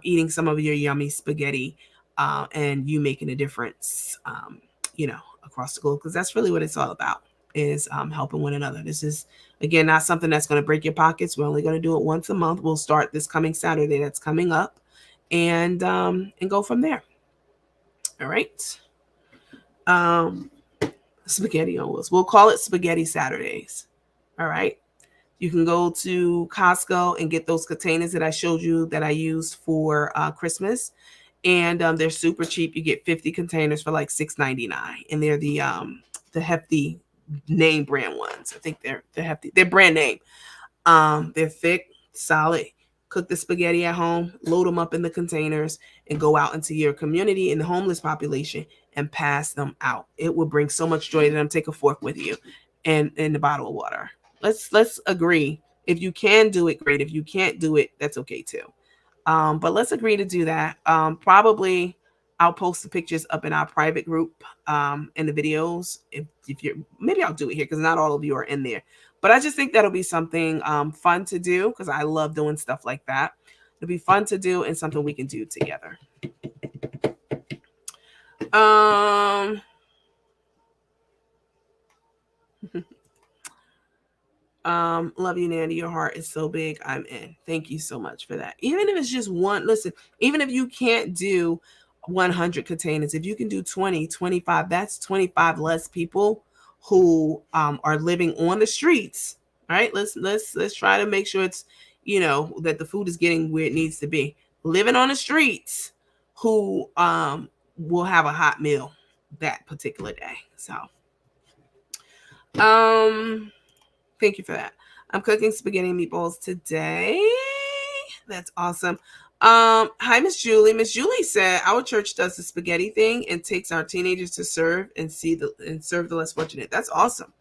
Speaker 2: eating some of your yummy spaghetti, and you making a difference, across the globe, because that's really what it's all about, is helping one another. This is, again, not something that's going to break your pockets. We're only going to do it once a month. We'll start this coming Saturday that's coming up, and go from there. All right. Spaghetti on wheels. We'll call it Spaghetti Saturdays. All right. You can go to Costco and get those containers that I showed you that I used for Christmas. And they're super cheap. You get 50 containers for like $6.99. And they're the hefty name brand ones. I think they're hefty. They're brand name. They're thick, solid. Cook the spaghetti at home, load them up in the containers, and go out into your community and the homeless population and pass them out. It will bring so much joy to them. Take a fork with you and a bottle of water. Let's agree. If you can do it, great. If you can't do it, that's okay too. But let's agree to do that. Probably I'll post the pictures up in our private group, and the videos. If you're, maybe I'll do it here because not all of you are in there. But I just think that'll be something fun to do, because I love doing stuff like that. It'll be fun to do and something we can do together. Love you, Nandy. Your heart is so big. I'm in. Thank you so much for that. Even if it's just one, listen, even if you can't do 100 containers, if you can do 20, 25, that's 25 less people who are living on the streets. All right. Let's try to make sure it's, that the food is getting where it needs to be. Living on the streets, who will have a hot meal that particular day. So thank you for that. I'm cooking spaghetti and meatballs today. That's awesome. Hi, Miss Julie. Miss Julie said our church does the spaghetti thing and takes our teenagers to serve and serve the less fortunate. That's awesome.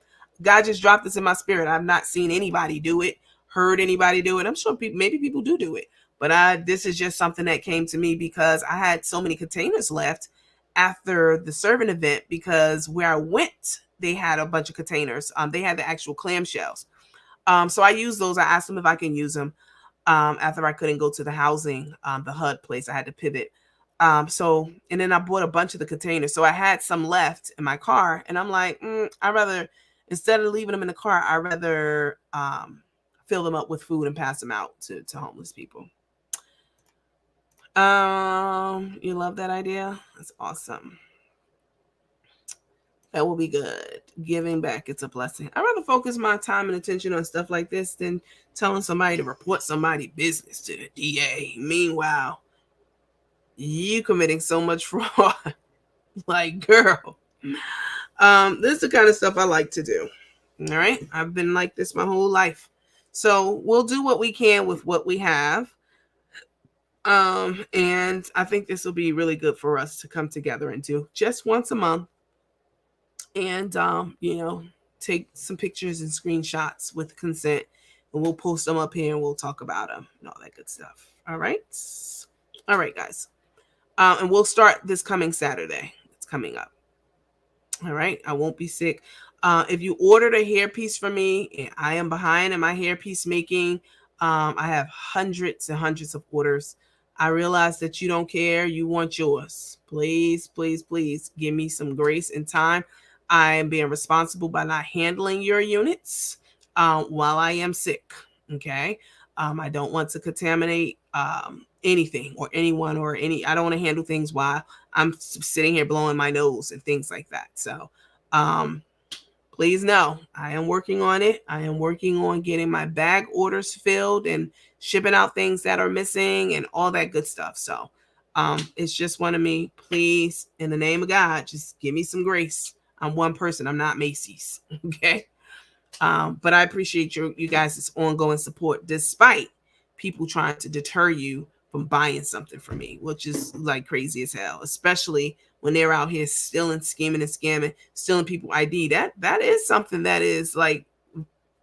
Speaker 2: God just dropped this in my spirit. I've not seen anybody do it, heard anybody do it. I'm sure maybe people do it, but this is just something that came to me because I had so many containers left after the serving event, because where I went, they had a bunch of containers. They had the actual clamshells. So I used those. I asked them if I can use them. After I couldn't go to the housing, the HUD place, I had to pivot. And then I bought a bunch of the containers. So I had some left in my car, and I'm like, I'd rather, instead of leaving them in the car, I'd rather fill them up with food and pass them out to homeless people. You love that idea? That's awesome. That will be good. Giving back, it's a blessing. I'd rather focus my time and attention on stuff like this than telling somebody to report somebody's business to the DA. Meanwhile, you committing so much fraud. Like, girl. This is the kind of stuff I like to do. All right? I've been like this my whole life. So we'll do what we can with what we have. And I think this will be really good for us to come together and do just once a month. And, take some pictures and screenshots with consent, and we'll post them up here and we'll talk about them and all that good stuff. All right. All right, guys. And we'll start this coming Saturday. It's coming up. All right. I won't be sick. If you ordered a hairpiece from me, and I am behind in my hairpiece making, I have hundreds and hundreds of orders. I realize that you don't care. You want yours. Please, please, please give me some grace and time. I am being responsible by not handling your units while I am sick. Okay. I don't want to contaminate anything or anyone or any. I don't want to handle things while I'm sitting here blowing my nose and things like that. So please know I am working on it. I am working on getting my bag orders filled and shipping out things that are missing and all that good stuff. So it's just one of me. Please, in the name of God, just give me some grace. I'm one person. I'm not Macy's. Okay. But I appreciate you guys' ongoing support, despite people trying to deter you from buying something from me, which is like crazy as hell, especially when they're out here stealing, scheming, and scamming, stealing people ID. That is something that is like,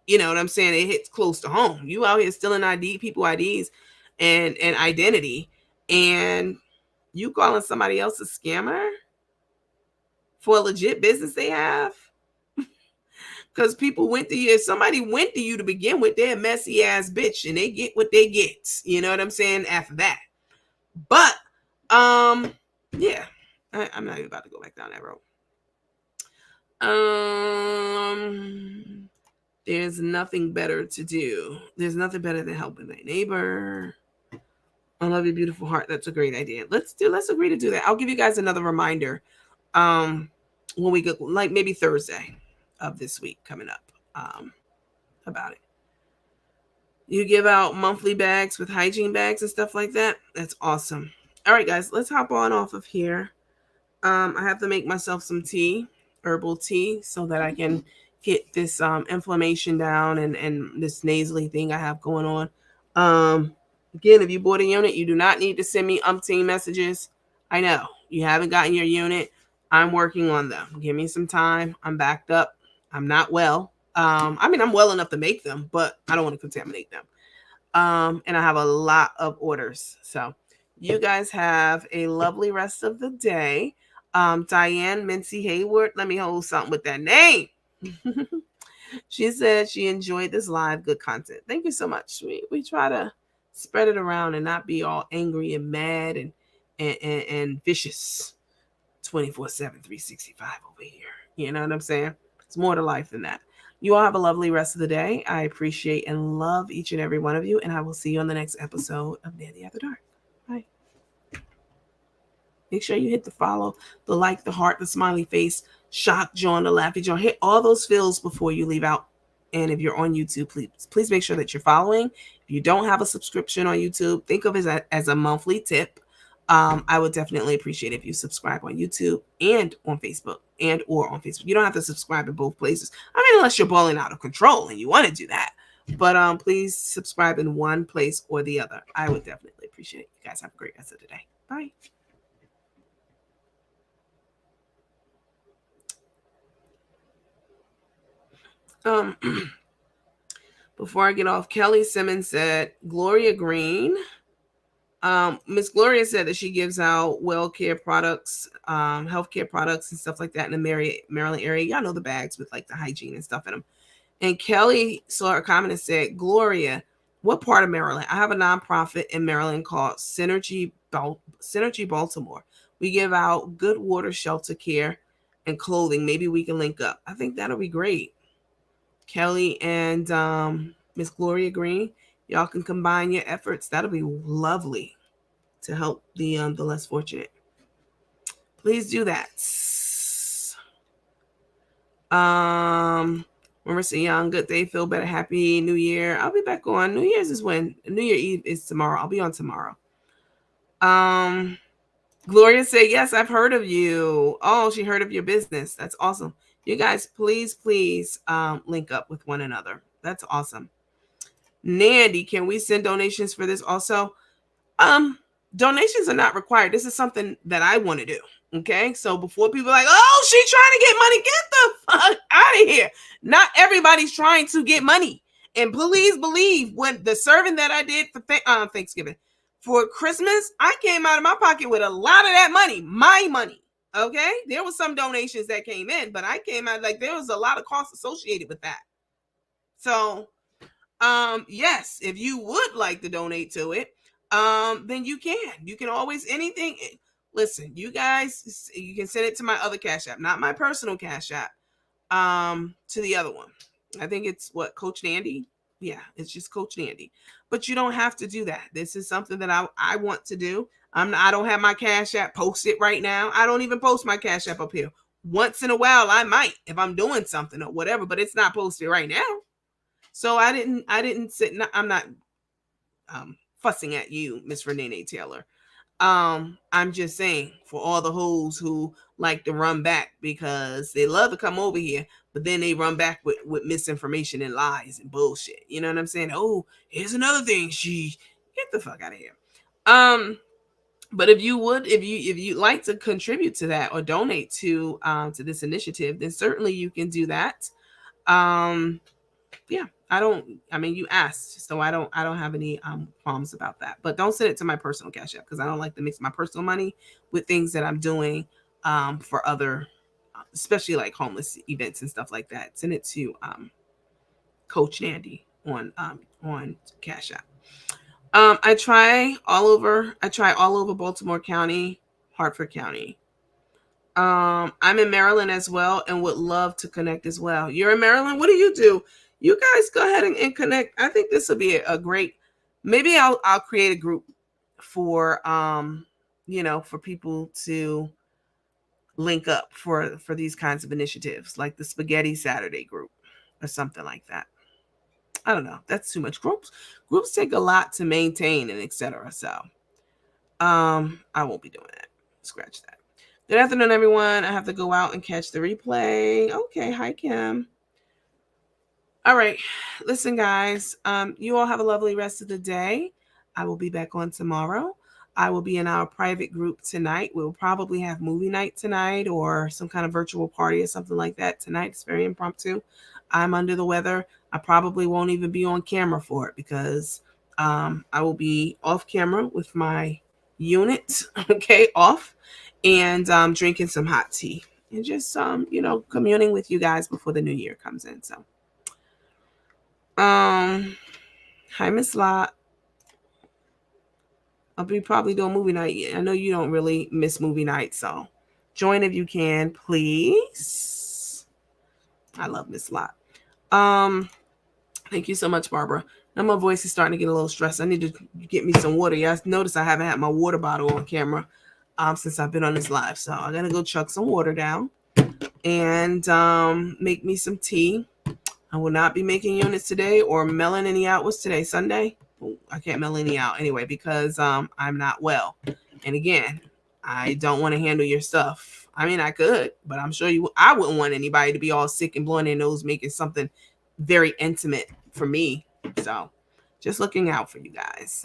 Speaker 2: you know what I'm saying? It hits close to home. You out here stealing people IDs and identity, and you calling somebody else a scammer for a legit business they have. Because people went to you. If somebody went to you to begin with, they're a messy ass bitch, and they get what they get. You know what I'm saying? After that. But yeah. I'm not even about to go back down that road. There's nothing better to do. There's nothing better than helping thy neighbor. I love your beautiful heart. That's a great idea. Let's agree to do that. I'll give you guys another reminder when we go, like maybe Thursday of this week coming up, about it. You give out monthly bags with hygiene bags and stuff like that. That's awesome. All right, guys, let's hop on off of here. I have to make myself some tea, herbal tea, so that I can get this inflammation down and this nasally thing I have going on. Again, if you bought a unit, you do not need to send me umpteen messages. I know you haven't gotten your unit. I'm working on them. Give me some time. I'm backed up. I'm not well. I mean, I'm well enough to make them, but I don't want to contaminate them. And I have a lot of orders. So you guys have a lovely rest of the day. Diane Mincy Hayward, let me hold something with that name. She said she enjoyed this live, good content. Thank you so much. We try to spread it around and not be all angry and mad and vicious 24/7, 365 over here. You know what I'm saying? It's more to life than that. You all have a lovely rest of the day. I appreciate and love each and every one of you, and I will see you on the next episode of Dandy After Dark. Bye. Make sure you hit the follow, the like, the heart, the smiley face, shock John, the laughy John. Hit all those fills before you leave out. And if you're on YouTube, please make sure that you're following. If you don't have a subscription on YouTube, think of it as a monthly tip. I would definitely appreciate it if you subscribe on YouTube and on Facebook or on Facebook. You don't have to subscribe in both places. I mean, unless you're balling out of control and you want to do that. But please subscribe in one place or the other. I would definitely appreciate it. You guys have a great rest of the day. Bye. Before I get off, Kelly Simmons said, Gloria Green. Miss Gloria said that she gives out healthcare products and stuff like that in the Maryland area. Y'all know the bags with like the hygiene and stuff in them. And Kelly saw her comment and said, Gloria, what part of Maryland? I have a nonprofit in Maryland called Synergy Baltimore. We give out good water, shelter care, and clothing. Maybe we can link up. I think that'll be great. Kelly and Miss Gloria Green, y'all can combine your efforts. That'll be lovely to help the less fortunate. Please do that. Marissa Young, good day, feel better, happy New Year. I'll be back on. New Year's is when? New Year Eve is tomorrow. I'll be on tomorrow. Gloria said, yes, I've heard of you. Oh, she heard of your business. That's awesome. You guys, please link up with one another. That's awesome. Nandy, can we send donations for this also? Donations are not required. This is something that I want to do. Okay, so before people are like, oh, she's trying to get money, get the fuck out of here. Not everybody's trying to get money. And please believe, when the serving that I did for Thanksgiving, for Christmas, I came out of my pocket with a lot of that money, my money. Okay, there was some donations that came in, but I came out like there was a lot of costs associated with that. So, yes, if you would like to donate to it, then you can. You can always anything. Listen, you guys, you can send it to my other Cash App, not my personal Cash App. To the other one. I think it's what, Coach Nandy? Yeah, it's just Coach Nandy. But you don't have to do that. This is something that I want to do. I don't have my Cash App posted right now. I don't even post my Cash App up here. Once in a while, I might if I'm doing something or whatever, but it's not posted right now. So I didn't sit. I'm not fussing at you, Miss Renee Taylor. I'm just saying for all the hoes who like to run back because they love to come over here, but then they run back with misinformation and lies and bullshit. You know what I'm saying? Oh, here's another thing. Get the fuck out of here. But if you'd like to contribute to that or donate to this initiative, then certainly you can do that. Yeah, you asked, so I don't have any qualms about that. But don't send it to my personal Cash App, because I don't like to mix my personal money with things that I'm doing for other, especially like homeless events and stuff like that. Send it to Coach Nandy on Cash App. I try all over Baltimore County, Hartford County. I'm in Maryland as well and would love to connect as well. You're in Maryland? What do? You guys go ahead and connect. I think this will be a great, maybe I'll create a group for for people to link up for these kinds of initiatives, like the Spaghetti Saturday group or something like that. I don't know. That's too much. Groups take a lot to maintain and etc. So I won't be doing that. Scratch that. Good afternoon, everyone. I have to go out and catch the replay. Okay. Hi, Kim. All right. Listen, guys, you all have a lovely rest of the day. I will be back on tomorrow. I will be in our private group tonight. We'll probably have movie night tonight or some kind of virtual party or something like that tonight. It's very impromptu. I'm under the weather. I probably won't even be on camera for it because I will be off camera with my unit, okay, off, and drinking some hot tea and just communing with you guys before the new year comes in. So hi, Miss Lot. I'll be probably doing movie night. I know you don't really miss movie night, so join if you can, please. I love Miss Lot. Thank you so much, Barbara. Now my voice is starting to get a little stressed. I need to get me some water. You guys notice I haven't had my water bottle on camera since I've been on this live. So I gotta go chuck some water down and make me some tea. I will not be making units today or mailing any out. What's today? Sunday? I can't mail any out anyway because I'm not well. And again, I don't want to handle your stuff. I mean, I could, but I'm sure I wouldn't want anybody to be all sick and blowing their nose making something very intimate for me. So just looking out for you guys.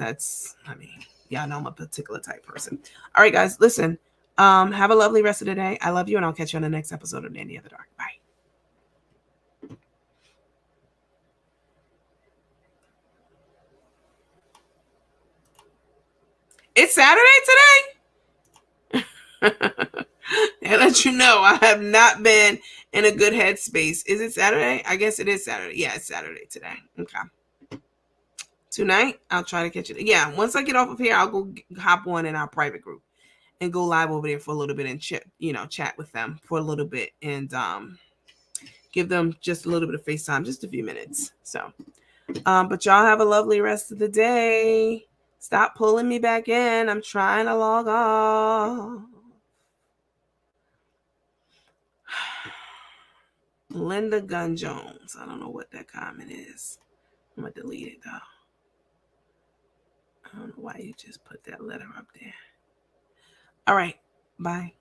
Speaker 2: Y'all know I'm a particular type person. All right, guys, listen, have a lovely rest of the day. I love you, and I'll catch you on the next episode of Nanny of the Dark. Bye. It's Saturday today. And let you know, I have not been in a good headspace. Is it Saturday? I guess it is Saturday. Yeah, it's Saturday today. Okay. Tonight, I'll try to catch it. Yeah, once I get off of here, I'll go hop on in our private group and go live over there for a little bit and chat with them for a little bit and give them just a little bit of FaceTime, just a few minutes. So, but y'all have a lovely rest of the day. Stop pulling me back in. I'm trying to log off. Linda Gunn Jones. I don't know what that comment is. I'm going to delete it, though. I don't know why you just put that letter up there. All right. Bye.